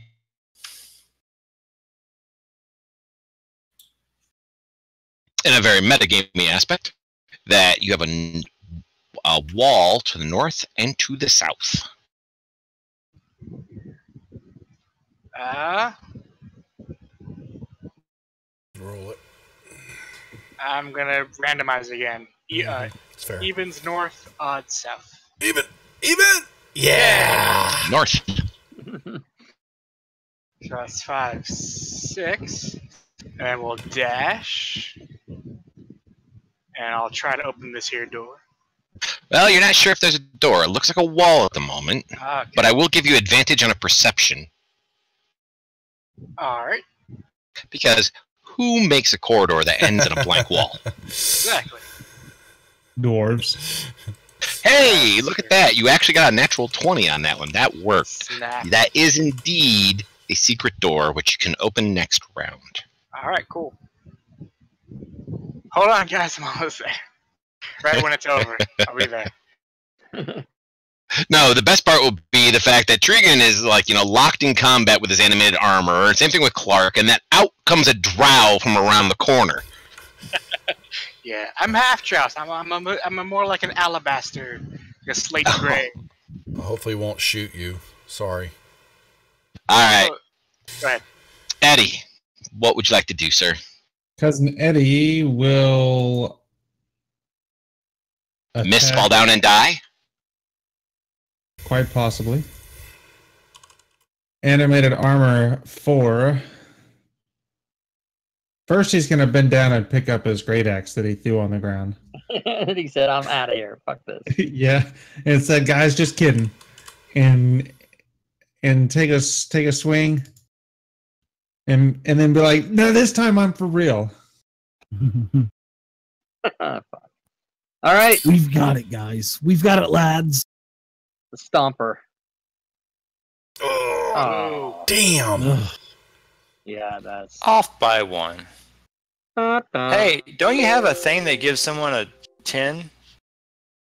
in a very metagamey aspect that you have a wall to the north and to the south. Roll it. I'm gonna randomize again. It's fair. Evens north, odds south. Even. Yeah. North. So that's 5, 6, and then we'll dash, and I'll try to open this here door. Well, you're not sure if there's a door. It looks like a wall at the moment, Okay. but I will give you advantage on a perception. All right. Because who makes a corridor that ends in a blank wall? Exactly. Dwarves. Hey, look at that. You actually got a natural 20 on that one. That worked. Snap. That is indeed a secret door, which you can open next round. All right, cool. Hold on, guys. I'm almost there. Right when it's over, I'll be there. No, the best part will be the fact that Trigon is, like, locked in combat with his animated armor. Same thing with Clark, and that out comes a drow from around the corner. Yeah, I'm half troused. I'm a more like an alabaster, like a slate gray. Hopefully, he won't shoot you. Sorry. All right, Go ahead. Eddie, what would you like to do, sir? Cousin Eddie will Miss, attack, fall down, and die? quite possibly. Animated armor 4. First, he's going to bend down and pick up his great axe that he threw on the ground. And he said, "I'm out of here. Fuck this." Yeah, and said, "Guys, just kidding," and take a swing, and then be like, "No, this time I'm for real." Fuck. All right, We've got it, guys. We've got it, lads. the stomper. Oh, damn. Ugh. Yeah, that's. Off by 1. Hey, don't you have a thing that gives someone a 10?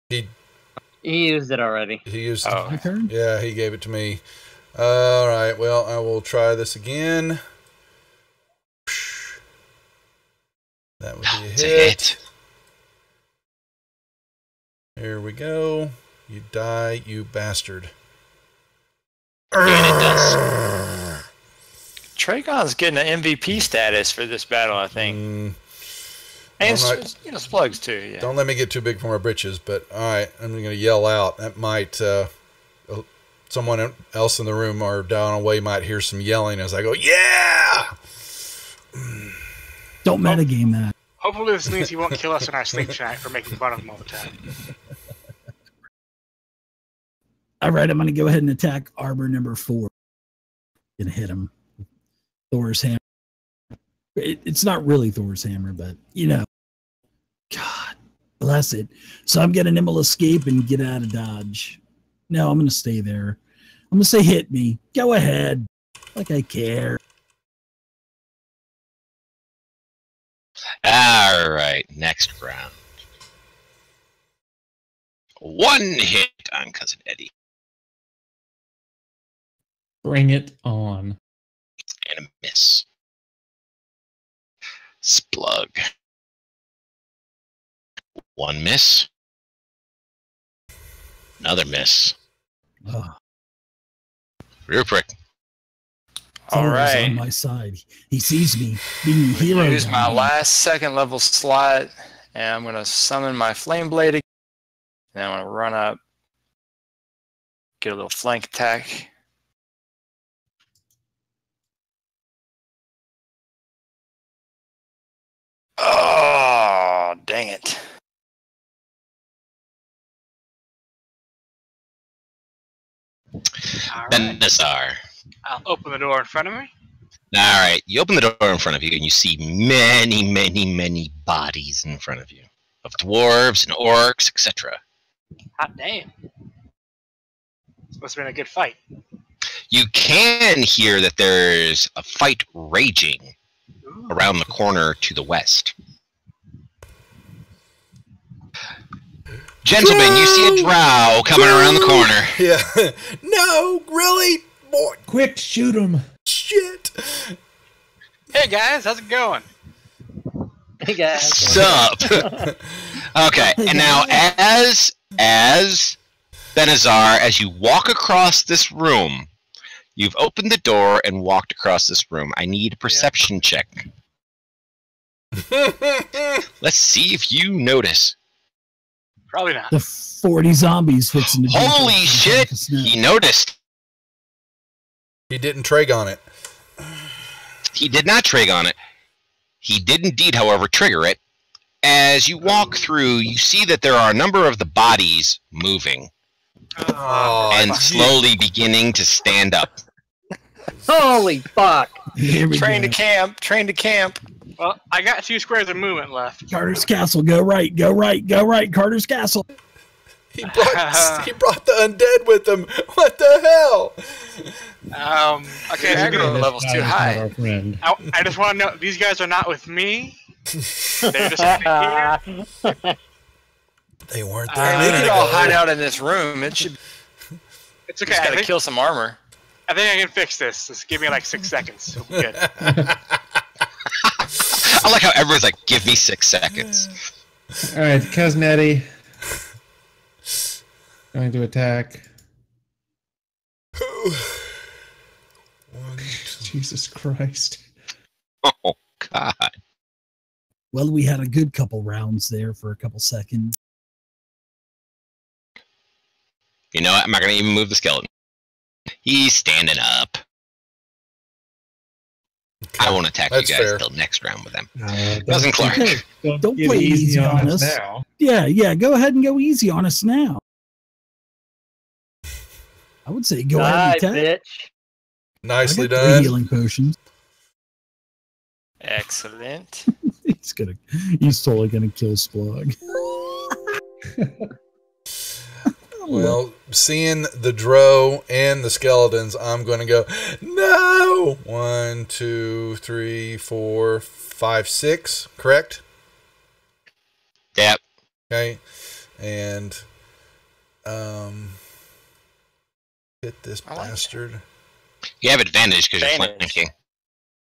He used it already. He used Oh. My turn? Yeah, he gave it to me. All right, well, I will try this again. That would be a It's a hit. hit. Here we go. You die, you bastard. And it does. Tragon's getting an MVP status for this battle, I think. Mm, And I'm not- Slugs too, yeah. don't let me get too big for my britches, but all right, I'm going to yell out. That might, someone else in the room or down away might hear some yelling as I go, yeah! Don't metagame that. Hopefully this means he won't kill us in our sleep tonight for making fun of him all the time. All right, I'm going to go ahead and attack armor number 4. Gonna hit him. Thor's hammer. It's not really Thor's hammer, but you know. God bless it. So I'm getting nimble escape and get out of dodge. No, I'm going to stay there. I'm going to say hit me. Go ahead. Like I care. All right, next round. 1 hit on Cousin Eddie. Bring it on. And a miss. Splug. 1 miss. Another miss. Oh, Rear prick. All Thor is right. on my side. He sees me being a hero. Use my down last 2nd level slot, and I'm going to summon my Flame Blade again. And I'm going to run up, get a little flank attack. Oh, dang it. All right. Benazar. I'll open the door in front of me. All right, you open the door in front of you, and you see many, many, many bodies in front of you of dwarves and orcs, etc. Hot damn. This must have been a good fight. You can hear that there's a fight raging Ooh. around the corner to the west. Gentlemen, you see a drow coming around the corner. Yeah. No, really? Boy, Quick, shoot him. shit. Hey guys, how's it going? Hey guys. Sup? Okay, and now as Benazar, as you walk across this room, you've opened the door and walked across this room. I need a perception check. Let's see if you notice. Probably not. The 40 zombies fixing to do Holy something. shit! He noticed. He didn't Tragon it. He did not trig on it. He did indeed, however, trigger it. As you walk through, you see that there are a number of the bodies moving Oh, and slowly beginning to stand up. Holy fuck. Here we Train to go. camp, train to camp. Well, I got 2 squares of movement left. Carter's Castle. Go right. Go right. Go right. Carter's Castle. he brought the undead with him. What the hell? Okay, Yeah, so aggro good. level's too high. Our friend. I just want to know, these guys are not with me. They're just here. They weren't Uh, there. a We minute can all ago. hide out in this room. It should. It's okay. Just I gotta think, kill some armor. I think I can fix this. Just give me like 6 seconds. We'll be good. I like how everyone's like, give me 6 seconds. All right, Cousin Eddie. Going to attack. Jesus Christ. Oh, God. Well, we had a good couple rounds there for a couple seconds. You know what? I'm not going to even move the skeleton. He's standing up. I won't attack That's you guys fair. until next round with them. Don't- Cousin Clark. Hey, don't get play easy on us. now. Yeah, go ahead and go easy on us now. I would say go ahead Die, and attack. bitch. Nicely I got 3 done. healing potions. Excellent. He's totally gonna kill Splug. Well, seeing the Dro and the skeletons, I'm going to go, no! 1, 2, 3, 4, 5, 6, correct? Yep. Okay. And, hit this I like bastard. You have advantage because you're Advantage. flanking.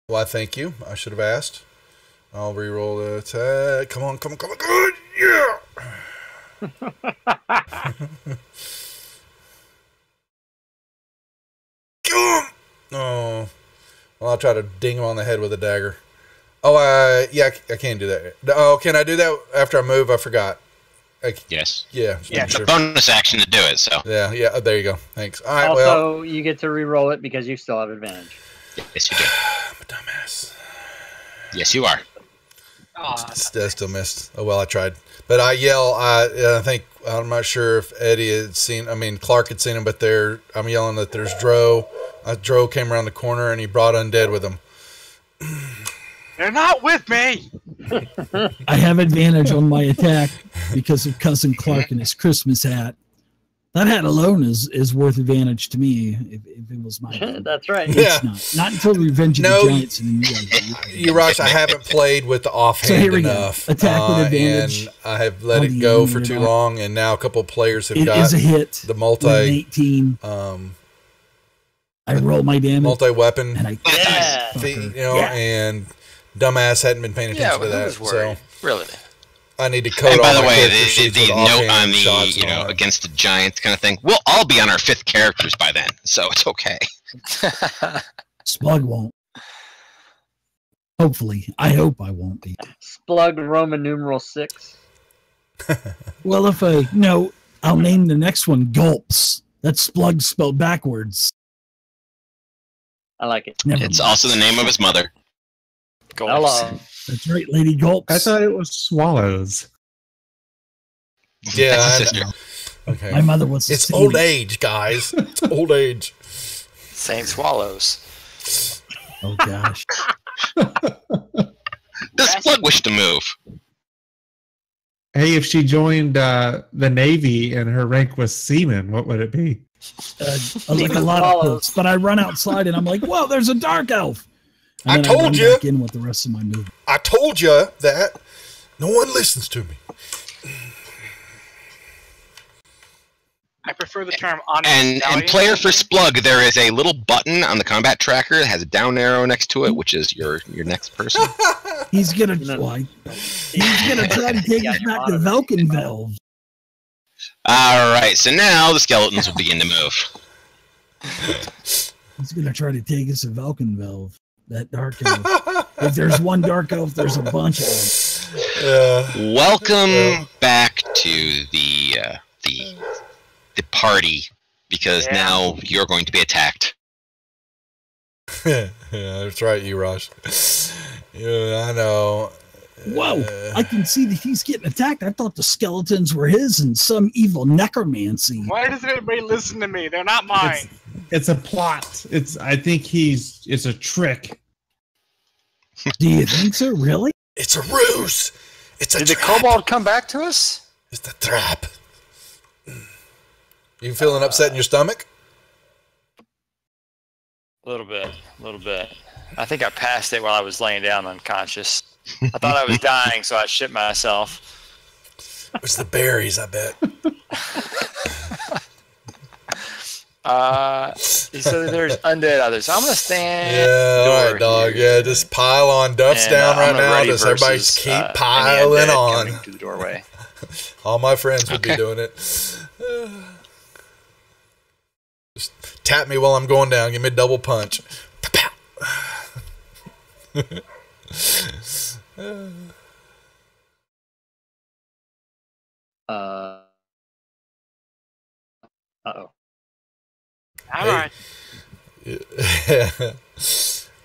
Why, thank you. I should have asked. I'll re-roll the attack. Come on. Good. Yeah! Oh. Well, I'll try to ding him on the head with a dagger. Oh, yeah, I can't do that. Oh, can I do that after I move? I forgot. Yes. Yeah. Yeah, It's a bonus action to do it, so. Yeah, there you go. Thanks. All right, well. Also, you get to re-roll it because you still have advantage. Yes, you do. I'm a dumbass. Yes, you are. Aw, I still missed. Oh, well, I tried. But I yell, I think, I'm not sure if Eddie had Clark had seen him, but I'm yelling that there's Dro. Dro came around the corner and he brought undead with him. they're not with me. I have advantage on my attack because of Cousin Clark and his Christmas hat. That hat alone is worth advantage to me if it was my turn. That's right. Yeah. It's not until Revenge of No, the Giants. And then you guys You're right. I haven't played with the offhand So here we go. enough. Attack with advantage And I have let on it the go for animated too arm. long, and now a couple of players have It got is a hit. the With an 18. I roll my damage. multi-weapon And I Yeah. feat, Yeah. and dumbass hadn't been paying Yeah, attention but to who that. was So worried? Really? I need to code And by all the my way, character the sheets with note on offhand the, shots and all that. against the Giants kind of thing, we'll all be on our 5th characters by then, so it's okay. Splug won't. Hopefully. I hope I won't be. Splug Roman numeral 6. Well, I'll name the next one Gulps. That's Splug spelled backwards. I like it. Never It's mind. also the name of his mother. Hello. That's right, Lady Gulps. I thought it was swallows. Yeah, That's his I know. sister. Okay. My mother was. It's old age, guys. It's old age. Saint Swallows. Oh gosh. Does Plug wish to move? Hey, if she joined the Navy and her rank was seaman, what would it be? Like a lot of folks. But I run outside and I'm like, whoa, there's a dark elf. And I then told run you. back in with the rest of my movement. I told you that. No one listens to me. I prefer the term honest And stallion. player for Splug, there is a little button on the combat tracker that has a down arrow next to it, which is your next person. He's gonna No. try. He's gonna try to take Yeah, us you're back to on it. Valkenvelve. All right, so now the skeletons will begin to move. He's gonna try to take us to Valkenvelve. That dark elf. If there's one dark elf, there's a bunch of them. Welcome back to the party, because Yeah. now you're going to be attacked. Yeah, that's right, you Rush. Yeah, I know. Whoa! I can see that he's getting attacked. I thought the skeletons were his and some evil necromancy. Why doesn't anybody listen to me? They're not mine. It's a plot. I think it's a trick. Do you think so? Really? It's a ruse. It's a Did the trap. kobold come back to us? It's the trap. You feeling upset in your stomach? A little bit. I think I passed it while I was laying down unconscious. I thought I was dying, so I shit myself. It's the berries, I bet. So there's undead others. So I'm gonna stand. Yeah, all right, door dog. here. Yeah, just pile on. Duff's And, down right I'm now. ready Just everybody versus, just keep any piling undead on. coming to the doorway. All my friends would be Okay. doing it. Just tap me while I'm going down. Give me a double punch. Pow, pow. Uh-oh. All right.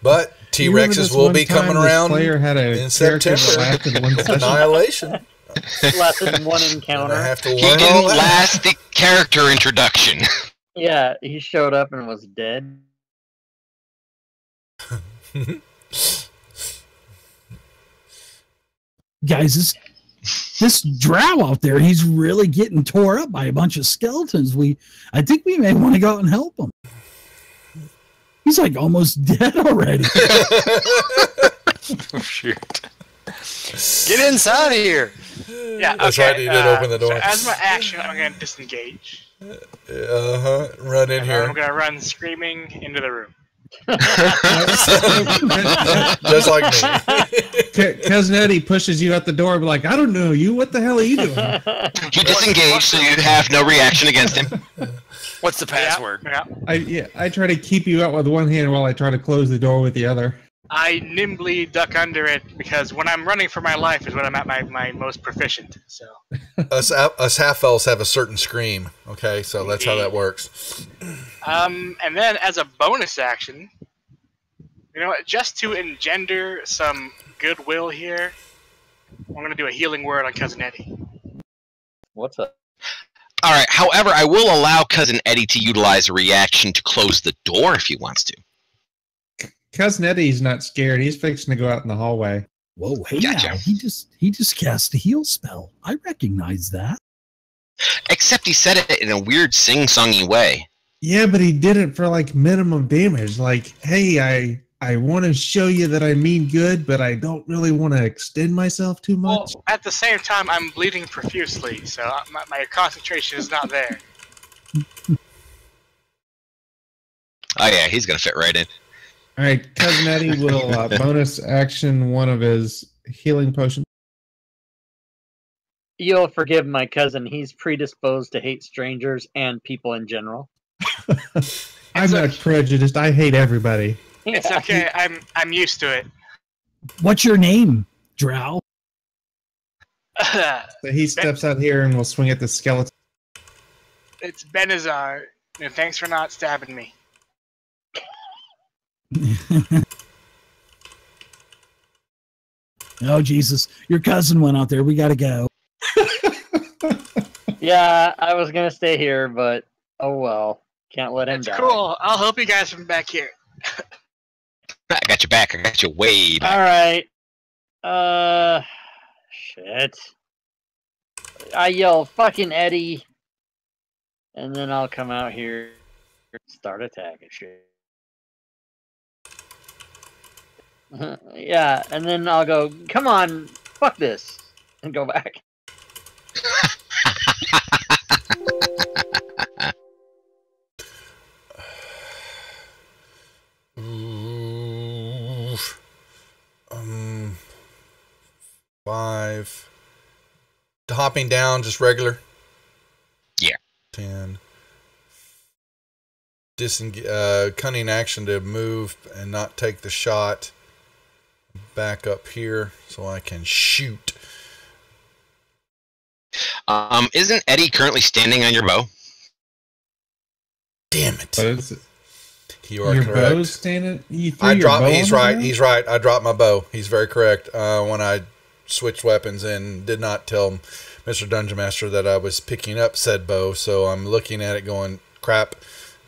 But You remember T-Rexes this will one be coming time this around player had a in character that September. lasted one session? Annihilation. Lasted one And I encounter. have to He learn all didn't that. last the character introduction. Yeah, he showed up and was dead. Guys, this drow out there, he's really getting tore up by a bunch of skeletons. I think we may want to go out and help him. He's like almost dead already. Oh, shoot. Get inside of here. Yeah, That's okay, right, he did open the door. So as my action, I'm going to disengage. Run in And here. I'm going to run screaming into the room. Just like me. Cousin Eddie pushes you out the door, be like, I don't know you. What the hell are you doing? You disengage, so you have no reaction against him. What's the password? Yeah. I try to keep you out with one hand while I try to close the door with the other. I nimbly duck under it because when I'm running for my life is when I'm at my most proficient. So Us half elves have a certain scream. Okay, so that's how that works. and then as a bonus action, you know what? Just to engender some goodwill here, I'm going to do a healing word on Cousin Eddie. What's up? All right. However, I will allow Cousin Eddie to utilize a reaction to close the door if he wants to. Cousin Eddie's not scared. He's fixing to go out in the hallway. Whoa, hey Gotcha. now, he just cast a heal spell. I recognize that. Except he said it in a weird sing-songy way. Yeah, but he did it for like minimum damage. Like, hey, I want to show you that I mean good, but I don't really want to extend myself too much. Well, at the same time, I'm bleeding profusely, so my concentration is not there. Oh yeah, he's gonna fit right in. All right, Cousin Eddie will bonus action one of his healing potions. You'll forgive my cousin. He's predisposed to hate strangers and people in general. I'm not prejudiced. I hate everybody. It's okay. I'm used to it. What's your name, drow? So he steps out here and will swing at the skeleton. It's Benazar, and thanks for not stabbing me. Oh, Jesus. Your cousin went out there. We got to go. Yeah, I was going to stay here, but oh well. Can't let him It's die. cool. I'll help you guys from back here. I got your back. I got your way back. Alright. Shit. I yell, fucking Eddie. And then I'll come out here and start attacking shit. Yeah, and then I'll go, come on, fuck this. And go back. Ooh. 5. Hopping down, just regular. Yeah. 10. Cunning action to move and not take the shot. Back up here so I can shoot. Isn't Eddie currently standing on your bow? Damn it! What is it? You are Your correct. bow's standing. You threw I your dropped. bow He's on the right. ground? He's right. I dropped my bow. He's very correct. When I switched weapons and did not tell Mr. Dungeon Master that I was picking up said bow, so I'm looking at it going crap.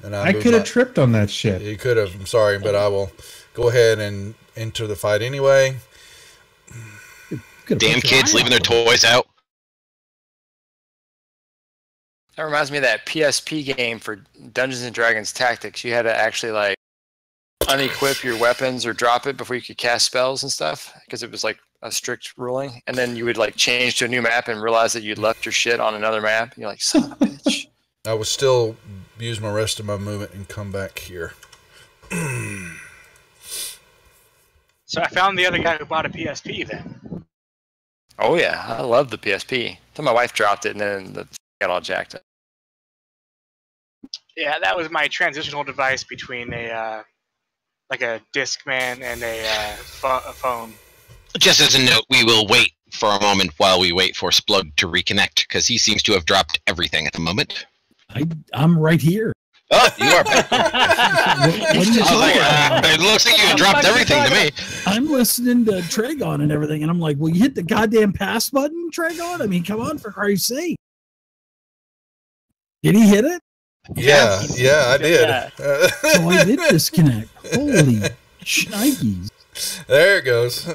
And I could have tripped on that shit. You could have. I'm sorry, but I will go ahead and enter the fight anyway. Damn kids leaving their toys out. That reminds me of that PSP game for Dungeons and Dragons Tactics. You had to actually like unequip your weapons or drop it before you could cast spells and stuff because it was like a strict ruling. And then you would like change to a new map and realize that you'd left your shit on another map. And you're like, son of a bitch. I will still use my rest of my movement and come back here. So I found the other guy who bought a PSP then. Oh yeah, I love the PSP. Until my wife dropped it and then the got all jacked up. Yeah, that was my transitional device between a like a Discman and a phone. Just as a note, we will wait for a moment while we wait for Splug to reconnect, because he seems to have dropped everything at the moment. I'm right here. Oh, you are back. What are you talking about? It looks like you dropped everything to me. I'm listening to Tragon and everything, and I'm like, well, you hit the goddamn pass button, Tragon? I mean, come on, for Christ's sake. Did he hit it? Yeah, I did. Yeah. So I did disconnect. Holy shnikes. There it goes.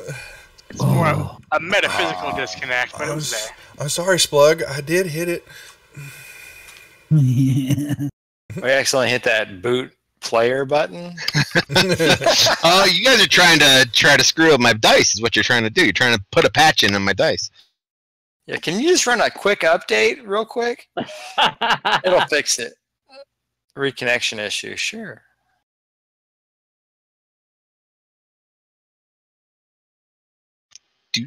It's more a metaphysical disconnect, but it was there. I'm sorry, Splug. I did hit it. Yeah. We accidentally hit that boot player button. Oh, you guys are trying to screw up my dice. Is what you're trying to do. You're trying to put a patch in on my dice. Yeah, can you just run a quick update real quick? It'll fix it. Reconnection issue, sure. Do.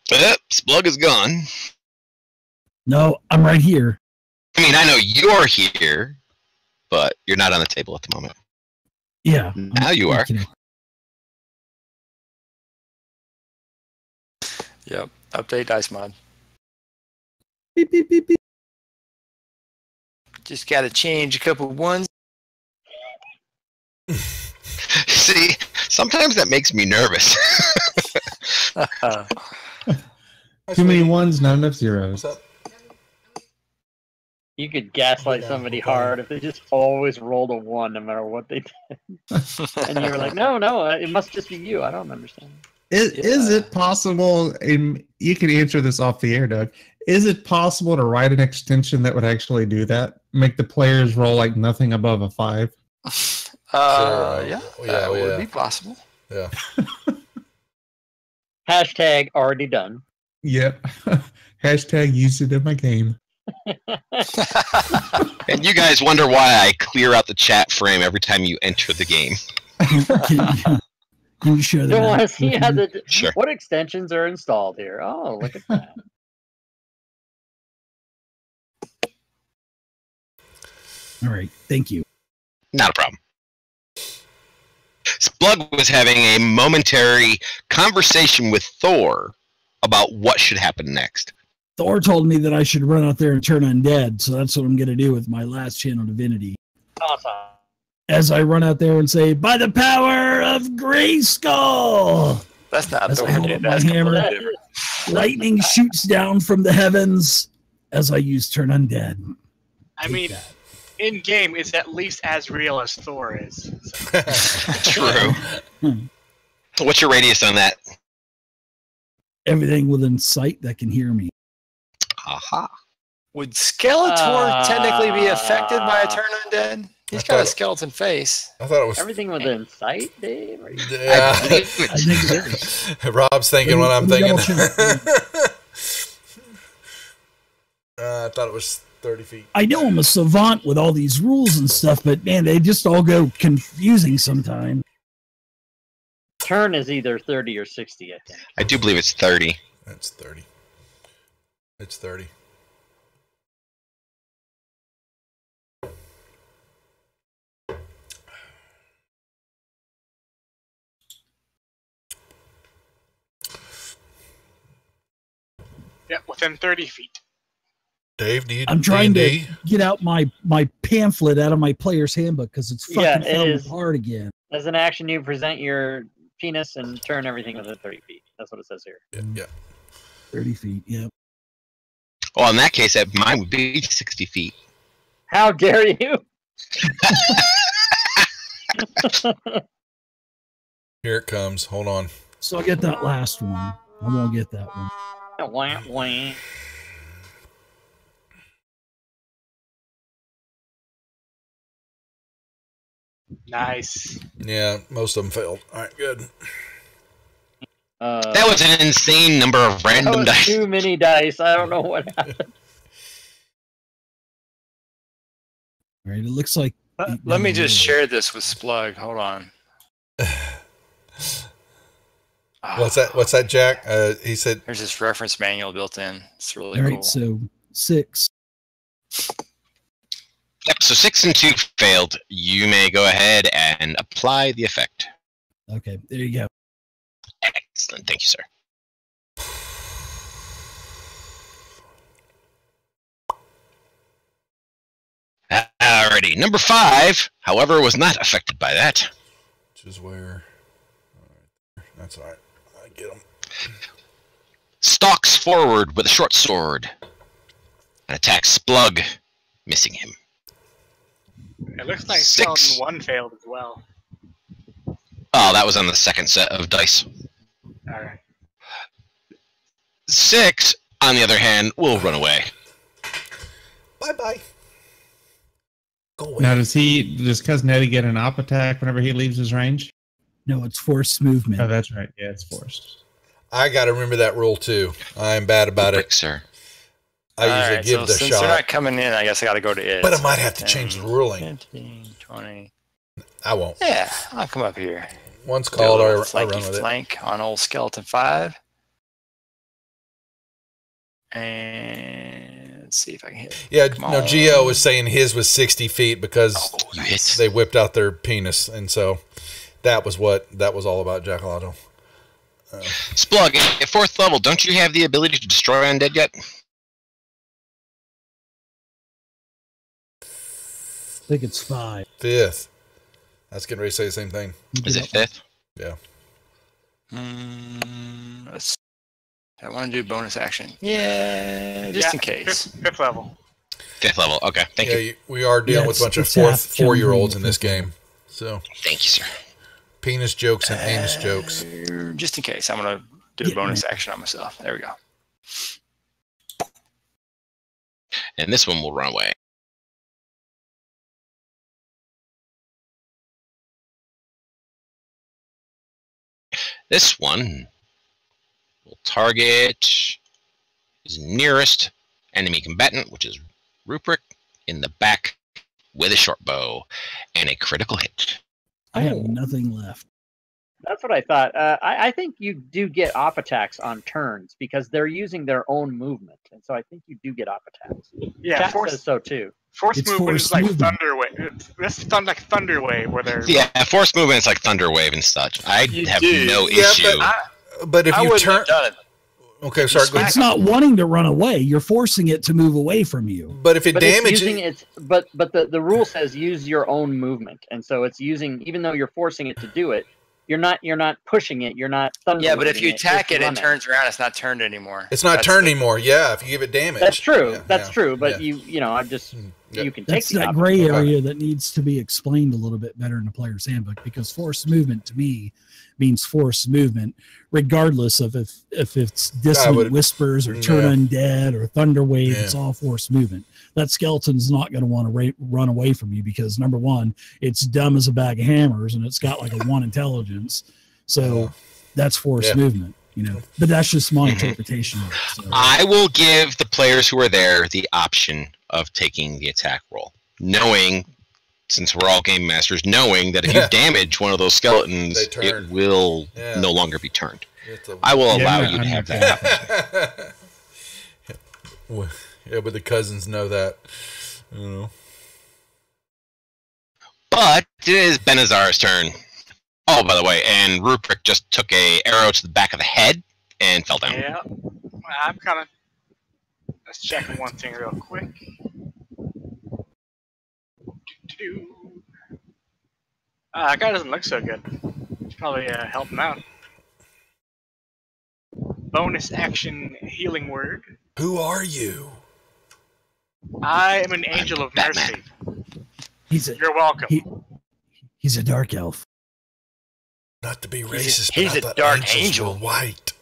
Splug is gone. No, I'm right here. I mean, I know you're here, but you're not on the table at the moment. Yeah. Now you are. Yep. Update dice mod. Beep, beep, beep, beep. Just got to change a couple ones. See, sometimes that makes me nervous. Too many ones, not enough zeros. What's up? You could gaslight somebody hard if they just always rolled a 1 no matter what they did. And you were like, no, it must just be you. I don't understand. Is it possible, and you can answer this off the air, Doug, is it possible to write an extension that would actually do that? Make the players roll like nothing above a 5? Yeah, that would be possible. Yeah. Hashtag already done. Yep. Hashtag use it in my game. And you guys wonder why I clear out the chat frame every time you enter the game. Can you show Don't that? want to see how Sure. what extensions are installed here. Oh, look at that. All right. Thank you. Not a problem. Splug was having a momentary conversation with Thor about what should happen next. Thor told me that I should run out there and turn undead, so that's what I'm going to do with my last channel divinity. Awesome. As I run out there and say, by the power of Grayskull! That's not As the I hold word. up my That's hammer, completely different. lightning shoots down from the heavens as I use turn undead. I Take mean, that. in game, it's at least as real as Thor is. True. So what's your radius on that? Everything within sight that can hear me. Aha. Would Skeletor technically be affected by a turn undead? He's got a thought- skeleton face. I thought it was. Everything within sight, Dave? Are you- Yeah. I think it is. Rob's thinking what I'm Let me thinking. double check. I thought it was 30 feet. I know I'm a savant with all these rules and stuff, but man, they just all go confusing sometimes. Turn is either 30 or 60, I think. I do believe it's 30. That's 30. It's 30. Yeah, within 30 feet. Dave, do you? I'm trying D&D? to get out my pamphlet out of my player's handbook because it's fucking Yeah, it fell is. apart again. As an action, you present your penis and turn everything within 30 feet. That's what it says here. Yeah. 30 feet, yeah. Well, in that case, mine would be 60 feet. How dare you? Here it comes. Hold on. So I get that last one. I won't get that one. Wah, wah. Nice. Yeah, most of them failed. All right, good. That was an insane number of that random was dice. too many dice. I don't know what happened. All right, it looks like. Let me just share this with Splug. Hold on. What's that? What's that, Jack? He said. There's this reference manual built in. It's really All cool. right, so 6. Yep. So 6 and 2 failed. You may go ahead and apply the effect. Okay, there you go. Excellent. Thank you, sir. Alrighty. Number 5, however, was not affected by that. Which is where... That's all right. I get him. Stalks forward with a short sword and attacks Splug, missing him. It looks like 6. Skeleton 1 failed as well. Oh, that was on the second set of dice. Alright. 6, on the other hand, will run away. Bye-bye. Go away. Now, does Cousin Eddie get an op attack whenever he leaves his range? No, it's forced movement. Oh, that's right. Yeah, it's forced. I got to remember that rule, too. I'm bad about it. Sir. I usually Alright, give so the since shot. they're not coming in, I guess I got to go to it. But I might have to change the ruling. 15, 20. I won't. Yeah, I'll come up here. Once Do a called, little I run with it. flank on old Skeleton 5. And let's see if I can hit. Yeah, Come no, on. Gio was saying his was 60 feet because Oh, you hit. they whipped out their penis. And so that was all about Jackaloto. Splug, at 4th level, don't you have the ability to destroy undead yet? I think it's 5. 5th. I was getting ready to say the same thing. Is it 5th? Yeah. I want to do bonus action. Yeah, just in case. 5th level. 5th level. Okay, thank you. We are dealing with a bunch of it's half 4-year-olds in jumping. this game. So, Thank you, sir. penis jokes and anus jokes. Just in case, I'm going to do a Get bonus me. action on myself. There we go. And this one will run away. This one will target his nearest enemy combatant, which is Rupert, in the back with a short bow and a critical hit. I have nothing left. That's what I thought. I think you do get off attacks on turns because they're using their own movement, and so I think you do get off attacks. Yeah, Chat force says so too. movement forced is like movement. Thunder Wave. This is like Thunder Wave where they're. Yeah, force movement is like Thunder Wave and such. I You have do. no Yeah, issue. But if I you wouldn't turn... have done it. Okay, sorry. Go ahead. It's not wanting to run away. You're forcing it to move away from you. But if it But it's damages... using its but the rule says use your own movement, and so it's using, even though you're forcing it to do it, you're not pushing it. You're not. Yeah, but if you it's attack it, it running. turns around. It's not turned anymore. It's not That's turned the- anymore. Yeah, if you give it damage. That's true. Yeah, That's yeah, true. But yeah. I'm just Yeah. you can take That's the that op- gray Okay. area that needs to be explained a little bit better in the player's handbook, because forced movement to me means forced movement, regardless of if it's dissonant would- whispers or turn undead or thunder wave. Yeah. It's all forced movement. That skeleton's not going to want to run away from you because, number one, it's dumb as a bag of hammers and it's got like a 1 intelligence. So that's forced Yeah. movement, But that's just my interpretation of it. So. I will give the players who are there the option of taking the attack roll, knowing, since we're all game masters, knowing that if you damage one of those skeletons, They turn. it will Yeah. no longer be turned. It's a- I will allow Yeah, you to I'm have okay that. Well, yeah, but the cousins know that. But it is Benazar's turn. Oh, by the way, and Rupert just took a arrow to the back of the head and fell down. Yeah. I'm kind of. Let's check one thing real quick. That guy doesn't look so good. Should probably help him out. Bonus action healing word. Who are you? I am an angel of Batman. mercy. You're You're welcome. He's a dark elf. Not to be He's a- racist, he's but I a thought dark angels angel. were white.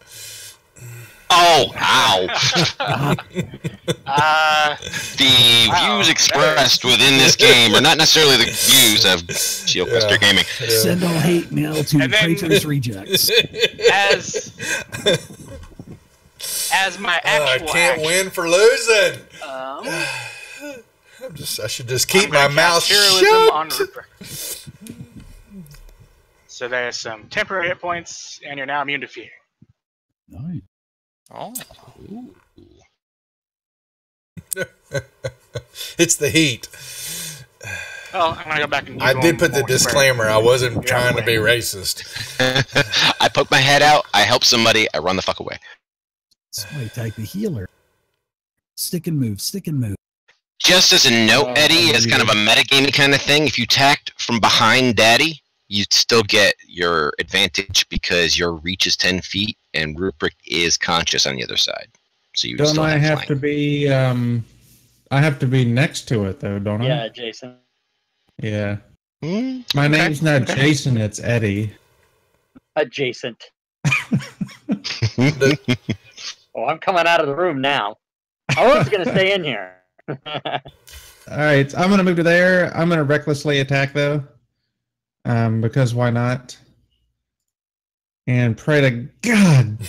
Oh, ow. The Wow. views expressed within this game are not necessarily the views of GeoQuester Yeah. Gaming. Send all hate mail to And then- Praetor's Rejects. as my I actual can't action, win for losing. I should just keep I'm my gonna mouth cast heroism on shut. Rupert. So there's some temporary hit points, and you're now immune to fear. Nice. Oh, It's the heat. Well, I'm gonna go back and. I did put the disclaimer. I wasn't trying to be racist. I put my head out. I help somebody. I run the fuck away. That's why I take the healer. Stick and move. Stick and move. Just as a note, Eddie, as kind of a metagamey kind of thing, if you tacked from behind Daddy, you'd still get your advantage because your reach is 10 feet and Rupert is conscious on the other side. So you Don't still I have flank. to be? I have to be next to it though, don't I? Yeah, Jason. Yeah. My name's not Jason. It's Eddie. Adjacent. Oh, I'm coming out of the room now. I was going to stay in here. All right, I'm gonna move to there. I'm gonna recklessly attack though, because why not? And pray to God,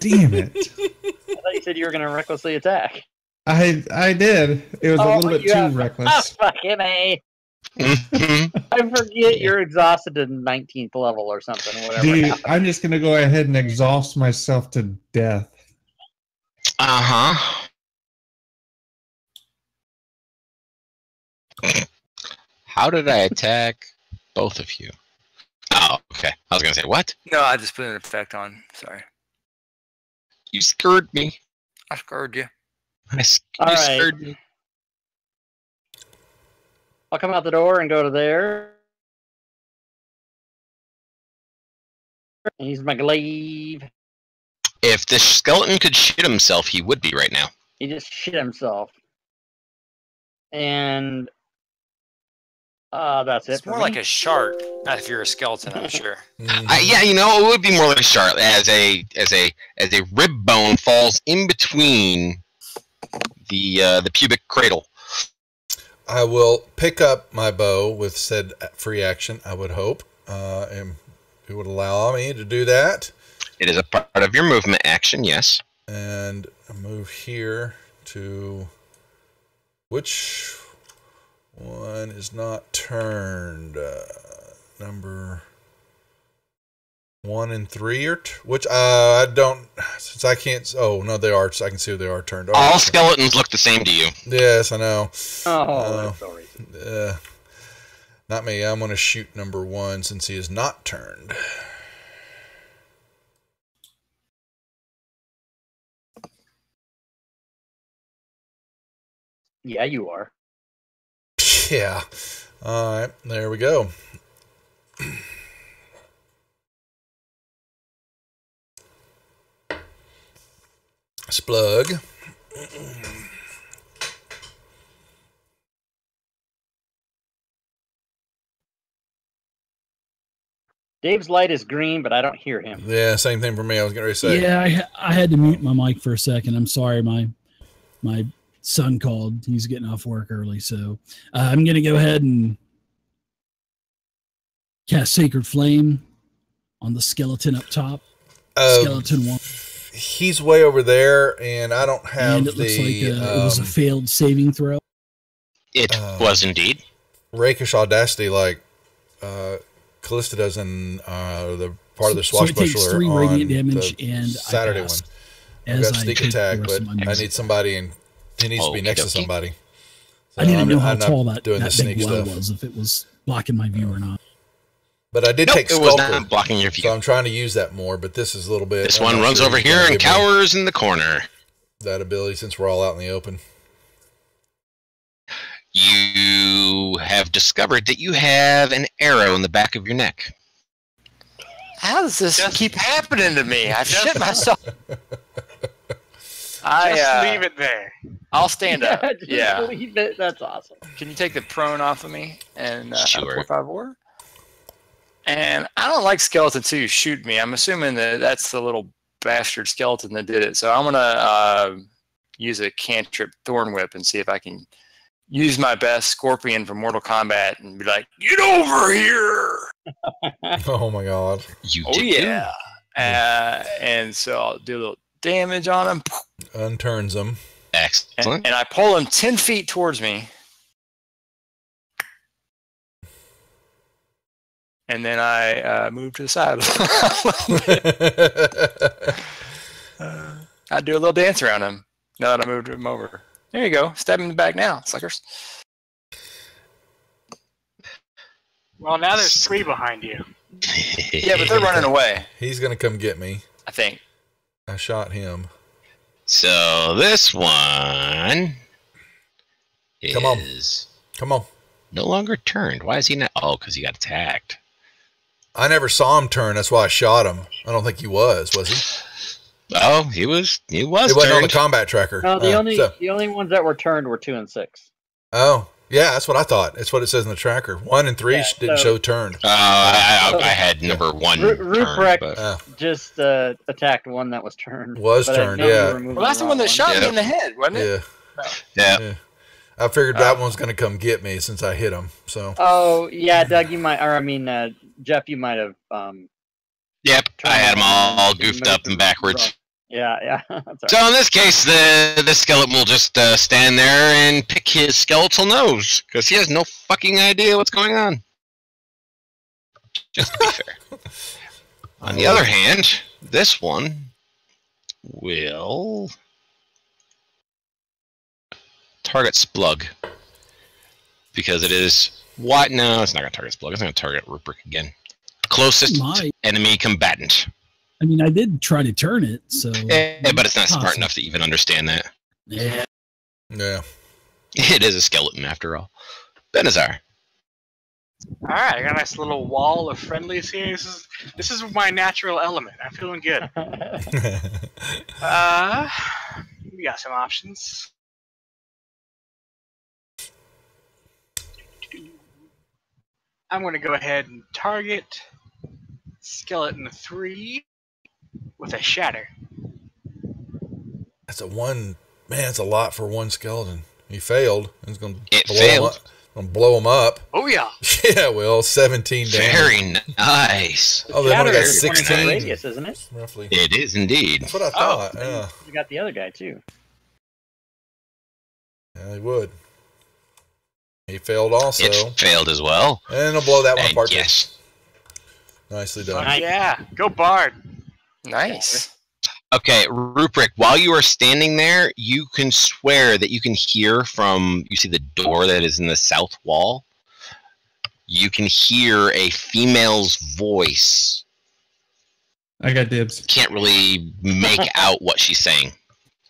damn it! I thought you said you were going to recklessly attack. I did. It was a little bit too reckless. Oh, fucking A. I forget you're exhausted to 19th level or something. Whatever. Dude, I'm just gonna go ahead and exhaust myself to death. Uh-huh. How did I attack both of you? Oh, okay. I was going to say, what? No, I just put an effect on. Sorry. You scared me. I scared you. All right. Scared me. I'll come out the door and go to there. And use my glaive. If the skeleton could shit himself, he would be right now. He just shit himself. And that's it. It's more like a shark, not if you're a skeleton, I'm sure. Yeah, you know, it would be more like a shark, as a rib bone falls in between the pubic cradle. I will pick up my bow with said free action, I would hope. And it would allow me to do that. It is a part of your movement action, yes. And move here to... Which one is not turned? Number 1 and 3 are which I don't, since I can't. Oh no, they are. I can see they are turned. All skeletons look the same to you. Yes, I know. Oh, that's so racist. Not me. I'm going to shoot number 1 since he is not turned. Yeah, you are. Yeah. All right. There we go. Splug. Dave's light is green, but I don't hear him. Yeah, same thing for me. I was going to say. Yeah, I had to mute my mic for a second. I'm sorry, my son called. He's getting off work early, so I'm going to go ahead and cast Sacred Flame on the skeleton up top. Skeleton 1. He's way over there, and I don't have and it looks like it was a failed saving throw. It was indeed. Rakish Audacity, like Callista does in the part of the Swashbuckler. So it takes 3 radiant damage, and Saturday one. I've got sneak attack, but I need somebody, and he needs to be next to somebody. So I didn't know how I'm tall that doing the big sneak well stuff. was, if it was blocking my view or not. But I did take it was Sculptor, not blocking your view. so I'm trying to use that more. But this is a little bit. This I'm one not runs sure over he's here gonna and give me cowers in the corner. that ability since we're all out in the open. You have discovered that you have an arrow in the back of your neck. How does this keep happening to me? I've shit myself. Just leave it there. I'll stand up. Just Yeah. leave it. That's awesome. Can you take the prone off of me? And Sure. 4-5-4? And I don't like skeletons who shoot me. I'm assuming that that's the little bastard skeleton that did it. So I'm gonna use a cantrip Thorn Whip and see if I can use my best Scorpion from Mortal Kombat and be like, "Get over here!" Oh my god! You Oh do. yeah. And so I'll do a little damage on him. Unturns him. Excellent. And I pull him 10 feet towards me. And then I move to the side. I do a little dance around him now that I moved him over. There you go. Stab him in the back now, suckers. Well, now there's 3 behind you. Yeah, but they're running away, He's gonna come get me. I think. I shot him. So this one Come on. is Come on. no longer turned. Why is he not? Oh, because he got attacked. I never saw him turn. That's why I shot him. I don't think he was he? Oh, he was. He was. It wasn't on the turned. combat tracker. No, the only ones that were turned were 2 and 6. Oh, yeah, that's what I thought. It's what it says in the tracker. 1 and 3 didn't show turned. I had number 1. Ruprecht but- just attacked one that was turned. Was But I turned, know you yeah. were moving Well, that's the one that shot me in the head, wasn't it? Yeah. I figured that one's going to come get me since I hit him. So. Oh yeah, Doug, you might, or I mean, Jeff, you might have. Yep, I had them all goofed up and backwards. Yeah. That's all So right. in this case, the skeleton will just stand there and pick his skeletal nose because he has no fucking idea what's going on. Just to be fair. On the other hand, this one will target Splug because it is what? No, it's not going to target Splug. It's going to target Ruprecht again. Closest enemy combatant. I mean, I did try to turn it, so. But it's not smart enough to even understand that. Yeah. Yeah. It is a skeleton after all. Benazar. Alright, I got a nice little wall of friendlies here. This is my natural element. I'm feeling good. We got some options. I'm going to go ahead and target Skeleton 3 with a shatter. That's a 1. Man, that's a lot for 1 skeleton. He failed. He's going to blow him up. Oh, yeah. Yeah, well, 17 damage. Very nice. Oh, they only got Shatter is 16. radius, isn't it? Roughly. It is indeed. That's what I thought. Oh, Yeah. You got the other guy too. Yeah, he would. He failed also. It failed as well. And he'll blow that one And apart. yes. Nicely done. Fuck yeah. Go Bard. Nice. Okay, Ruprecht, while you are standing there, you can swear that you can hear from, you see the door that is in the south wall? You can hear a female's voice. I got dibs. Can't really make out what she's saying.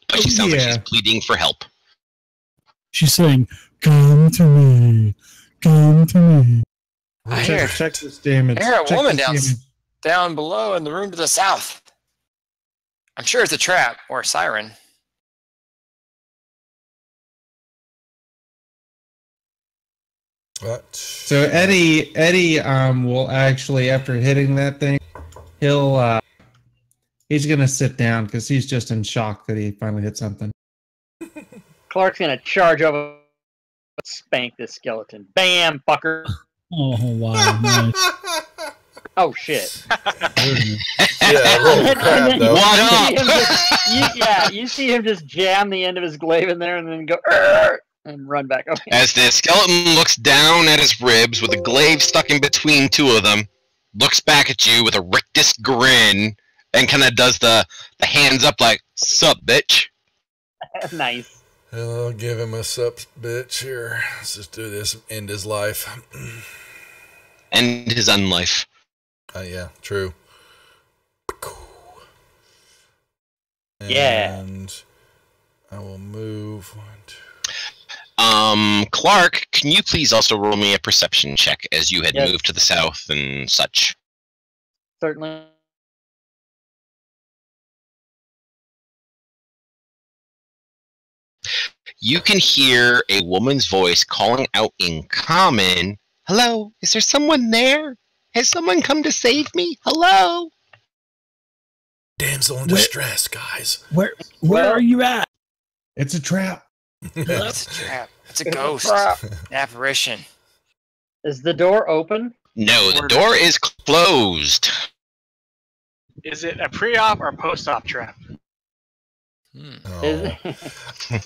But she sounds like she's pleading for help. She's saying, "Come to me, come to me." I hear Check this damage. I hear a Check woman this down below in the room to the south. I'm sure it's a trap or a siren. What? So Eddie will actually, after hitting that thing, he's gonna sit down because he's just in shock that he finally hit something. Clark's gonna charge over, spank this skeleton. Bam, fucker. Oh wow! Nice. Oh shit. Yeah, roll crap, though. What up? You see him just jam the end of his glaive in there and then go "Arr!" and run back. Okay. As the skeleton looks down at his ribs with a glaive stuck in between two of them, looks back at you with a rictus grin, and kind of does the hands up like, "Sup, bitch?" Nice. I'll give him a sup, bitch. Here, let's just do this. End his life. End his unlife. Yeah, true. Yeah. And I will move 1, 2. Clark, can you please also roll me a perception check as you had Yes. moved to the south and such? Certainly. You can hear a woman's voice calling out in common, "Hello, is there someone there? Has someone come to save me? Hello?" Damsel in distress, guys. Where are you at? It's a trap. It's a trap. It's a ghost. An apparition. Is the door open? No, the door is closed. Is it a pre-op or post-op trap? Is,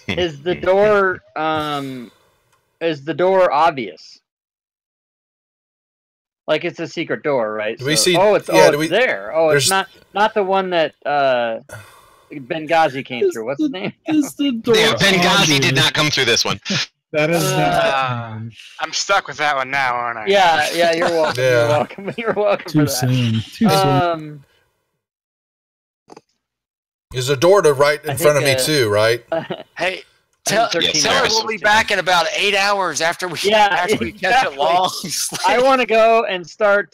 is the door obvious? Like it's a secret door, right? Do we see- Oh, it's yeah, it's there. Oh, it's not the one that Benghazi came through. What's his name? Is the door Yeah, Benghazi obvious? did not come through this one. That is Uh, not. I'm stuck with that one now, aren't I? Yeah, you're welcome. Yeah. You're welcome. You're welcome Too for that. soon. Too soon. There's a door to right I in front of me think, too, right? Hey, I tell, think 13 Yes, tell her there is. we'll be back in about 8 hours after we Yeah, catch a exactly. long I sleep. want to go and start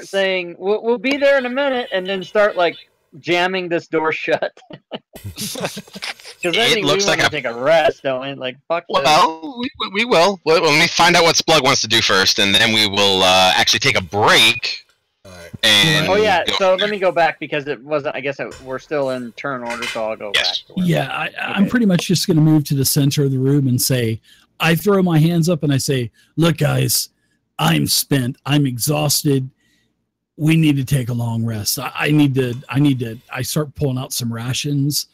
saying we'll be there in a minute, and then start like jamming this door shut. Because I It think looks we want like to take a rest, don't we? Like fuck this. Well, we will. Well, let me find out what Splug wants to do first, and then we will actually take a break. All right. And Oh yeah, go so from let me go back because it wasn't. I guess we're still in turn order, so I'll go Yes. back. To where Yeah, I'm Okay. pretty much just going to move to the center of the room and say, I throw my hands up and I say, look, guys, I'm spent. I'm exhausted. We need to take a long rest. I start pulling out some rations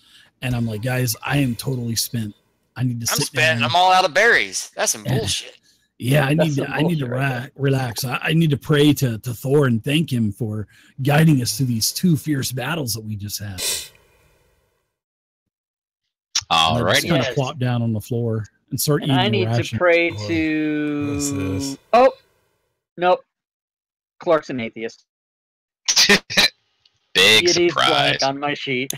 and I'm like, guys, I am totally spent. I need to I'm sit spent. down. I'm all out of berries. That's some Yeah. bullshit. Yeah, I That's need to. some I need to bullshit right there. relax. I need to pray to Thor and thank him for guiding us through these two fierce battles that we just had. And then just Alrighty. kind Yes. of plop down on the floor and start And eating I the need to ration. pray What's to. this? Oh, nope. Clark's an atheist. Big It is surprise. blank on my sheet.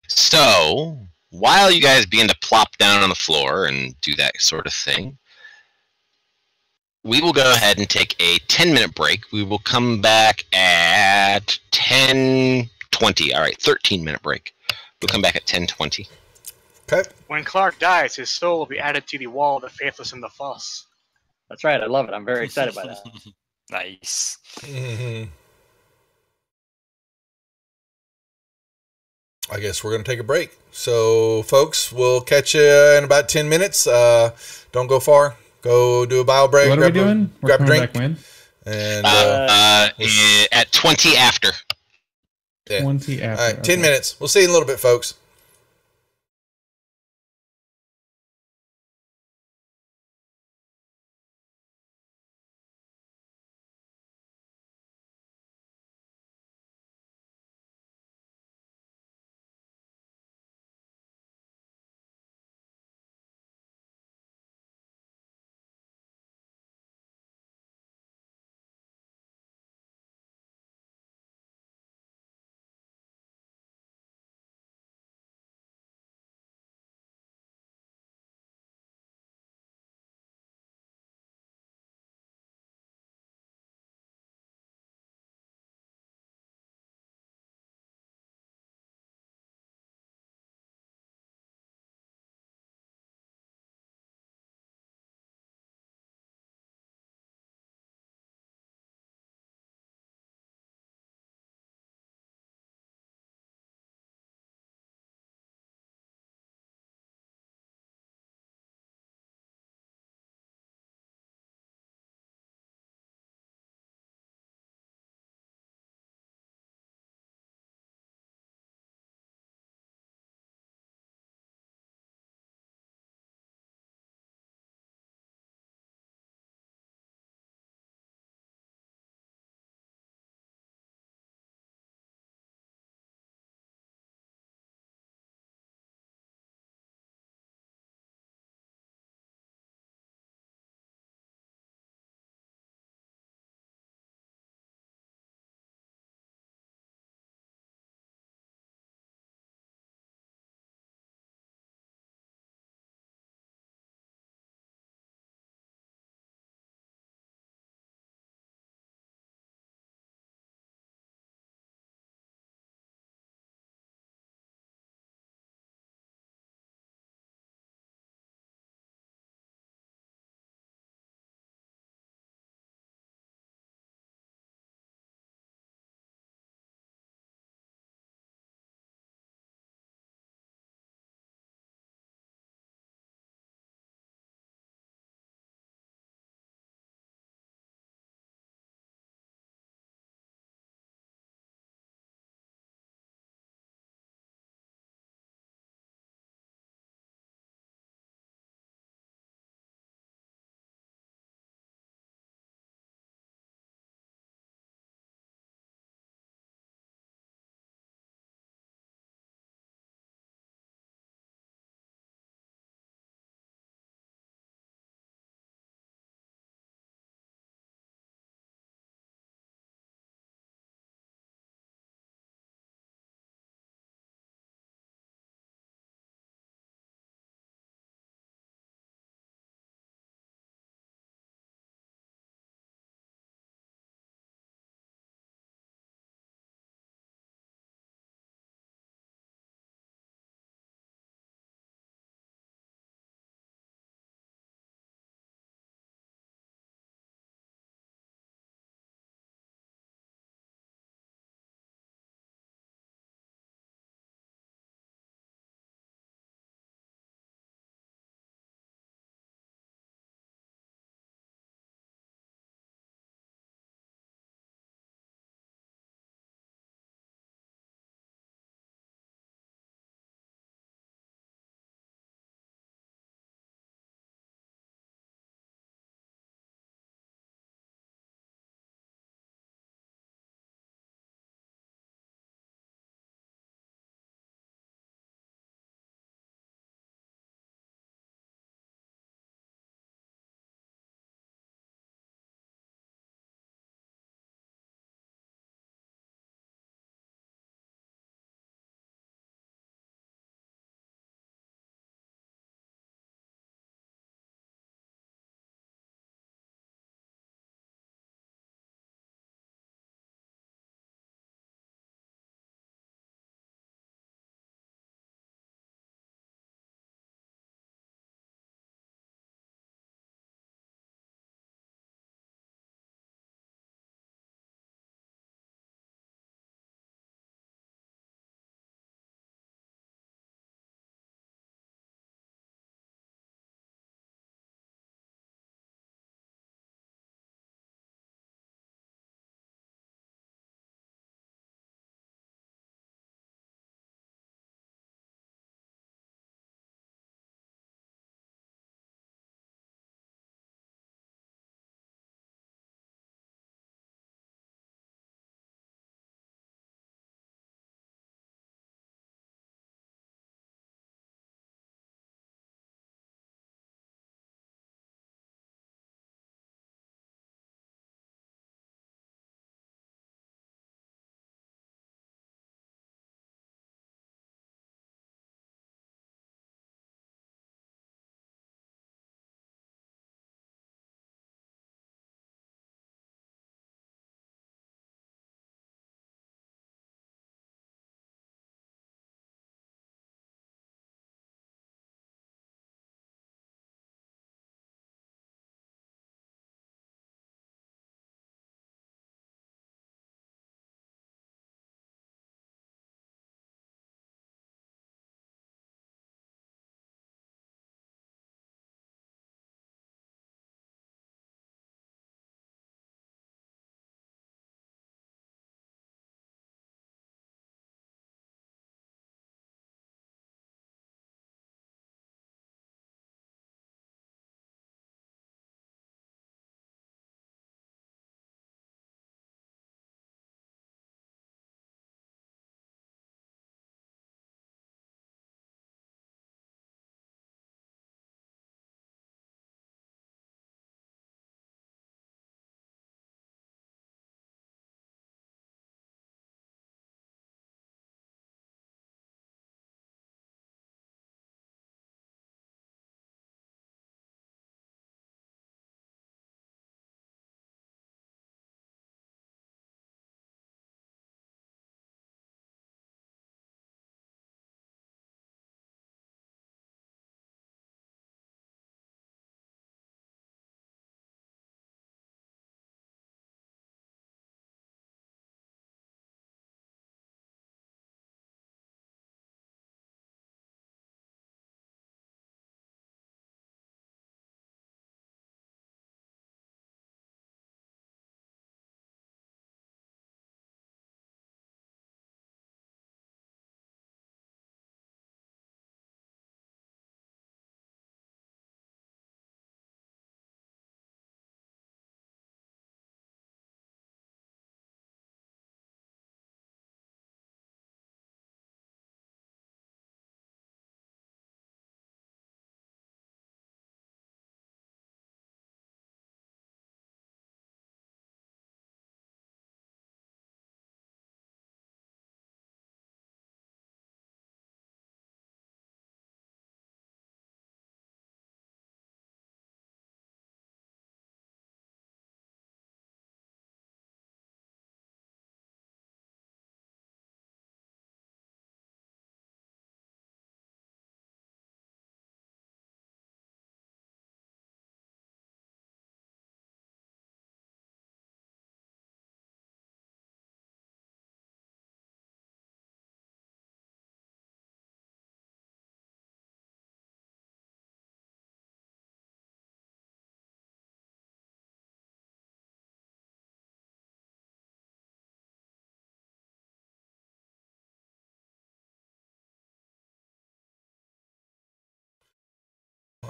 So, while you guys begin to plop down on the floor and do that sort of thing, we will go ahead and take a 10-minute break. We will come back at 10:20. All right, 13-minute break. We'll come back at 10:20. Okay. When Clark dies, his soul will be added to the wall of the faithless and the false. That's right. I love it. I'm very excited by that. Nice. Mm-hmm. I guess we're going to take a break. So, folks, we'll catch you in about 10 minutes. Don't go far. Go do a bio break. What are we doing? We're Grab a coming drink. back when? And At 20 after. yeah. 20 after. All right, 10 okay. minutes. We'll see you in a little bit, folks.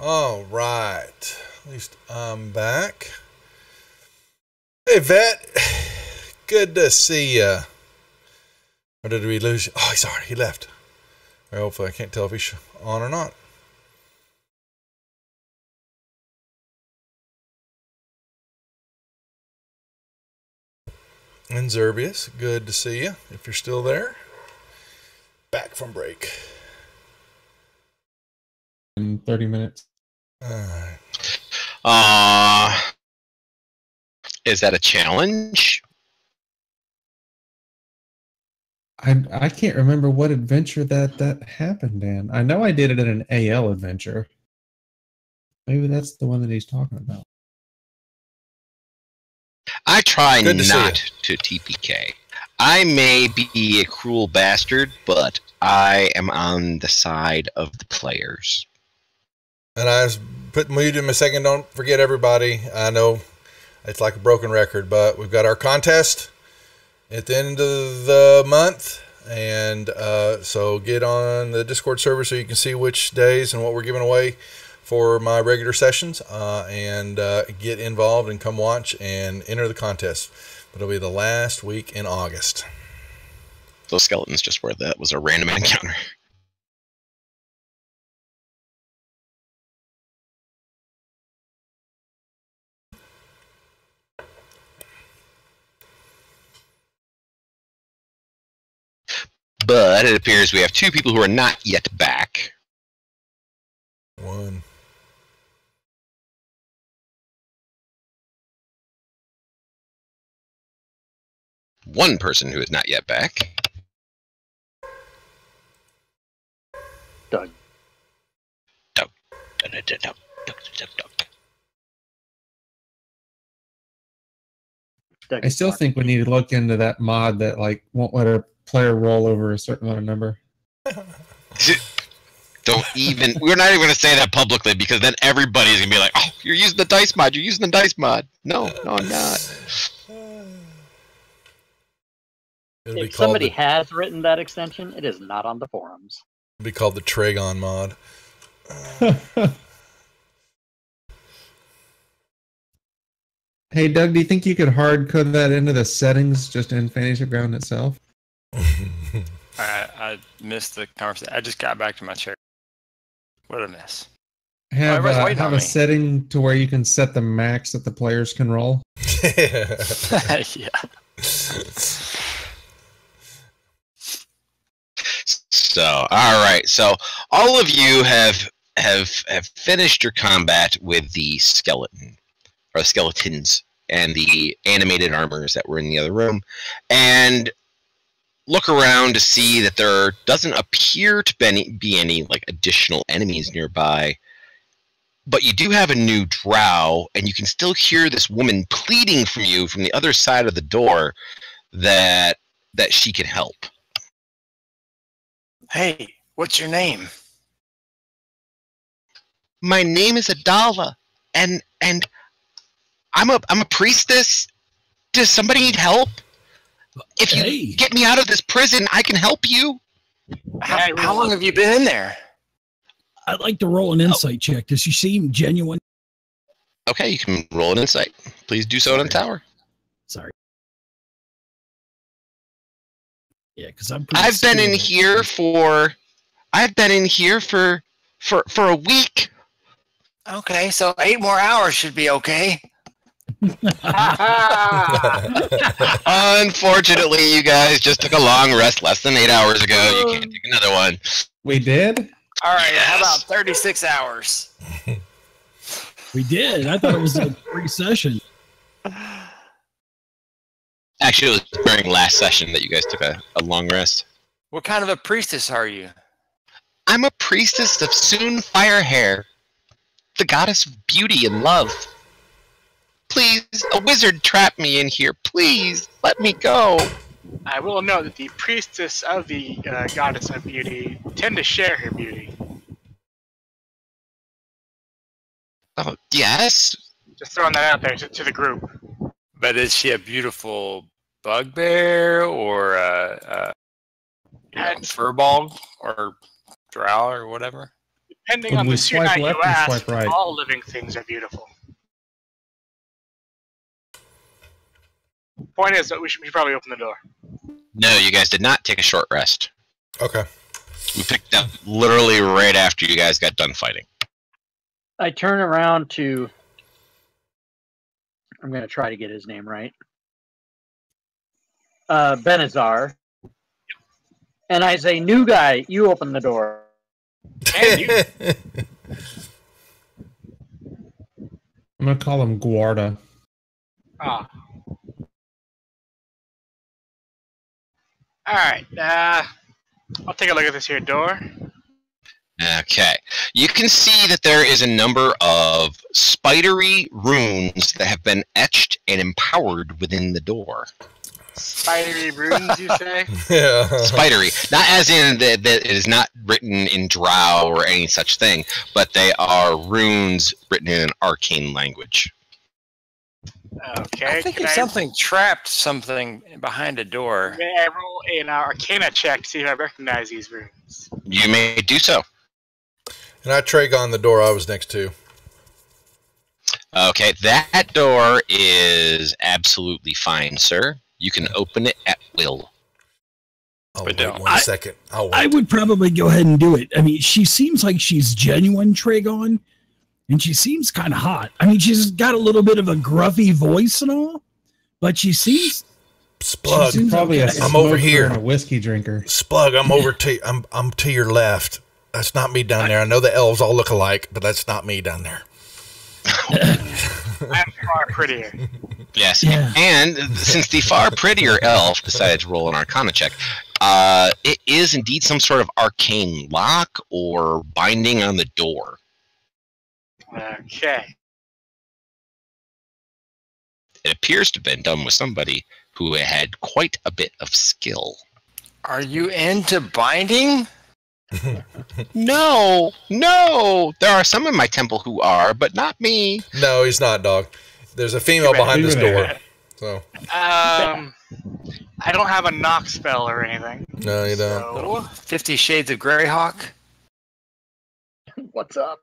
All right. At least I'm back. Hey, Vet. Good to see ya. Or did we lose you? Oh, he's already. He left. Well, hopefully, I can't tell if he's on or not. And Zerbius, good to see you. If you're still there. Back from break. In 30 minutes. Alright. Is that a challenge? I can't remember what adventure that happened in. I know I did it in an AL adventure. Maybe that's the one that he's talking about. I try Good to see not to TPK. I may be a cruel bastard, but I am on the side of the players. And I was putting mute in a second. Don't forget, everybody. I know it's like a broken record, but we've got our contest at the end of the month. And so get on the Discord server so you can see which days and what we're giving away for my regular sessions, and get involved and come watch and enter the contest. It'll be the last week in August. Those skeletons just were that was a random encounter. But it appears we have two people who are not yet back. One. One person who is not yet back. Doug. Doug. Doug. Doug I still think we need to look into that mod that like won't let a player roll over a certain amount of number. Don't even. We're not even going to say that publicly because then everybody's going to be like, "Oh, you're using the dice mod. You're using the dice mod." No, I'm not. If somebody has written that extension, it is not on the forums. It'll be called the Tragon mod. Hey, Doug, do you think you could hard code that into the settings just in Fantasy Ground itself? I missed the conversation. I just got back to my chair. What did I miss? Have, everybody's waiting on have a me. setting to where you can set the max that the players can roll. Yeah. So, all right. So, all of you have finished your combat with the skeleton or skeletons and the animated armors that were in the other room, and look around to see that there doesn't appear to be any like additional enemies nearby. But you do have a new drow, and you can still hear this woman pleading from you from the other side of the door that she can help. Hey, what's your name? My name is Adala, and I'm a priestess. Does somebody need help? If you get me out of this prison, I can help you. How long have you been in there? I'd like to roll an insight check. Does she seem genuine? Okay, you can roll an insight. Please do so in the tower. Sorry. Yeah, because I've been in here for a week. Okay, so 8 more hours should be okay. Unfortunately, you guys just took a long rest less than 8 hours ago. You can't take another one. We did? All right, how about 36 hours? We did. I thought it was a free session. Actually, it was during last session that you guys took a long rest. What kind of a priestess are you? I'm a priestess of Soon Firehair, the goddess of beauty and love. Please, a wizard trapped me in here. Please, let me go. I will note that the priestess of the goddess of beauty tend to share her beauty. Oh, yes? Just throwing that out there to the group. But is she a beautiful bugbear or a furball or drow or whatever? Depending Would on we the suit swipe you left or ask, swipe right? all living things are beautiful. Point is that we should probably open the door. No, you guys did not take a short rest. Okay. We picked up literally right after you guys got done fighting. I turn around to. I'm going to try to get his name right. Benazar. And I say, "New guy, you open the door." And you. I'm gonna call him Guarda. Ah. Alright, I'll take a look at this here door. Okay. You can see that there is a number of spidery runes that have been etched and empowered within the door. Spidery runes, you say? Yeah. Spidery. Not as in that it is not written in drow or any such thing, but they are runes written in an arcane language. Okay. I think can if something trapped something behind a door. May I roll an Arcana check to see if I recognize these runes? You may do so. And I Tragon the door I was next to. Okay, that door is absolutely fine, sir. You can open it at will. Oh, But wait don't. 1 second. I'll wait. I would probably go ahead and do it. I mean, she seems like she's genuine, Tragon, and she seems kind of hot. I mean, she's got a little bit of a gruffy voice and all, but she seems. Splug. Seems Probably a okay. I'm over smoker here. and a whiskey drinker. Splug, I'm over to I'm to your left. That's not me down there. I know the elves all look alike, but that's not me down there. I'm far prettier. Yes, Yeah. and since the far prettier elf decided to roll an Arcana check, it is indeed some sort of arcane lock or binding on the door. Okay. It appears to have been done with somebody who had quite a bit of skill. Are you into binding? No, there are some in my temple who are, but not me. No, he's not, dog. There's a female behind this door. So I don't have a knock spell or anything. no, you don't. 50 Shades of Greyhawk? What's up?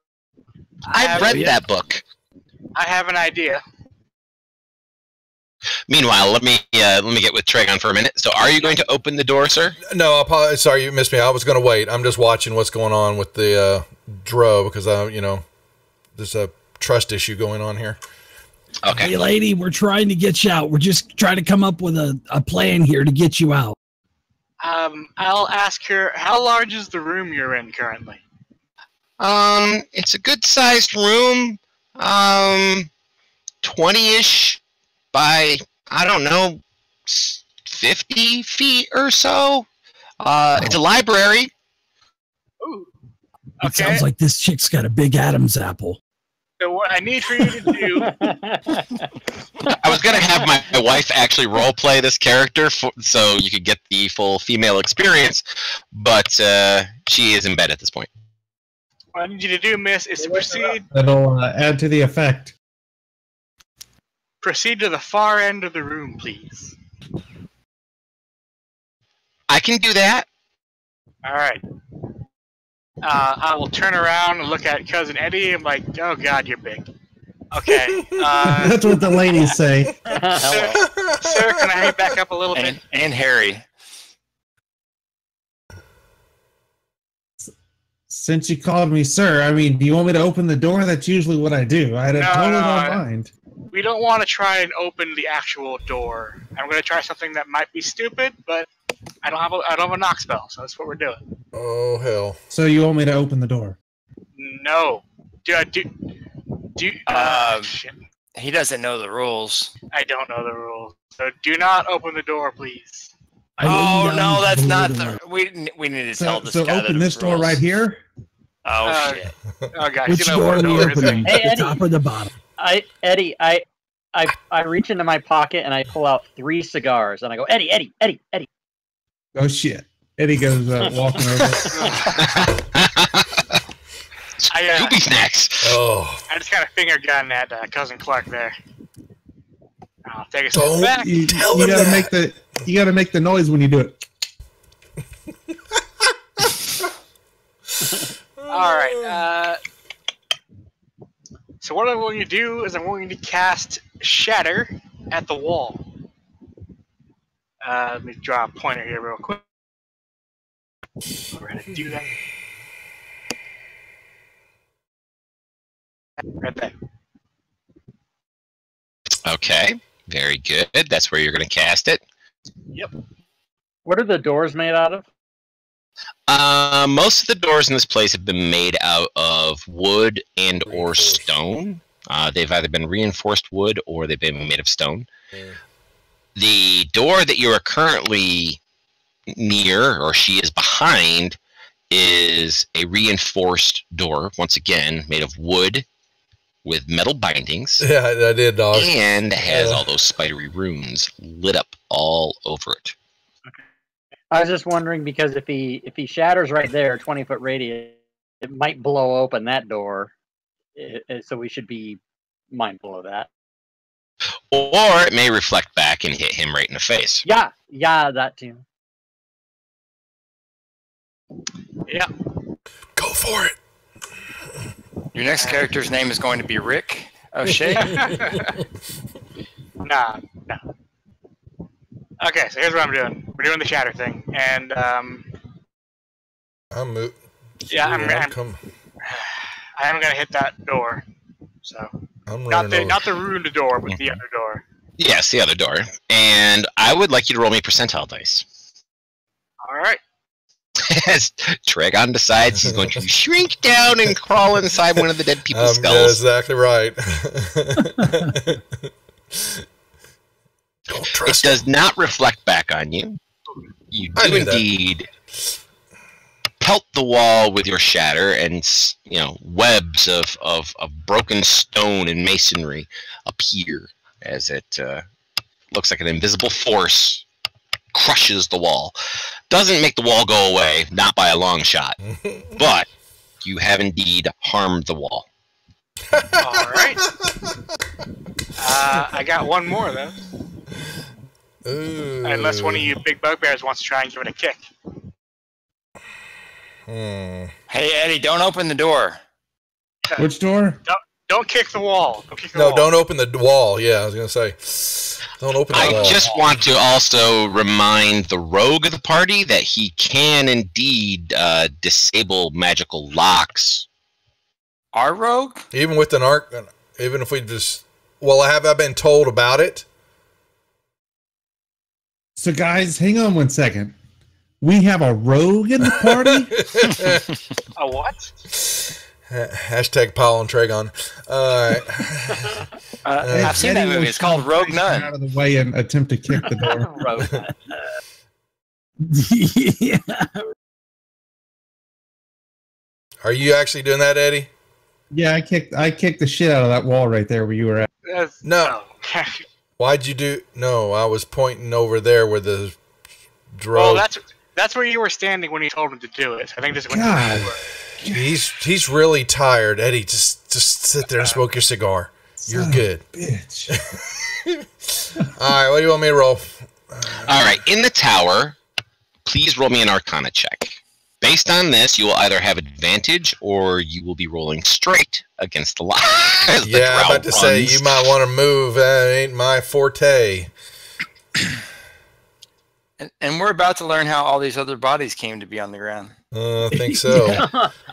I've read that book. I have an idea. Meanwhile, let me get with Tragon for a minute. So, are you going to open the door, sir? No, I apologize. Sorry, you missed me. I was going to wait. I'm just watching what's going on with the Dro because there's a trust issue going on here. Okay. Hey, lady, we're trying to get you out. We're just trying to come up with a plan here to get you out. I'll ask her, how large is the room you're in currently? It's a good-sized room. 20-ish by, I don't know, 50 feet or so. It's a library. Ooh. It Okay. sounds like this chick's got a big Adam's apple. So what I need for you to do, I was gonna have my wife actually role play this character so you could get the full female experience, but she is in bed at this point. what I need you to do, miss, is to That'll add to the effect. proceed to the far end of the room, please. I can do that. All right. I will turn around and look at Cousin Eddie. I'm like, oh God, you're big. Okay. That's what the ladies say. Sir, can I back up a little bit? And Harry. Since you called me sir, I mean, do you want me to open the door? That's usually what I do. I No, totally no, don't mind. We don't want to try and open the actual door. I'm going to try something that might be stupid, but I don't have a knock spell, so that's what we're doing. Oh hell! So you want me to open the door? No. Shit. He doesn't know the rules. I don't know the rules. So do not open the door, please. I lay Oh down no, that's below not the- the. We need to tell So, this so guy open the this door rules. right here. Oh shit! Oh God, Which you know door what are we door is opening? it? Hey, The Eddie. top or the bottom? Eddie, I reach into my pocket and I pull out 3 cigars and I go, Eddie. Oh shit! Eddie goes walking over. Scooby snacks. Oh, I just got a finger gun at Cousin Clark there. I'll take a Don't step back. You Tell him gotta that. you gotta make the noise when you do it. All right. So what I'm going to do is I'm going to cast Shatter at the wall. Let me draw a pointer here real quick. We're going to do that. Right there. Okay, very good. That's where you're going to cast it. Yep. What are the doors made out of? Most of the doors in this place have been made out of wood and or Reinforced. stone. They've either been reinforced wood or they've been made of stone. Yeah. The door that you are currently near, or she is behind, is a reinforced door, once again, made of wood with metal bindings, Yeah, I did, dog. and has Yeah. all those spidery runes lit up all over it. I was just wondering because if he shatters right there, 20-foot radius, it might blow open that door. So we should be mindful of that. Or it may reflect back and hit him right in the face. Yeah, that too. Yeah. Go for it. Your next character's name is going to be Rick O'Shea. Nah. Okay, so here's what I'm doing. We're doing the shatter thing, and I'm yeah, I'm gonna hit that door. So I'm not running the ruined door, but the other door. Yes, the other door. And I would like you to roll me percentile dice. All right. As Tragon decides he's going to shrink down and crawl inside one of the dead people's That's skulls. exactly right. Don't It trust does not reflect back on you. You I do knew that. indeed pelt the wall with your shatter, and webs of broken stone and masonry appear as it looks like an invisible force crushes the wall. Doesn't make the wall go away, not by a long shot, but you have indeed harmed the wall. All right. I got one more though. Ooh. Unless one of you big bugbears wants to try and give it a kick. Hey, Eddie, don't open the door. Which door? Don't kick the wall. Don't kick the No, wall. don't open the wall. Yeah, I was gonna say, don't open the I wall. just want to also remind the rogue of the party that he can indeed disable magical locks. Our rogue? Even with an arc, even if we just, well, have I been told about it? So, guys, hang on one second. We have a rogue in the party? A what? Hashtag Paul and Tragon. All right. I've seen that Eddie movie. will It's called Rogue get Nun. out of the way and attempt to kick the door. Yeah. Are you actually doing that, Eddie? Yeah, I kicked the shit out of that wall right there where you were at. No. Why'd you do? No, I was pointing over there where the drove. Well, that's where you were standing when you told him to do it. I think this is when God. you were. He's really tired, Eddie. Just sit there and smoke your cigar. You're Son good. of a bitch. All right, what do you want me to roll? All right, in the tower, please roll me an Arcana check. Based on this, you will either have advantage or you will be rolling straight against the line. Yeah, I'm about to say you might want to move. That ain't my forte. And we're about to learn how all these other bodies came to be on the ground. I think so.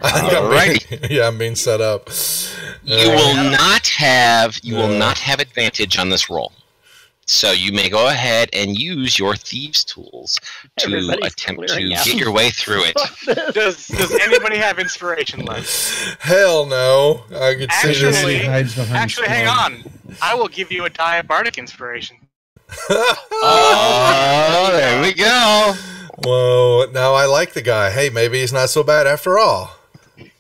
I think I'm being set up. You will not have advantage on this roll. So you may go ahead and use your thieves' tools to Everybody's attempt to clearing out. get your way through it. Does anybody have inspiration left? Hell no. I could see this. Actually, hides behind actually, hang stone. on. I will give you a die of bardic inspiration. Oh, there we go. Whoa, now I like the guy. Hey, maybe he's not so bad after all.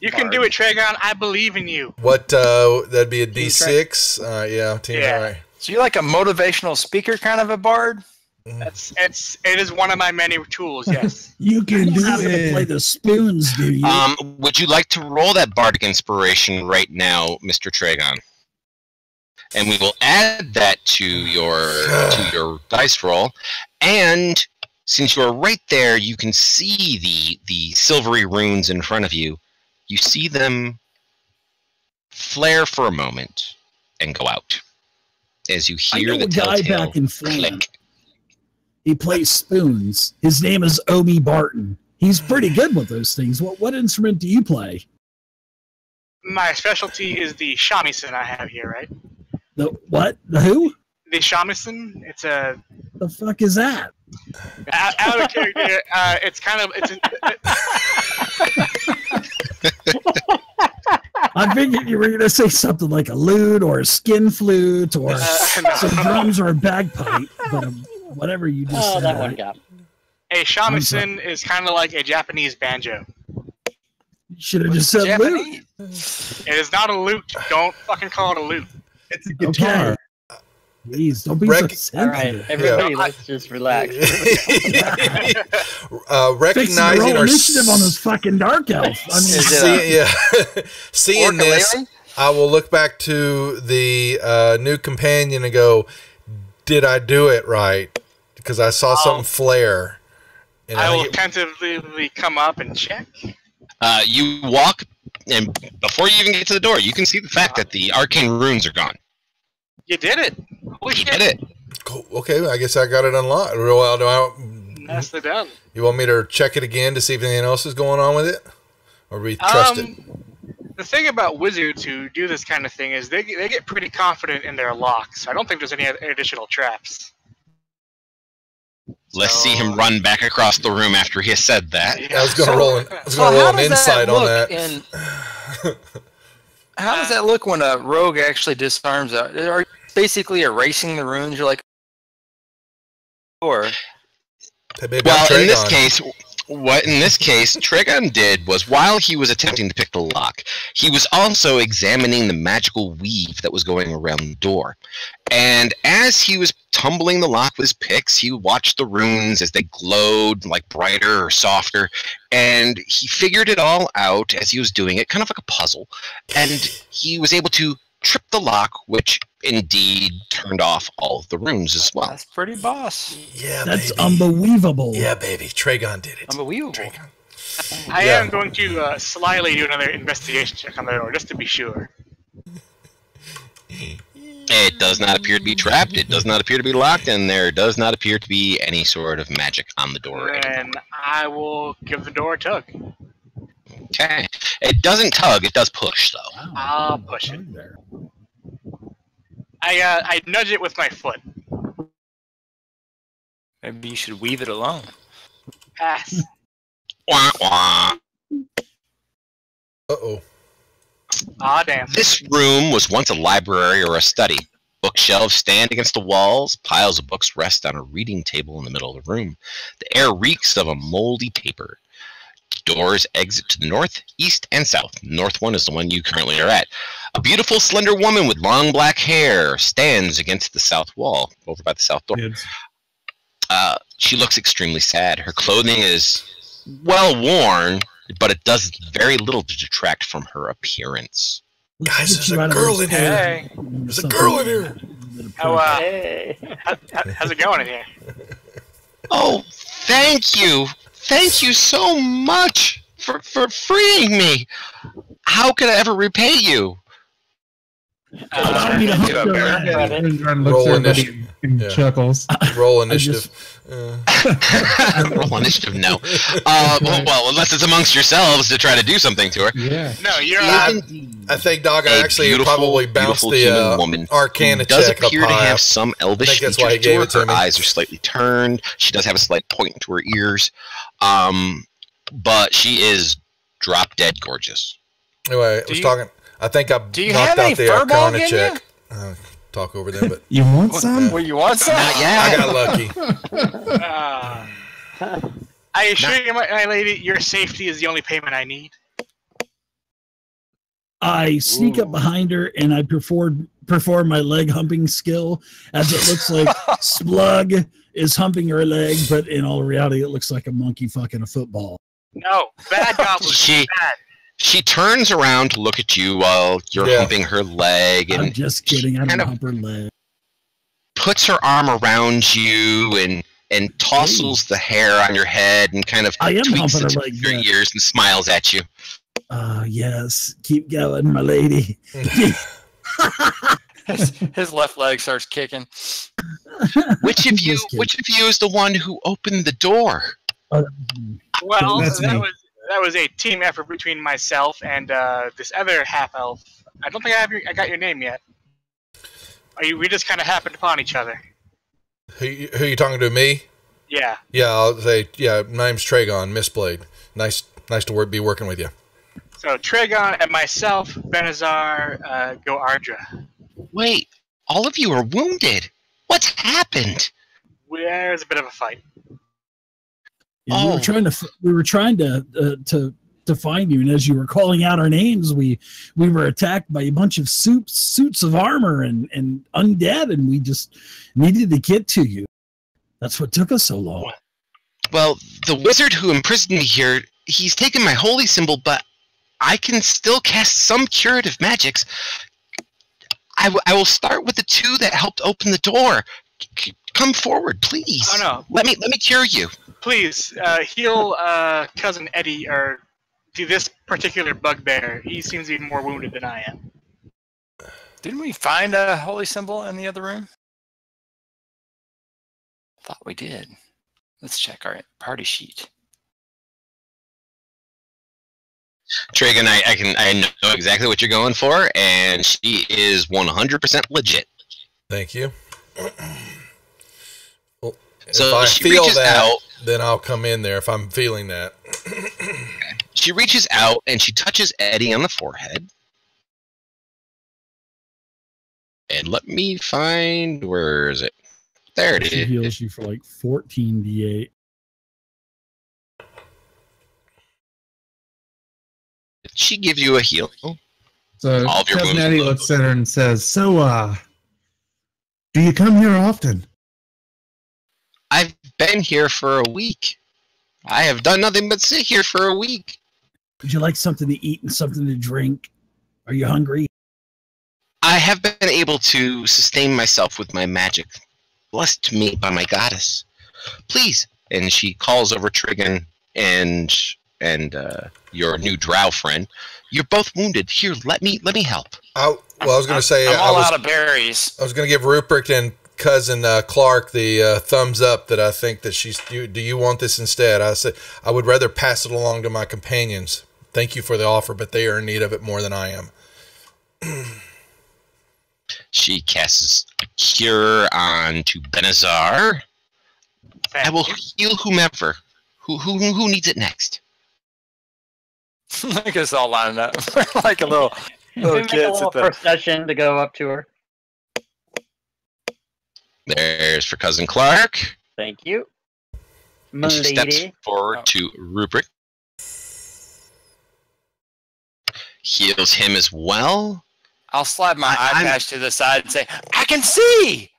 You can do it, Tragon. I believe in you. What, that'd be a D6? Yeah, team Yeah. right. So you're like a motivational speaker kind of a bard? It is one of my many tools. Yes. You can do have to play the spoons, do you? Would you like to roll that bardic inspiration right now, Mr. Tragon? And we will add that to your dice roll. And since you're right there, you can see the silvery runes in front of you. You see them flare for a moment and go out as you I hear know the a guy telltale back in Flint. click. He plays spoons. His name is Omi Barton. He's pretty good with those things. What instrument do you play? My specialty is the shamisen I have here, right? The what? The who? The shamisen. It's a The fuck is that? out of character. It's kind of I figured you were going to say something like a lute or a skin flute or no. some drums or a bagpipe, but whatever you just Oh, said. that one got. A shamisen is kind of like a Japanese banjo. Should have just said lute. Japanese. It is not a lute. Don't fucking call it a lute. It's a guitar. Okay. Please don't be Rec- so All right, sensitive. everybody, let's just relax. Fixing the Recognizing roll our initiative on this fucking dark elf. I mean, Is it seeing this, Orca-lele? I will look back to the new companion and go, "Did I do it right?" Because I saw something flare. And I will think tentatively come up and check. You walk, and before you even get to the door, you can see the fact that the arcane runes are gone. You did it. Holy You shit. did it. cool. Okay, I guess I got it unlocked. Well, Nicely done. you want me to check it again to see if anything else is going on with it, or we trust it? The thing about wizards who do this kind of thing is they get pretty confident in their locks. I don't think there's any additional traps. Let's see him run back across the room after he has said that. I was going to roll an, I was So gonna roll how an does insight on look that. How does that look when a rogue actually disarms? Are you basically erasing the runes? You're like, or Hey, baby, Well, I'm in this Tragon. case, what in this case Tragon did was, while he was attempting to pick the lock, he was also examining the magical weave that was going around the door. And as he was tumbling the lock with his picks, he watched the runes as they glowed like brighter or softer, and he figured it all out as he was doing it, kind of like a puzzle. And he was able to trip the lock, which indeed turned off all of the runes as well. that's pretty boss. Yeah, that's baby. unbelievable. Yeah, baby. Tragon did it. Unbelievable. Tragon. I Yeah. am going to slyly do another investigation check on the door just to be sure. It does not appear to be trapped. It does not appear to be locked, and there does not appear to be any sort of magic on the door anymore. And I will give the door a tug. Okay. It doesn't tug, it does push, though. Wow, I'll good push it. tug there. I nudge it with my foot. Maybe you should weave it alone. Pass. Wah, wah. Uh-oh. Ah, damn. This room was once a library or a study. Bookshelves stand against the walls. Piles of books rest on a reading table in the middle of the room. The air reeks of a moldy paper. Doors exit to the north, east, and south. The north one is the one you currently are at. A beautiful, slender woman with long black hair stands against the south wall, over by the south door. Kids. She looks extremely sad. Her clothing is well worn, but it does very little to detract from her appearance. Guys, Get there's you a out of girl those in here. Hey, There's a girl in here. how, Hey. how's it going in here? Oh, thank you. Thank you so much for freeing me. How could I ever repay you? Allow me to hump your leg. Run looks Roll at everybody initiative. and Yeah. chuckles. Roll I initiative. Roll initiative, no. Well, unless it's amongst yourselves to try to do something to her. Yeah. No, you're I think, Dog, I A actually beautiful, probably bounced beautiful the human woman Arcana who does check up appear to high. have some elvish I think that's why he features to gave her. it to Her me. eyes are slightly turned. She does have a slight point to her ears. But she is drop dead gorgeous. Anyway, I was talking. I think I Do you knocked have out any the furball Arcana in check. Talk over them, but You want some? Well, you want some? Not yet. I got lucky. I assure you, my lady, your safety is the only payment I need. I sneak up behind her and I perform my leg humping skill, as it looks like Splug is humping her leg, but in all reality, it looks like a monkey fucking a football. No, bad goblins. Bad. She turns around to look at you while you're Yeah. humping her leg, I'm and just kidding. I kind don't of- hump her leg. puts her arm around you and tousles the hair on your head and kind of I am tweaks humping it her to leg. your Then. ears and smiles at you. Yes. Keep going, my lady. His left leg starts kicking. Which of you is the one who opened the door? Well, That's me. that was a team effort between myself and this other half elf. I don't think I got your name yet. We just kind of happened upon each other. Who you talking to? Me? Yeah. Yeah, I'll say. Yeah, my name's Tragon, Mistblade. Nice to be working with you. So Tragon and myself, Benazar, go Ardra. Wait, all of you are wounded. What's happened? There's a bit of a fight. Yeah, Oh. we were trying to find you, and as you were calling out our names, we were attacked by a bunch of suits of armor and undead, and we just needed to get to you. That's what took us so long. Well, the wizard who imprisoned me here, he's taken my holy symbol, but I can still cast some curative magics. I will start with the two that helped open the door. Come forward, please. Oh no! Let me cure you. Please heal cousin Eddie, or do this particular bugbear. He seems even more wounded than I am. Didn't we find a holy symbol in the other room? Thought we did. Let's check our party sheet. Tragan, I know exactly what you're going for, and she is 100% legit. Thank you. Well, So if I she feel reaches that, out. then I'll come in there if I'm feeling that. She reaches out and she touches Eddie on the forehead. And let me find, where is it? There it She is. heals you for like 14 d8. She gives you a heal. So All of your Cousin wounds Eddie look- looks at her and says, "So, do you come here often?" I've been here for a week. I have done nothing but sit here for a week. Would you like something to eat and something to drink? Are you hungry? I have been able to sustain myself with my magic, blessed to me by my goddess. Please. And she calls over Trigon and your new drow friend. You're both wounded. Here, let me help. I was going to say I'm all out of berries. I was going to give Rupert and cousin Clark the thumbs up that I think that she's. Do you want this instead? I said I would rather pass it along to my companions. Thank you for the offer, but they are in need of it more than I am. She casts a cure onto Benazar. I will heal whomever. Who needs it next? Look at us all lining up. Like a little We make a kids little at the... procession to go up to her. There's for cousin Clark. Thank you. And she steps Milady. forward Oh. to Rupert. Heals him as well. I'll slide my eye I'm- patch to the side and say, I can see!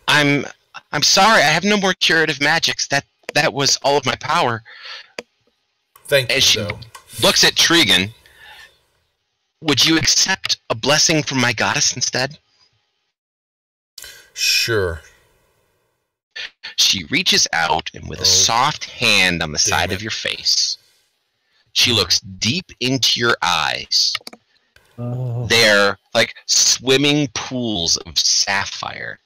I'm sorry, I have no more curative magics. That was all of my power. Thank you. As she though. looks at Trigon, would you accept a blessing from my goddess instead? Sure. She reaches out and with a soft hand on the side of your face, she looks deep into your eyes. Oh, They're like swimming pools of sapphire.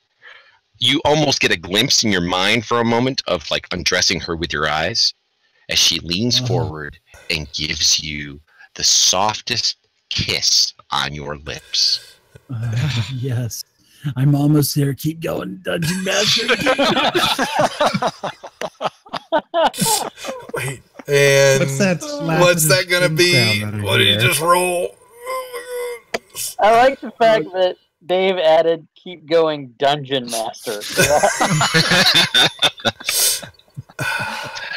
You almost get a glimpse in your mind for a moment of like undressing her with your eyes as she leans forward and gives you the softest kiss on your lips. yes. I'm almost there. Keep going, Dungeon Master. Wait. And What's that? what's that gonna be? What did you just roll? I like the fact that Dave added "keep going, Dungeon Master."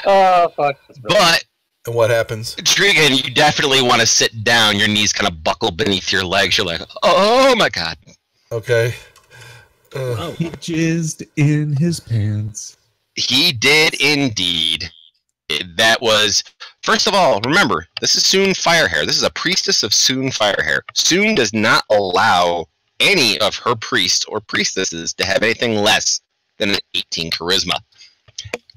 Oh fuck! But And what happens? Trigon, you definitely want to sit down. Your knees kind of buckle beneath your legs. You're like, oh my god. Okay. He jizzed in his pants. He did indeed. That was, first of all, remember, this is Soon Firehair. This is a priestess of Soon Firehair. Soon does not allow any of her priests or priestesses to have anything less than an 18 charisma.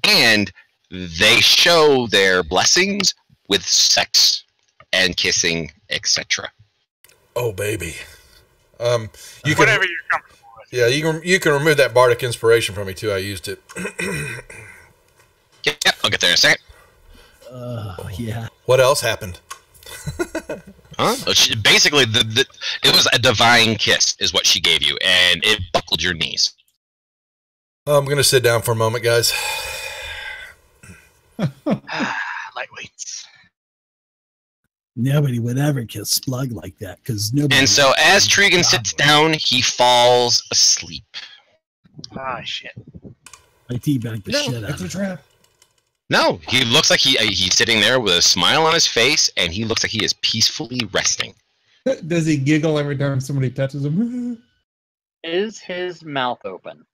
And They show their blessings with sex and kissing, etc. Oh, baby. Whatever you're comfortable with. Yeah, you can remove that bardic inspiration from me too. I used it. Yep, I'll get there in a second. Yeah. What else happened? Huh? Basically, it was a divine kiss, is what she gave you, and it buckled your knees. I'm gonna sit down for a moment, guys. Lightweights. Nobody would ever kiss Slug like that because nobody. And so, as Trigan sits down, he falls asleep. Ah, shit. I teabag the shit out It's a of him. trap. No, he looks like he's sitting there with a smile on his face, and he looks like he is peacefully resting. Does he giggle every time somebody touches him? Is his mouth open?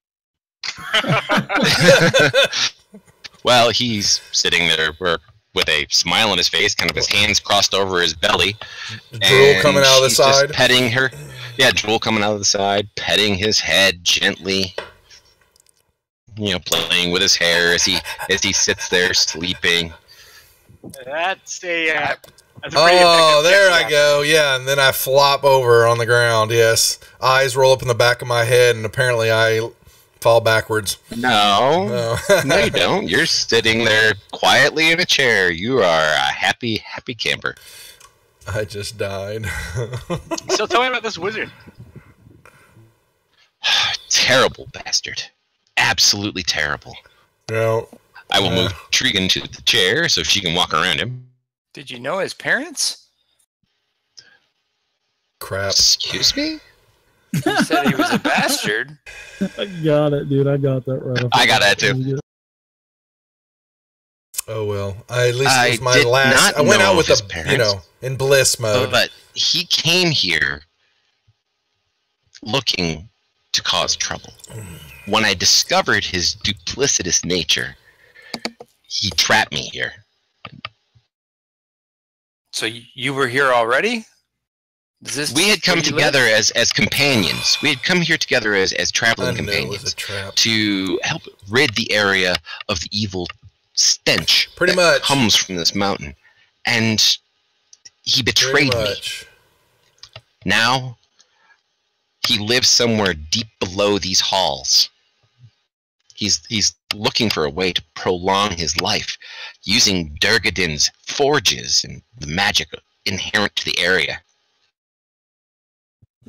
Well, he's sitting there with a smile on his face, kind of his hands crossed over his belly. Drool coming out of the she's just side. petting her. Yeah, drool coming out of the side, petting his head gently. Playing with his hair as he sits there sleeping. That's a. That's a pretty Oh, effective there kiss, I go. Yeah, and then I flop over on the ground. Yes, eyes roll up in the back of my head, and apparently I fall backwards. No, No. no, you don't. You're sitting there quietly in a chair. You are a happy, happy camper. I just died. So tell me about this wizard. Terrible bastard. Absolutely terrible. No. I will move Trigan to the chair so she can walk around him. Did you know his parents? Crap. Excuse me? You said he was a bastard. I got it, dude. I got that right off. I got that too. Oh well. At least I it was my did last. not I went know out with his the, parents. in bliss mode. But he came here looking to cause trouble. When I discovered his duplicitous nature, he trapped me here. So you were here already? We had come together as companions. We had come here together as I traveling knew it was companions a trap. to help rid the area of the evil stench Pretty that much. comes from this mountain. And he Pretty betrayed me. much. Now, he lives somewhere deep below these halls. He's looking for a way to prolong his life using Durgadin's forges and the magic inherent to the area.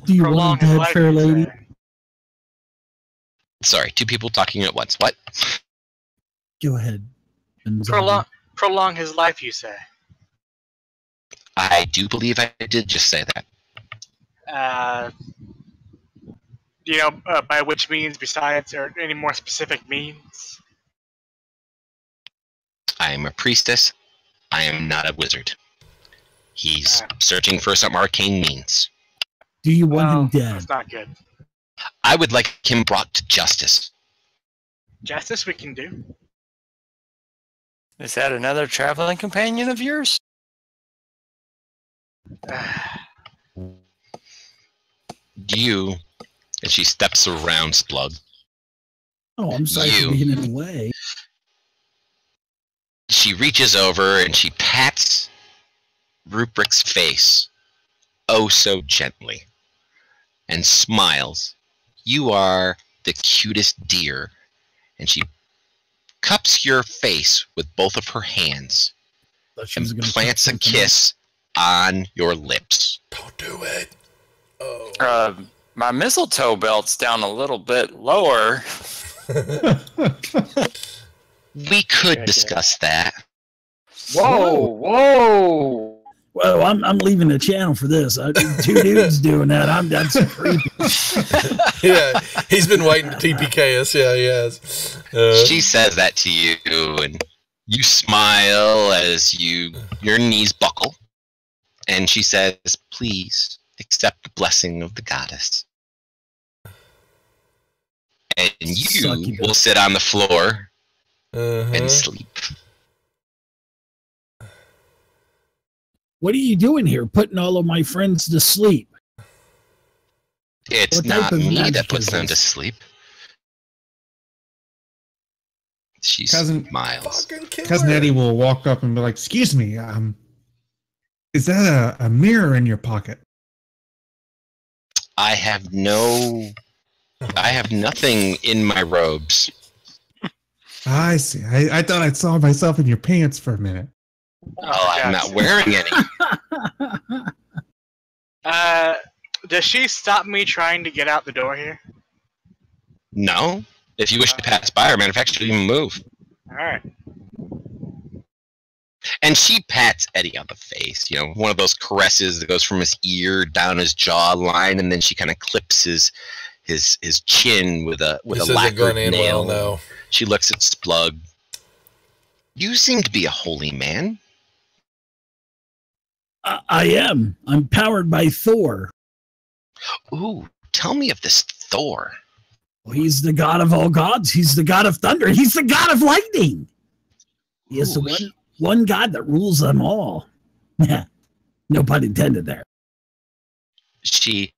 Do you Prolong want his that, life, fair you lady? say. Sorry, two people talking at once. What? Go ahead. Prolong his life, you say. I do believe I did just say that. By which means besides, or any more specific means? I am a priestess. I am not a wizard. He's searching for some arcane means. Do you want him dead? That's not good. I would like him brought to justice. Justice we can do. Is that another traveling companion of yours? You, and she steps around Slug. Oh, I'm sorry You. for being in the way. She reaches over and she pats Ruperic's face, oh so gently, and smiles. You are the cutest dear. And she cups your face with both of her hands Thought she was and gonna plants a cut something kiss on your lips. Don't do it. Oh. My mistletoe belt's down a little bit lower. We could discuss that. Whoa! Well, I'm leaving the channel for this. Two dudes doing that. That's creepy. Yeah, he's been waiting to TPK us. Yeah, he has. She says that to you, and you smile as your knees buckle. And she says, please accept the blessing of the goddess. And you will sit on the floor and sleep. What are you doing here? Putting all of my friends to sleep. It's What type not of me magic that puts is them to this? sleep. She Cousin- smiles. Cousin Eddie will walk up and be like, "Excuse me, is that a mirror in your pocket?" I have nothing in my robes. I see. I thought I saw myself in your pants for a minute. Well, I'm not wearing any. Does she stop me trying to get out the door here? No. If you wish to pass by, our manufacturer will even move. All right. And she pats Eddie on the face, you know, one of those caresses that goes from his ear down his jawline, and then she kind of clips his chin with a lacquered nail. Well, no. She looks at Splug. You seem to be a holy man. I am. I'm powered by Thor. Ooh, tell me of this Thor. Well, he's the god of all gods. He's the god of thunder. He's the god of lightning. He is the one god that rules them all. No pun intended there. She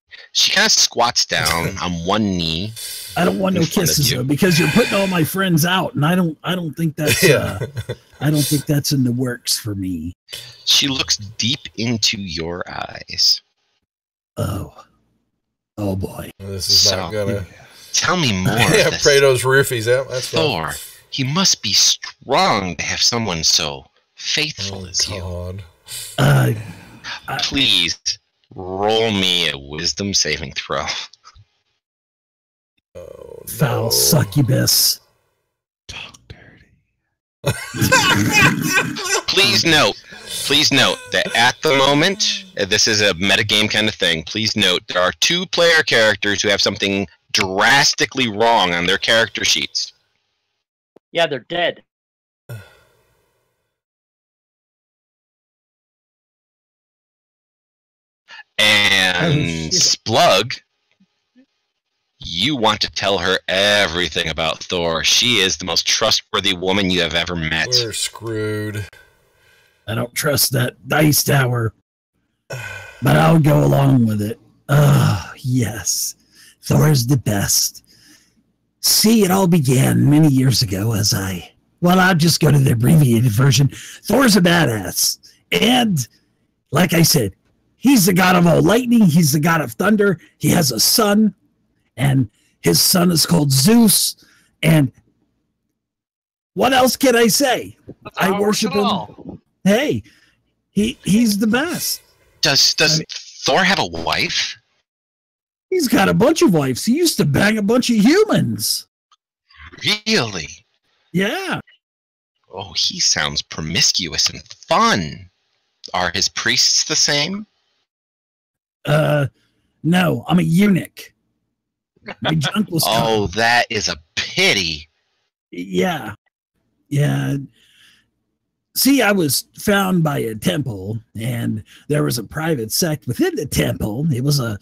kind of squats down on one knee. I don't want no kisses though, because you're putting all my friends out, and I don't think that's I don't think that's in the works for me. She looks deep into your eyes. Oh boy. This is not gonna. Tell me more. Yeah, of this Prado's roofies. Yeah, that's Thor. fine. He must be strong to have someone so faithful as you. Please roll me a wisdom saving throw. Oh, Foul no. succubus. Talk dirty. Please note that at the moment, this is a metagame kind of thing. Please note there are 2 player characters who have something drastically wrong on their character sheets. Yeah, they're dead. And Splug, you want to tell her everything about Thor. She is the most trustworthy woman you have ever met. We're screwed. I don't trust that dice tower, but I'll go along with it. Yes, Thor's the best. See, it all began many years ago as I'll just go to the abbreviated version. Thor's a badass. And, like I said, he's the god of all lightning. He's the god of thunder. He has a son, and his son is called Zeus. And what else can I say? I worship him. Hey, he's the best. Does Thor have a wife? He's got a bunch of wives. He used to bang a bunch of humans. Really? Yeah. Oh, he sounds promiscuous and fun. Are his priests the same? No, I'm a eunuch. My junk was Oh, that is a pity. Yeah. See, I was found by a temple, and there was a private sect within the temple. It was a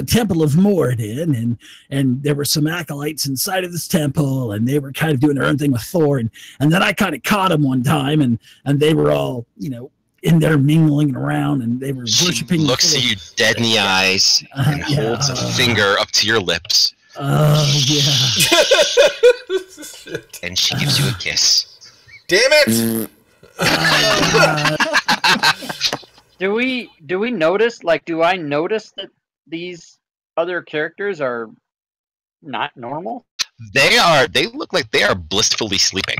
temple of Moradin, and there were some acolytes inside of this temple, and they were kind of doing their own thing with Thor, and then I kind of caught them one time, and they were all, in there mingling around, and they were worshiping. She looks at you dead in the eyes and holds a finger up to your lips. Yeah. And she gives you a kiss. Damn it! Do we notice? Do I notice that these other characters are not normal? They look like they are blissfully sleeping.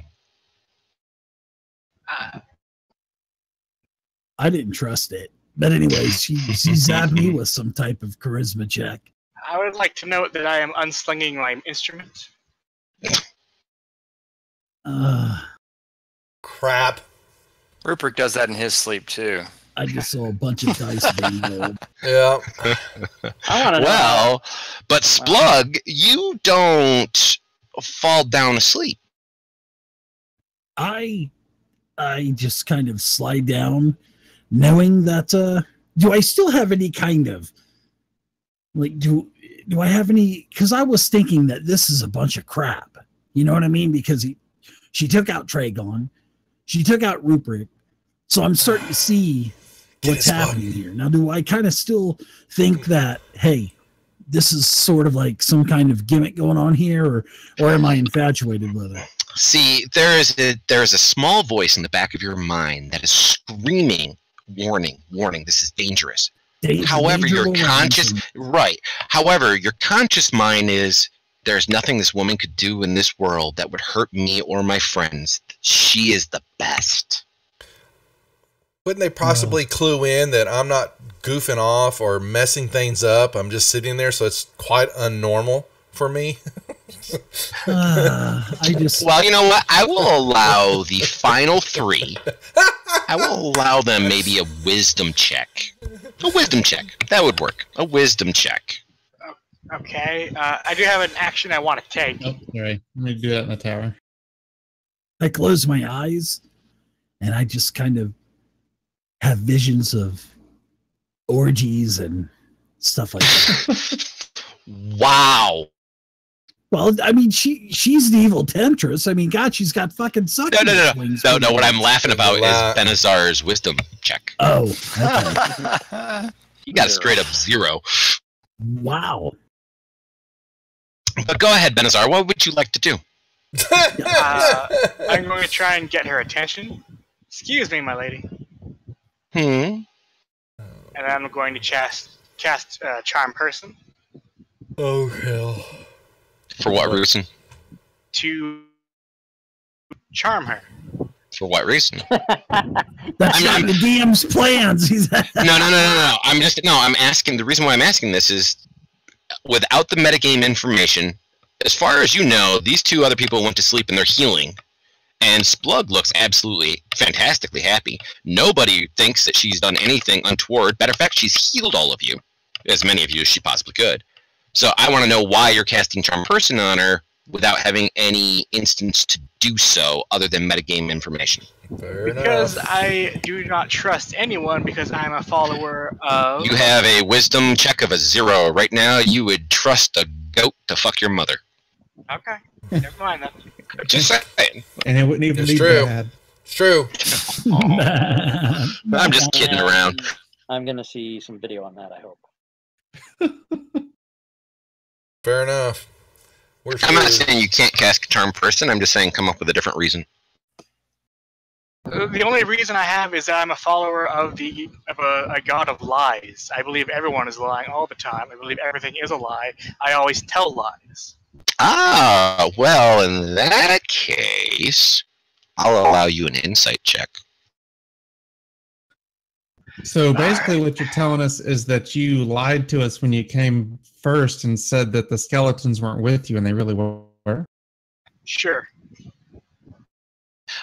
I didn't trust it, but anyways, she zapped me with some type of charisma check. I would like to note that I am unslinging my instrument. Crap. Rupert does that in his sleep too. I just saw a bunch of dice being rolled. Yeah. I want to know. Well, but Splug, you don't fall down asleep. I just kind of slide down, knowing that. Do I still have any kind of do I have any? Because I was thinking that this is a bunch of crap. You know what I mean? Because she took out Tragon, she took out Rupert, so I'm starting to see what's happening here. Now, do I kind of still think that, hey, this is sort of like some kind of gimmick going on here, or am I infatuated with it? See, there is a small voice in the back of your mind that is screaming, warning, warning, this is dangerous. However, your conscious mind is, there's nothing this woman could do in this world that would hurt me or my friends. She is the best. Wouldn't they possibly clue in that I'm not goofing off or messing things up? I'm just sitting there, so it's quite unnormal for me. Well, you know what? I will allow the final three. I will allow them maybe a wisdom check. A wisdom check. That would work. A wisdom check. Okay. I do have an action I want to take. Oh, sorry. Let me do that in the tower. I close my eyes and I just kind of have visions of orgies and stuff like that. Wow. Well, I mean, she's the evil temptress. I mean, God, she's got fucking sucking. No. What I'm laughing about is Benazar's wisdom check. Oh, okay. You got a straight up 0. Wow. But go ahead, Benazar. What would you like to do? I'm going to try and get her attention. Excuse me, my lady. And I'm going to cast Charm Person. Oh, hell. For what reason? To charm her. For what reason? That's not the DM's plans. No. I'm asking. The reason why I'm asking this is, without the metagame information, as far as you know, these two other people went to sleep and they're healing. And Splug looks absolutely fantastically happy. Nobody thinks that she's done anything untoward. Matter of fact, she's healed all of you, as many of you as she possibly could. So I want to know why you're casting Charm Person on her without having any instance to do so other than metagame information. Because I do not trust anyone because I'm a follower of... You have a wisdom check of a 0. Right now, you would trust a goat to fuck your mother. Okay. Never mind then. Just saying. And it wouldn't even be bad. It's true. I'm just kidding around. I'm going to see some video on that, I hope. Fair enough. I'm not saying you can't cast Charm Person. I'm just saying come up with a different reason. The only reason I have is that I'm a follower of a god of lies. I believe everyone is lying all the time. I believe everything is a lie. I always tell lies. Ah, well, in that case, I'll allow you an insight check. So basically what you're telling us is that you lied to us when you came first and said that the skeletons weren't with you and they really were? Sure.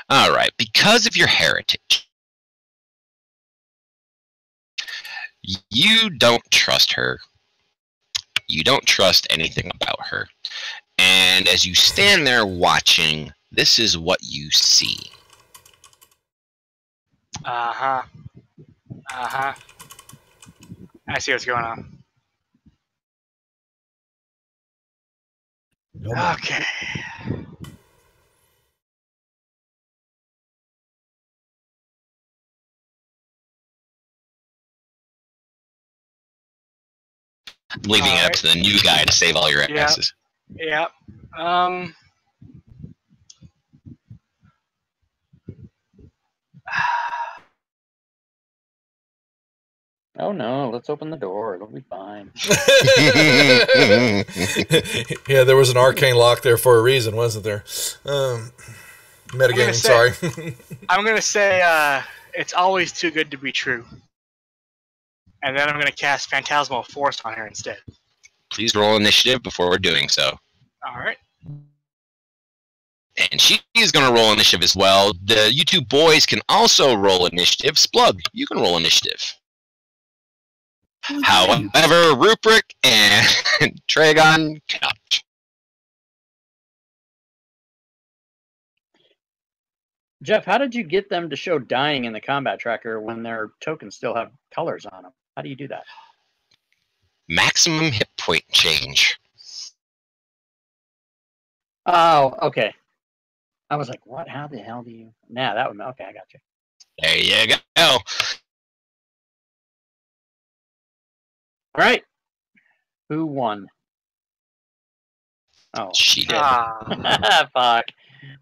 All right, because of your heritage, you don't trust her. You don't trust anything about her. And as you stand there watching, this is what you see. Uh-huh. I see what's going on. Okay. I'm leaving it up to the new guy to save all your asses. Yep. Oh no, let's open the door. It'll be fine. Yeah, there was an arcane lock there for a reason, wasn't there? Metagaming, sorry. I'm going to say it's always too good to be true. And then I'm going to cast Phantasmal Force on her instead. Please roll initiative before we're doing so. All right. And she is going to roll initiative as well. You two boys can also roll initiative. Splug, you can roll initiative. However, Rubric and Tragon cannot. Jeff, how did you get them to show dying in the combat tracker when their tokens still have colors on them? How do you do that? Maximum hit point change. Oh, okay. I was like, what? How the hell do you... Nah, that would... Okay, I got you. There you go. All right. Who won? Oh. She did. Fuck.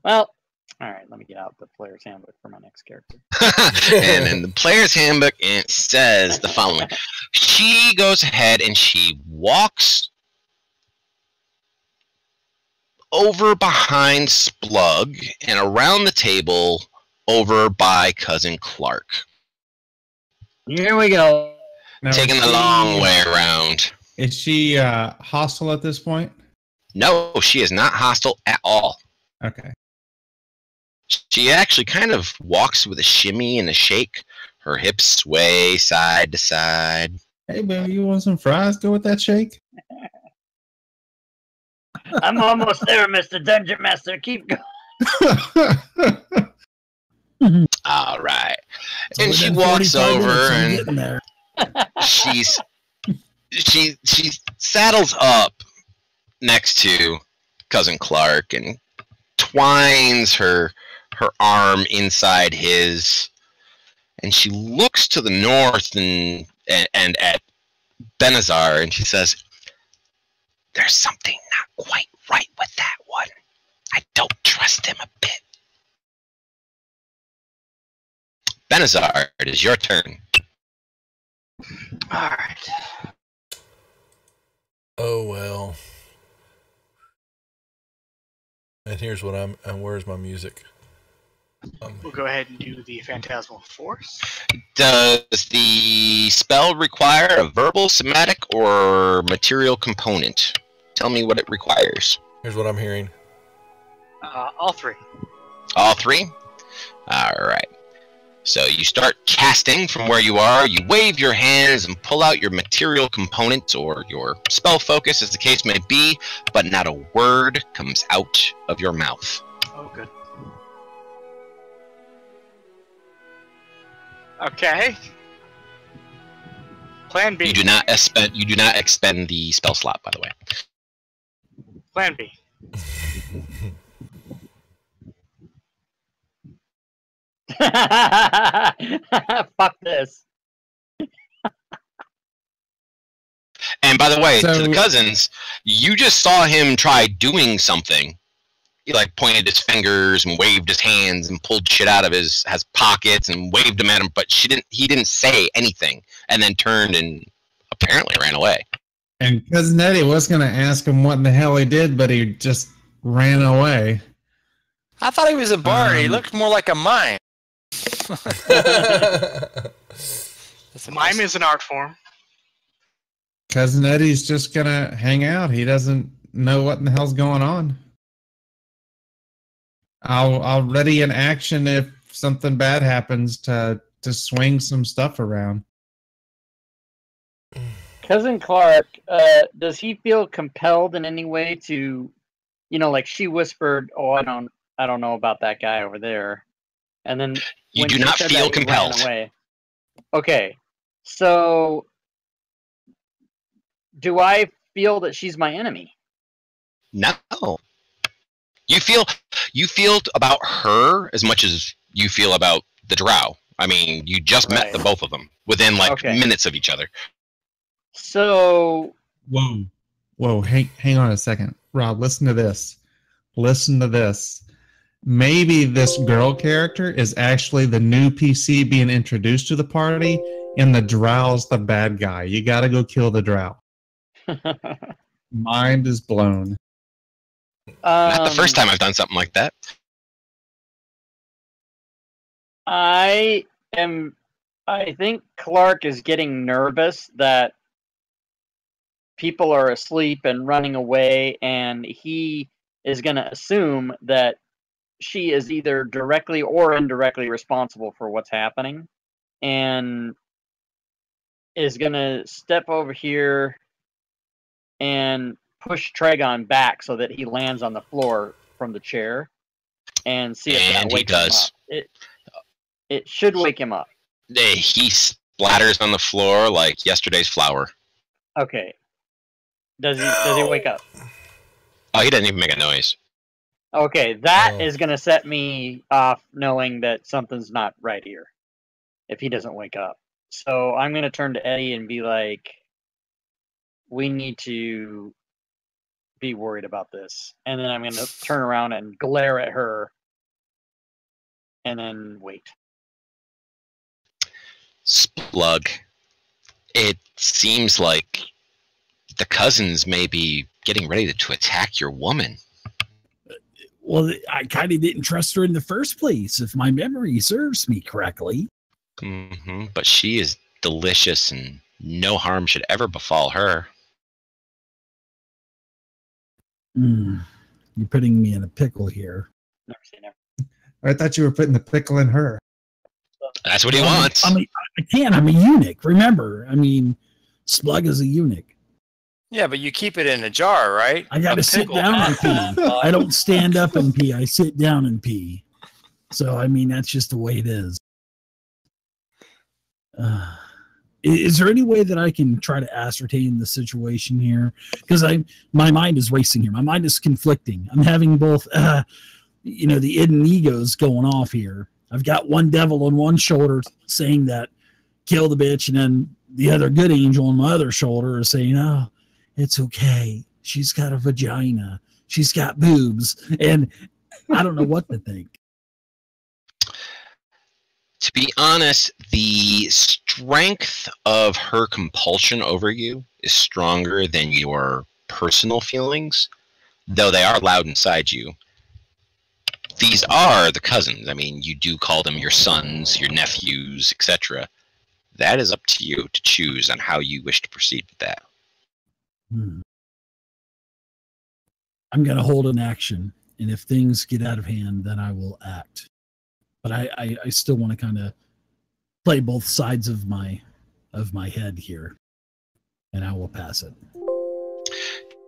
Well, all right. Let me get out the player's handbook for my next character. And in the player's handbook, it says the following. She goes ahead and she walks over behind Splug and around the table over by Cousin Clark. Here we go. Now, Taking the long way around. Is she hostile at this point? No, she is not hostile at all. Okay. She actually kind of walks with a shimmy and a shake. Her hips sway side to side. Hey, baby, you want some fries? Go with that shake. I'm almost there, Mr. Dungeon Master. Keep going. All right. So And she within walks 45 over minutes, I'm and getting there. she saddles up next to Cousin Clark and twines her arm inside his, and she looks to the north and at Benazar, and she says, "There's something not quite right with that one. I don't trust him a bit." Benazar, it is your turn. All right. Oh well. And here's what and where's my music? We'll go ahead and do the Phantasmal Force. Does the spell require a verbal, somatic, or material component? Tell me what it requires. Here's what I'm hearing. All three. All three? Alright. So you start casting from where you are, you wave your hands and pull out your material component or your spell focus, as the case may be, but not a word comes out of your mouth. Oh, good. Okay. Plan B. You do not expend the spell slot, by the way. Plan B. Fuck this. And by the way, to So- the cousins, you just saw him try doing something. He like pointed his fingers and waved his hands and pulled shit out of his pockets and waved them at him, but he didn't say anything, and then turned and apparently ran away. And Cousin Eddie was going to ask him what in the hell he did, but he just ran away. I thought he was a bard. He looked more like a mime. That's a Mime is an art form. Cousin Eddie's just going to hang out. He doesn't know what in the hell's going on. I'll ready an action if something bad happens to swing some stuff around. Cousin Clark, does he feel compelled in any way to, like she whispered, "Oh, I don't know about that guy over there," and then You when do she not said feel that, he ran compelled. away. Okay, so do I feel that she's my enemy? No. You feel about her as much as you feel about the drow. I mean, you just met Right. the both of them within like Okay. minutes of each other. So Whoa, hang on a second. Rob, listen to this. Listen to this. Maybe this girl character is actually the new PC being introduced to the party, and the drow's the bad guy. You gotta go kill the drow. Mind is blown. Not the first time I've done something like that. I think Clark is getting nervous that people are asleep and running away, and he is going to assume that she is either directly or indirectly responsible for what's happening, and is going to step over here and push Tregon back so that he lands on the floor from the chair and see if that And he wakes him does. up. It should wake him up. He splatters on the floor like yesterday's flour. Okay. Does he wake up? Oh, he didn't even make a noise. Okay, that Oh. is going to set me off knowing that something's not right here if he doesn't wake up. So I'm going to turn to Eddie and be like, we need to be worried about this. And then I'm going to turn around and glare at her and then wait. Splug, it seems like the cousins may be getting ready to attack your woman. Well, I kind of didn't trust her in the first place, if my memory serves me correctly. But she is delicious, and no harm should ever befall her. You're putting me in a pickle here. Never say never. I thought you were putting the pickle in her. That's what he wants. I can't. I'm a eunuch. Remember, Splug is a eunuch. Yeah, but you keep it in a jar, right? I got to sit down and pee. I don't stand up and pee. I sit down and pee. So, that's just the way it is. Is there any way that I can try to ascertain the situation here? Because my mind is racing here. My mind is conflicting. I'm having both, the hidden egos going off here. I've got one devil on one shoulder saying that kill the bitch, and then the other good angel on my other shoulder is saying, oh, it's okay. She's got a vagina. She's got boobs. And I don't know what to think. To be honest, the strength of her compulsion over you is stronger than your personal feelings, though they are loud inside you. These are the cousins. You do call them your sons, your nephews, etc. That is up to you to choose on how you wish to proceed with that. I'm going to hold an action, and if things get out of hand, then I will act. But I still want to kind of play both sides of my head here, and I will pass it.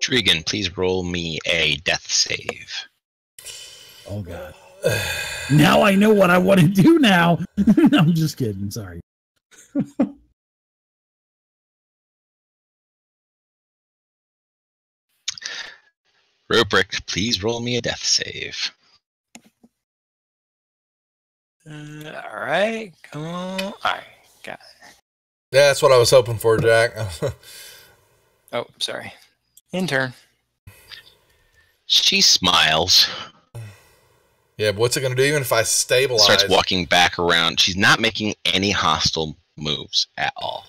Trigan, please roll me a death save. Oh, God. Now I know what I want to do now. No, I'm just kidding. Sorry. Rubric, please roll me a death save. All right, come on. All right, got it. Yeah, that's what I was hoping for, Jack. Oh, sorry. Intern. She smiles. Yeah, but what's it going to do even if I stabilize? Starts walking back around. She's not making any hostile moves at all.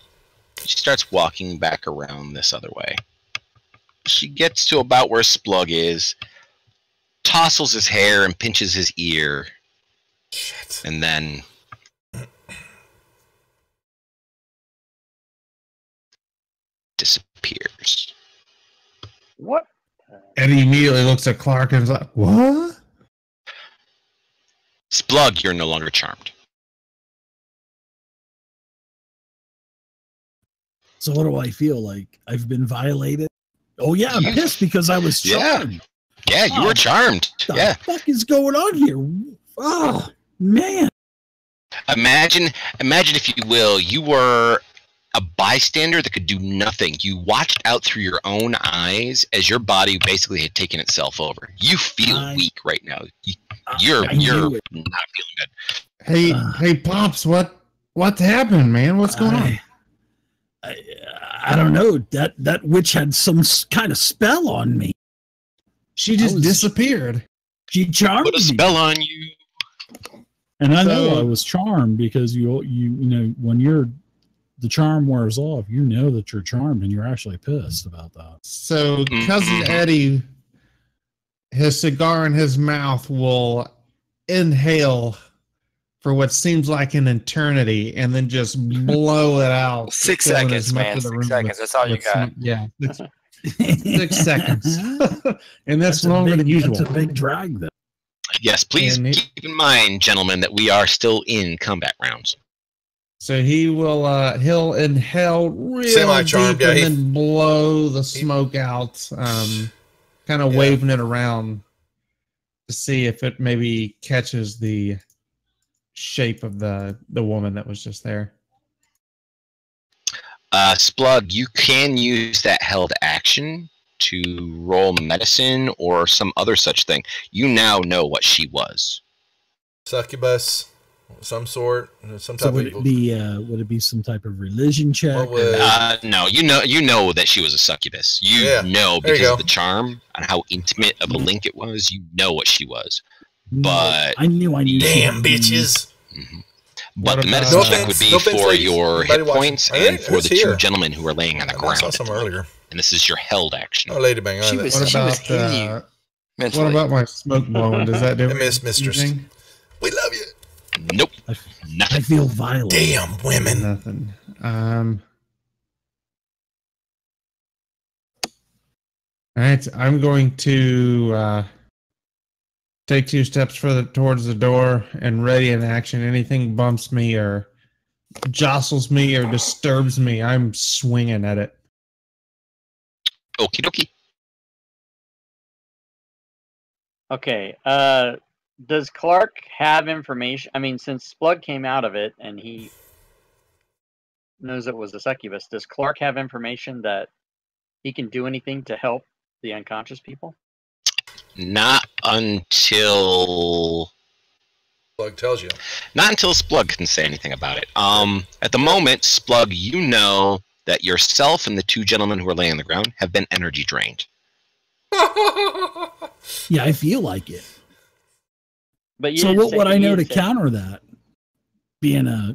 She starts walking back around this other way. She gets to about where Splug is, tousles his hair and pinches his ear. Shit. And then disappears. What? Eddie immediately looks at Clark and is like, what? Splug, you're no longer charmed. So what do I feel like? I've been violated? Oh, yeah, I'm pissed because I was charmed. Yeah, you were charmed. What the fuck is going on here? Oh, man. Imagine, if you will, you were a bystander that could do nothing. You watched out through your own eyes as your body basically had taken itself over. You feel weak right now. You're not feeling good. Hey, Pops, what happened, man? What's going on? I don't know. That witch had some kind of spell on me. She just disappeared. She charmed me. Put a spell on you. And I know I was charmed because you know when the charm wears off, you know that you're charmed and you're actually pissed about that. So Cousin Eddie, his cigar in his mouth, will inhale for what seems like an eternity and then just blow it out. 6 seconds, man. 6 seconds. That's all you got. Yeah. 6 seconds. And that's longer than usual. That's a big drag, though. Yes, please keep in mind, gentlemen, that we are still in combat rounds. So he'll inhale real Semi-charmed, deep and then blow the smoke out, kind of waving it around to see if it maybe catches the shape of the woman that was just there. Splug, you can use that held action to roll medicine or some other such thing. You now know what she was. Succubus. some sort, some So type would of. would it be some type of religion check? What would- No, you know that she was a succubus. You know There you because go. of the charm and how intimate of a link it was. You know what she was. No, But I knew. Damn bitches. But What the medicine about- check would be No offense, for ladies. your Anybody hit watching? points I think and it for was the here. two gentlemen who are laying on the I ground. saw at the some moment. earlier. And this is your held action. Oh, Lady Bang. She I was- What She about in you mentally. what about my smoke blowing? Does that do Miss Mistress. anything? We love you. Nope. I Nothing. feel violent. Damn women. Nothing. All right, I'm going to take 2 steps further towards the door and ready in action. Anything bumps me or jostles me or disturbs me, I'm swinging at it. Okie dokie. Okay. Does Clark have information? I mean, since Splug came out of it and he knows it was a succubus, does Clark have information that he can do anything to help the unconscious people? Not until Plug tells you. Splug can say anything about it. At the moment, Splug, you know that yourself and the two gentlemen who are laying on the ground have been energy drained. Yeah, I feel like it. But you So didn't what say- would I you know to didn't say- counter that? Being a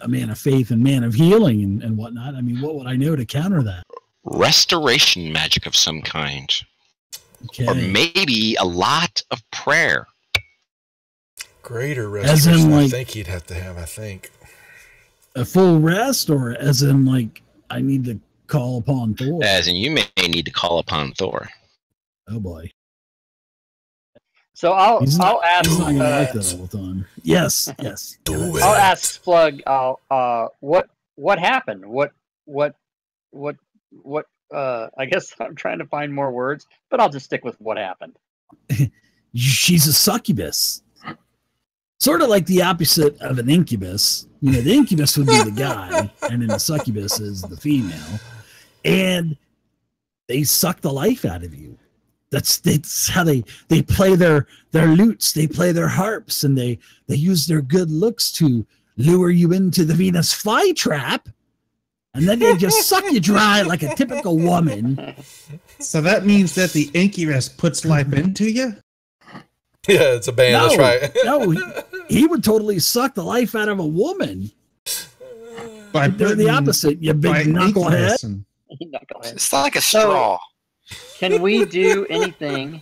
man of faith and man of healing and whatnot. I mean, what would I know to counter that? Restoration magic of some kind. Okay. Or maybe a lot of prayer. Greater As in, restoration. I like- think he'd have to have. I think. A full rest, or as in like I need to call upon Thor? As in, you may need to call upon Thor. Oh boy, So I'll he's not ask. gonna like that all the time. Yes, yes. Do I'll it. ask Plug. What happened? I guess I'm trying to find more words, but I'll just stick with what happened. She's a succubus, sort of like the opposite of an incubus. You know, the incubus would be the guy, and then the succubus is the female, and they suck the life out of you. That's how they play their lutes, they play their harps, and they use their good looks to lure you into the Venus flytrap, and then they just suck you dry like a typical woman. So that means that the incubus puts life into you? Yeah, it's a band. No, That's right. no, he would totally suck the life out of a woman. By They're the putting- opposite, you by big knucklehead. incubus and- Knucklehead. It's like a straw. Can we do anything,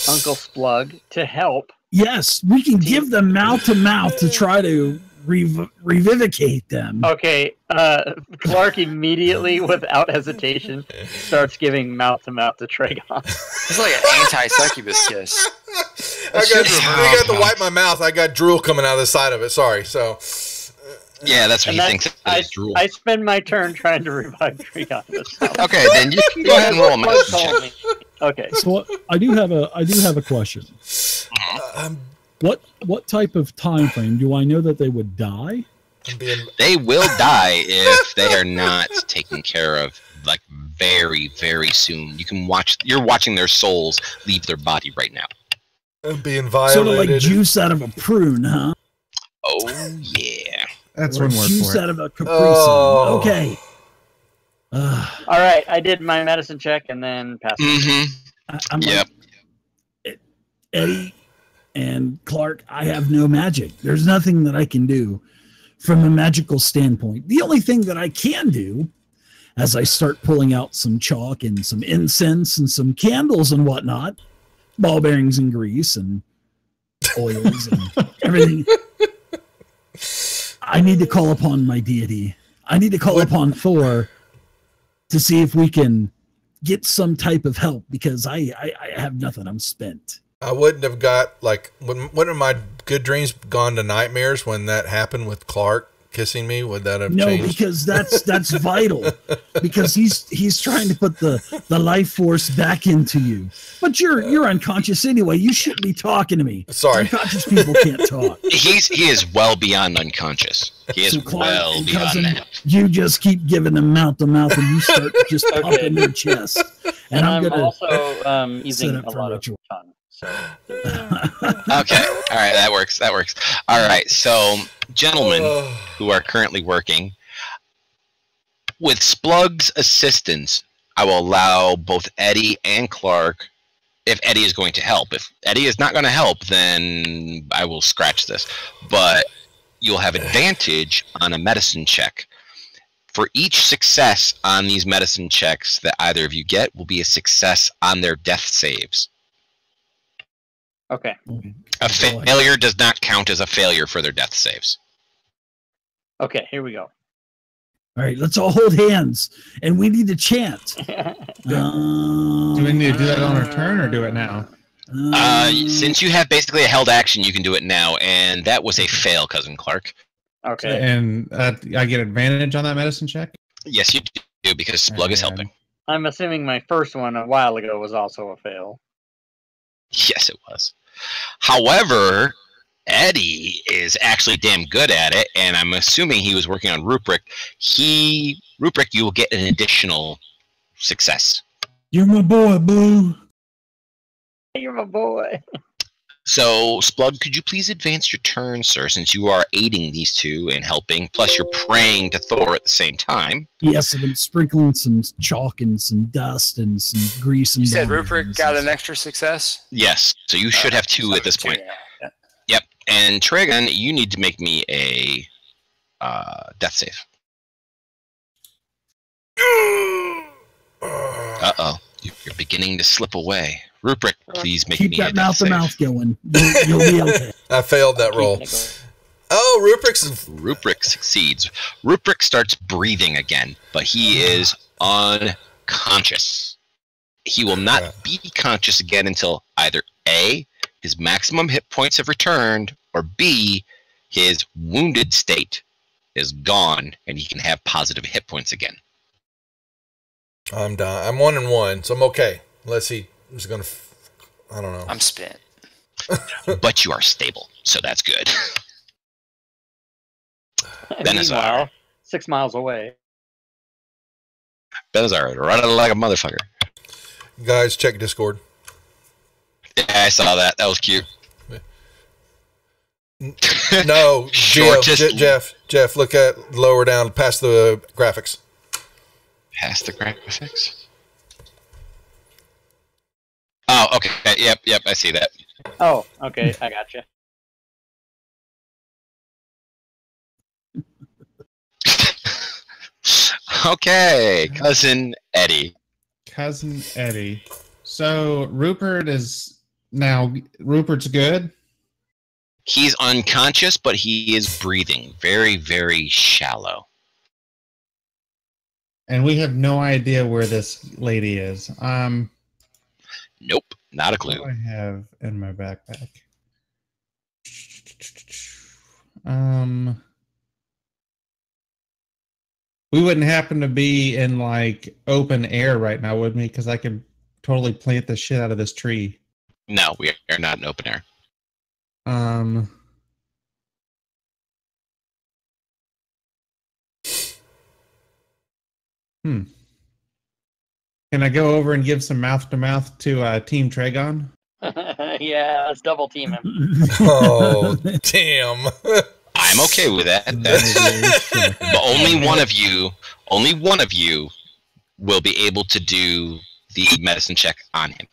Uncle Splug, to help? Yes, we can give them mouth to mouth to try to revivicate them. Okay, Clark immediately, without hesitation, starts giving mouth to mouth to Tragon. It's like an anti-succubus kiss. I got to wipe my mouth. I got drool coming out of the side of it. Sorry. So. Yeah, that's what And he thinks it I is, drool. spend my turn trying to revive Tragon. Okay, then you can go ahead and roll a Plug medicine told check. me. Okay. So I do have a question. I'm What type of time frame do I know that they would die? being. They will die if they are not taken care of, like, very, very soon. You're watching their souls leave their body right now. I'm being Sort of like violated. juice out of a prune, huh? Oh, yeah. That's Or one word juice for out it. of a Capri Oh. Sun. Okay. All right, I did my medicine check and then passed. Mm-hmm. I'm Yep. like, Eddie and Clark, I have no magic. There's nothing that I can do from a magical standpoint. The only thing that I can do, as I start pulling out some chalk and some incense and some candles and whatnot, ball bearings and grease and oils and everything, I need to call upon my deity. I need to call upon Thor to see if we can get some type of help, because I have nothing. I'm spent. I wouldn't have got, like, one of my good dreams gone to nightmares when that happened with Clark kissing me. Would that have No, changed? because that's vital. Because he's trying to put the life force back into you. But you're unconscious anyway. You shouldn't be talking to me. Sorry. Unconscious people can't talk. He is well beyond unconscious. He is So Clark well and beyond cousin, that. you just keep giving them mouth to mouth, and you start just Okay. pumping their chest. And And I'm I'm gonna also set using up a for lot of ritual. tongue. So Okay. All right. That works. That works. All right. So, gentlemen who are currently working, with Splug's assistance, I will allow both Eddie and Clark, if Eddie is going to help. If Eddie is not going to help, then I will scratch this. But you'll have advantage on a medicine check. For each success on these medicine checks that either of you get will be a success on their death saves. okay. A failure does not count as a failure for their death saves. Okay, here we go. All right, let's all hold hands, and we need to chant. Do we need to do that on our turn or do it now? Since you have basically a held action, you can do it now, and that was a fail, Cousin Clark. Okay. And I get advantage on that medicine check? Yes, you do, because Splug is helping. I'm assuming my first one a while ago was also a fail. Yes, it was. However, Eddie is actually damn good at it, and I'm assuming he was working on Ruprecht. Ruprecht, you will get an additional success. You're my boy, Boo. You're my boy. So, Splug, could you please advance your turn, sir, since you are aiding these two and helping, plus you're praying to Thor at the same time? Yes, I've been sprinkling some chalk and some dust and some grease. And You said butter Rupert and got some- an extra success? Yes, so you should have two at this point. Yeah. Yep, and Tragon, you need to make me a death save. Uh-oh, you're beginning to slip away. Rupert, please make Keep me a that death mouth to save. mouth going. You'll be okay. I failed that roll. Oh, Ruprecht succeeds. Ruprecht starts breathing again, but he is unconscious. He will not be conscious again until either A, his maximum hit points have returned, or B, his wounded state is gone and he can have positive hit points again. I'm done. I'm 1-1, so I'm okay. Unless he was going to, I don't know. I'm spent. But you are stable, so that's good. Meanwhile, 6 miles away. Benazar running like a motherfucker. Guys, check Discord. Yeah, I saw that. That was cute. No, Shortest- Jeff, look at lower down past the graphics. Past the graphics? Oh, okay. Yep, I see that. Oh, okay, I got you. Okay, Cousin Eddie. Cousin Eddie. So Rupert's good? He's unconscious, but he is breathing very, very shallow. And we have no idea where this lady is. Nope, not a What clue. do I have in my backpack? We wouldn't happen to be in like open air right now, would we? Because I could totally plant the shit out of this tree. No, we are not in open air. Can I go over and give some mouth to mouth to Team Tragon? Yeah, let's double team him. Oh, damn. I'm okay with that. But only one of you will be able to do the medicine check on him.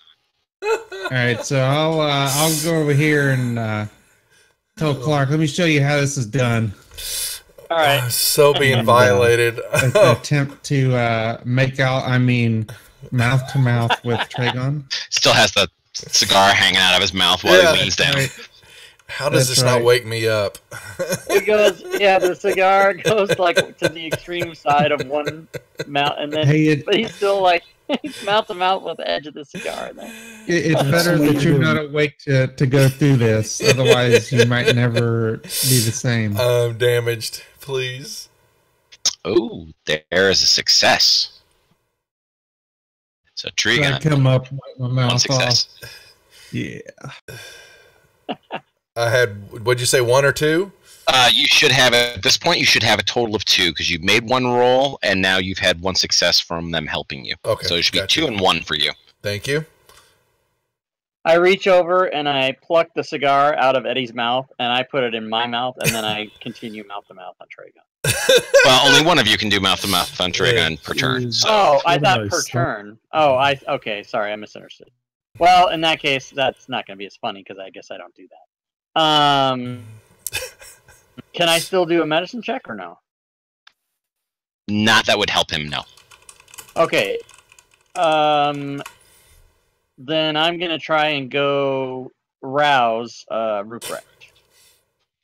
All right, so I'll go over here and tell Clark. Let me show you how this is done. All right. So being violated. Attempt to mouth to mouth with Tragon. Still has the cigar hanging out of his mouth while he leans down. Right. How does That's this not right. wake me up? It goes, yeah, the cigar goes like to the extreme side of one mouth, and then, but he's still like, he's mouth to mouth with the edge of the cigar there. It's better that you're not awake to go through this. Otherwise, you might never be the same. I'm damaged. Please. Oh, there is a success. So I Trigon, come up, wipe my one mouth success. off. Yeah. I had, what'd you say, 1 or 2? You should have, at this point, you should have a total of 2, because you've made 1 roll, and now you've had 1 success from them helping you. Okay, So it should be gotcha. 2 and 1 for you. Thank you. I reach over and I pluck the cigar out of Eddie's mouth and I put it in my mouth and then I continue mouth to mouth on Trigon. Well, only one of you can do mouth to mouth on Trigon per turn. So. Oh, I thought per turn. Oh, okay. Sorry, I misunderstood. Well, in that case, that's not going to be as funny because I guess I don't do that. Can I still do a medicine check or no? Not that would help him, no. Okay. Then I'm gonna try and go rouse Ruprecht.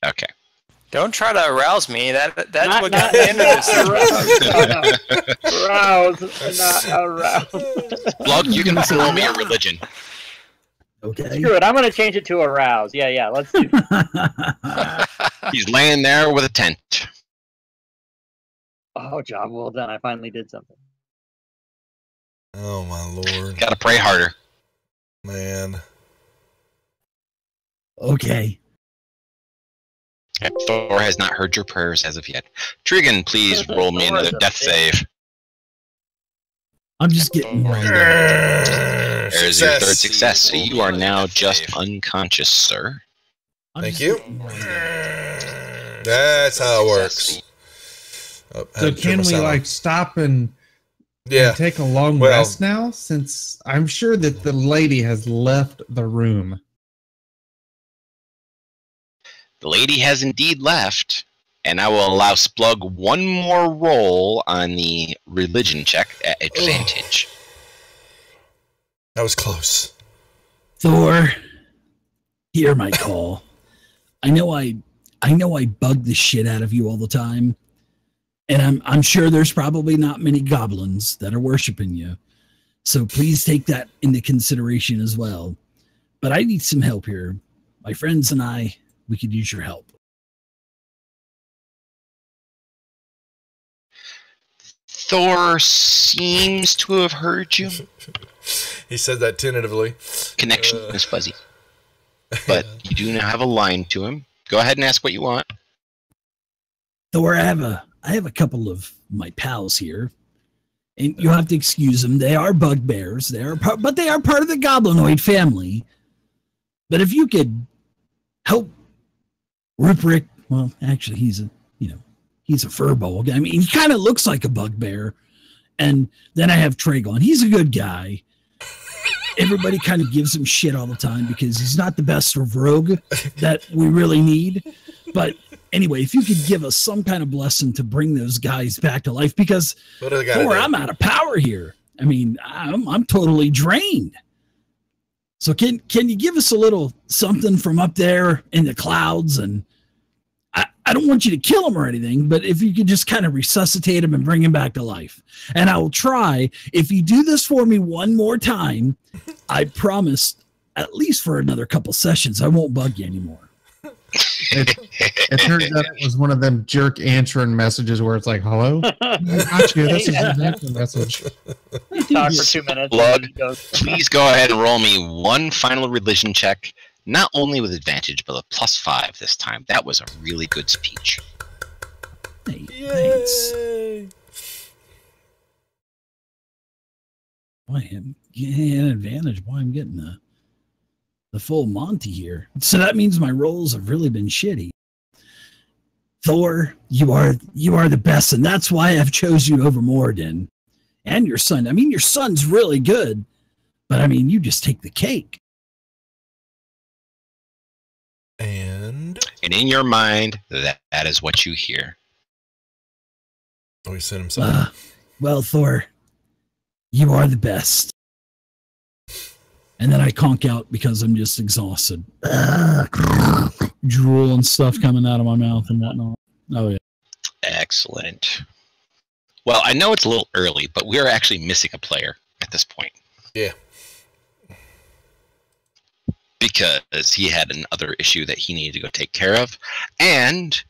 Okay. Don't try to arouse me. That's what got not me into this. Rouse, not arouse. Slug, you can roll me a religion. Okay. Screw it. I'm gonna change it to arouse. Yeah. Let's do. He's laying there with a tent. Oh, job well done. I finally did something. Oh my lord. Gotta pray harder. Man. Okay. Okay, Thor has not heard your prayers as of yet. Trigon, please roll me another death save. I'm just getting warmed up. There's your third success, so you are now just unconscious, sir. Thank you. That's how it works. Oh, So can we like stop and take a long rest now? Since I'm sure that the lady has left the room. The lady has indeed left, and I will allow Splug one more roll on the religion check at advantage. That was close. Thor, hear my call. I know I bug the shit out of you all the time. And I'm sure there's probably not many goblins that are worshiping you. So please take that into consideration as well. But I need some help here. My friends and I, we could use your help. Thor seems to have heard you. He said that tentatively. Connection is fuzzy. But you do now have a line to him. Go ahead and ask what you want. Thor, I have a couple of my pals here, and you'll have to excuse them. They are bugbears. But they are part of the goblinoid family. But if you could help Ruprecht, well, actually, he's a furball. I mean, he kind of looks like a bugbear. And then I have Trigon. He's a good guy. Everybody kind of gives him shit all the time because he's not the best of rogue that we really need. But anyway, if you could give us some kind of blessing to bring those guys back to life, because Thor, I'm out of power here. I mean, I'm totally drained. So can you give us a little something from up there in the clouds? And I don't want you to kill him or anything, but if you could just kind of resuscitate him and bring him back to life. And I will try. If you do this for me one more time, I promise, at least for another couple sessions, I won't bug you anymore. It turns out it was one of them jerk answering messages where it's like, hello? I got you. This is an answer message. Talk for 2 minutes. Blood, please go ahead and roll me one final religion check. Not only with advantage, but a +5 this time. That was a really good speech. Hey, thanks. Boy, I'm getting an advantage. Boy, I'm getting the full Monty here. So that means my rolls have really been shitty. Thor, you are the best, and that's why I've chose you over Moradin. And your son. I mean, your son's really good, but I mean, you just take the cake. And in your mind, that is what you hear. Oh, he sent him something. Well, Thor, you are the best. And then I conk out because I'm just exhausted. Drool and stuff coming out of my mouth and whatnot. Oh, yeah. Excellent. Well, I know it's a little early, but we're actually missing a player at this point. Yeah. Because he had another issue that he needed to go take care of. And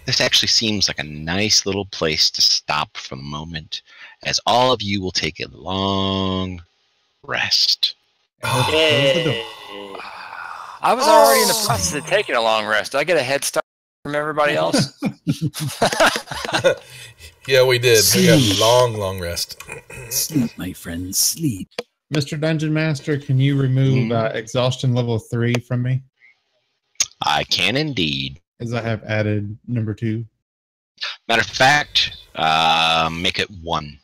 this actually seems like a nice little place to stop for the moment, as all of you will take a long rest. I was already in the process of taking a long rest. Did I get a head start from everybody else? Yeah, we did. We got a long rest. Sleep, my friends, sleep. Mr. Dungeon Master, can you remove exhaustion level 3 from me? I can indeed. As I have added number 2. Matter of fact, make it 1.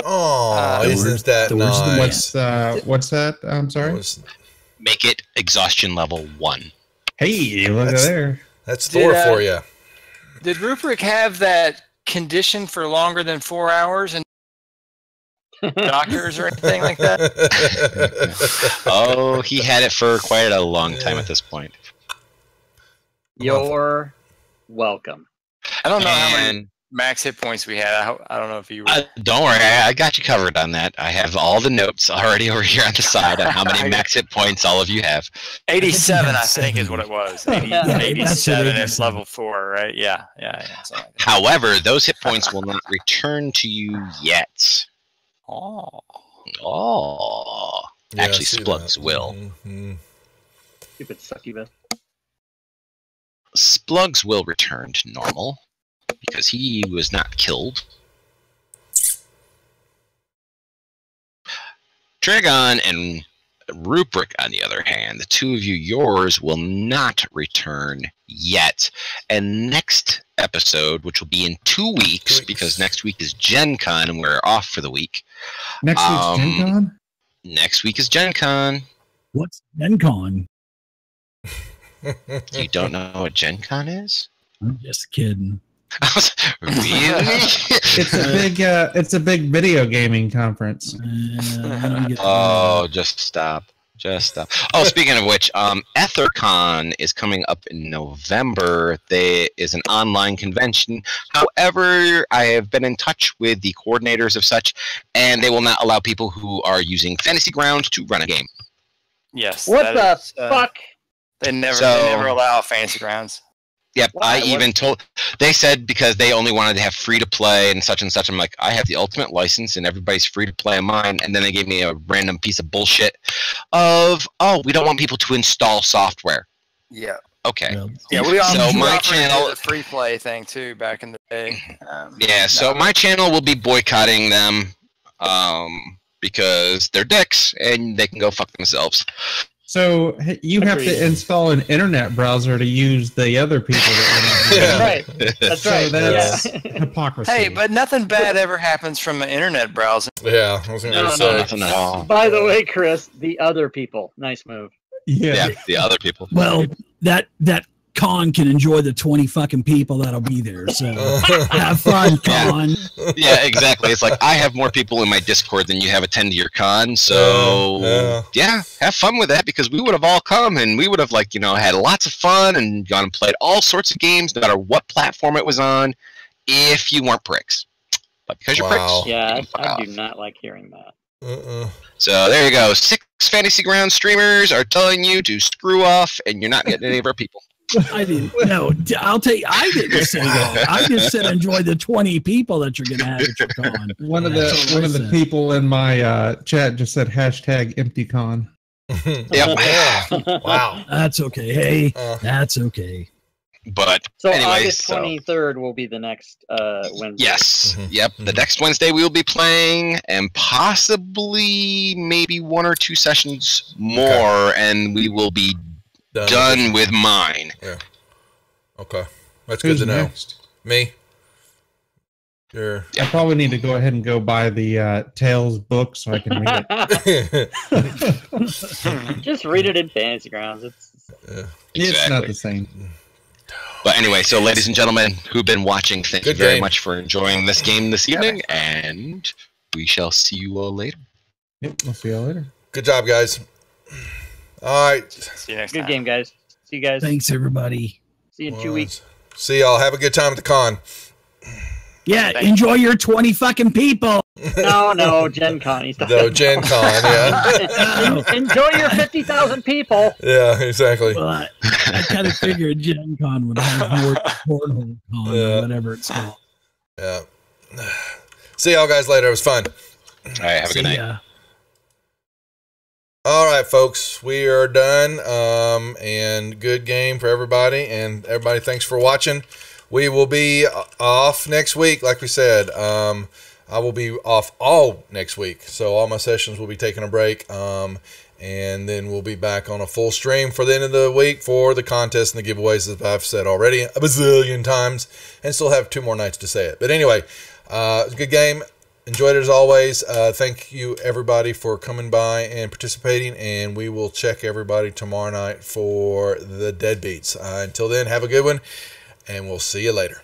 Oh, isn't that nice? What's that? I'm sorry. Make it exhaustion level 1. Hey, look at there. That's Thor for you. Did Rupert have that condition for longer than 4 hours and doctors or anything like that? Oh, he had it for quite a long time at this point. You're welcome. I don't know how many max hit points we had. I don't know if you were... Don't worry, I got you covered on that. I have all the notes already over here on the side on how many max hit points all of you have. 87, I think, is what it was. 87 is 87. level 4, right? Yeah. Like However, those hit points will not return to you yet. Oh. Yeah, Actually, Splugs will. Mm-hmm. Stupid succubus. Splugs will return to normal because he was not killed. Dragon and Rupert, on the other hand, the two of you, yours will not return yet. And next episode, which will be in 2 weeks, because next week is Gen Con and we're off for the week. Next week's Gen Con? Next week is Gen Con. What's Gen Con? You don't know what Gen Con is? I'm just kidding. Really? It's a big video gaming conference. Oh, just stop. Oh, speaking of which, EtherCon is coming up in November. There is an online convention. However, I have been in touch with the coordinators of such, and they will not allow people who are using Fantasy Grounds to run a game. Yes. What the fuck? They never allow Fantasy Grounds. Yep, they said because they only wanted to have free to play and such. I'm like, I have the ultimate license and everybody's free to play on mine. And then they gave me a random piece of bullshit of, we don't want people to install software. Yeah. Okay. Yeah, we also so my channel a free play thing too back in the day. My channel will be boycotting them because they're dicks and they can go fuck themselves. So you have to install an internet browser to use the other people that Right. That's right. So that's hypocrisy. Hey, but nothing bad ever happens from an internet browser. Yeah, I was going to say. Nothing at all. By the way, Chris, the other people. Nice move. Yeah, the other people. Well, that con can enjoy the 20 fucking people that'll be there. So have fun, con. Yeah, exactly. It's like I have more people in my Discord than you have attend to your con. So yeah, have fun with that because we would have all come and we would have had lots of fun and gone and played all sorts of games, no matter what platform it was on, if you weren't pricks. But because you're pricks, yeah, I do not like hearing that. So there you go. 6 Fantasy Ground streamers are telling you to screw off, and you're not getting any of our people. I didn't. No, I'll tell you. I didn't say that. I just said enjoy the 20 people that you're going to have at your con. One of the people in my chat just said #EmptyCon. Yep. Wow. That's okay. Hey, that's okay. But so anyways, August 23rd will be the next Wednesday. Yes. Yep. The next Wednesday we will be playing, and possibly maybe 1 or 2 sessions more, and we will be done with mine. Yeah. Okay. That's good to know. Next? Me. Sure. I probably need to go ahead and go buy the Tales book so I can read it. Just read it in Fantasy Grounds. It's not the same. But anyway, so ladies and gentlemen who've been watching, thank you very much for enjoying this game this evening, and we shall see you all later. Yep, we'll see you all later. Good job, guys. All right. See you next Good time. game, guys. See you guys. Thanks, everybody. See you in 2 weeks. See y'all. Have a good time at the con. Yeah, enjoy your 20 fucking people. No, Gen Con. No, Gen Con, yeah. Enjoy your 50,000 people. Yeah, exactly. Well, I kind of figured Gen Con would have more Cornhole Con or whatever it's called. Yeah. See y'all guys later. It was fun. All right, have a good night. Yeah. All right, folks, we are done. And good game for everybody. And everybody, thanks for watching. We will be off next week, like we said. I will be off all next week. So all my sessions will be taking a break. And then we'll be back on a full stream for the end of the week for the contest and the giveaways, as I've said already a bazillion times, and still have 2 more nights to say it. But anyway, it was a good game. Enjoyed it as always. Thank you, everybody, for coming by and participating, and we will check everybody tomorrow night for the Deadbeats. Until then, have a good one, and we'll see you later.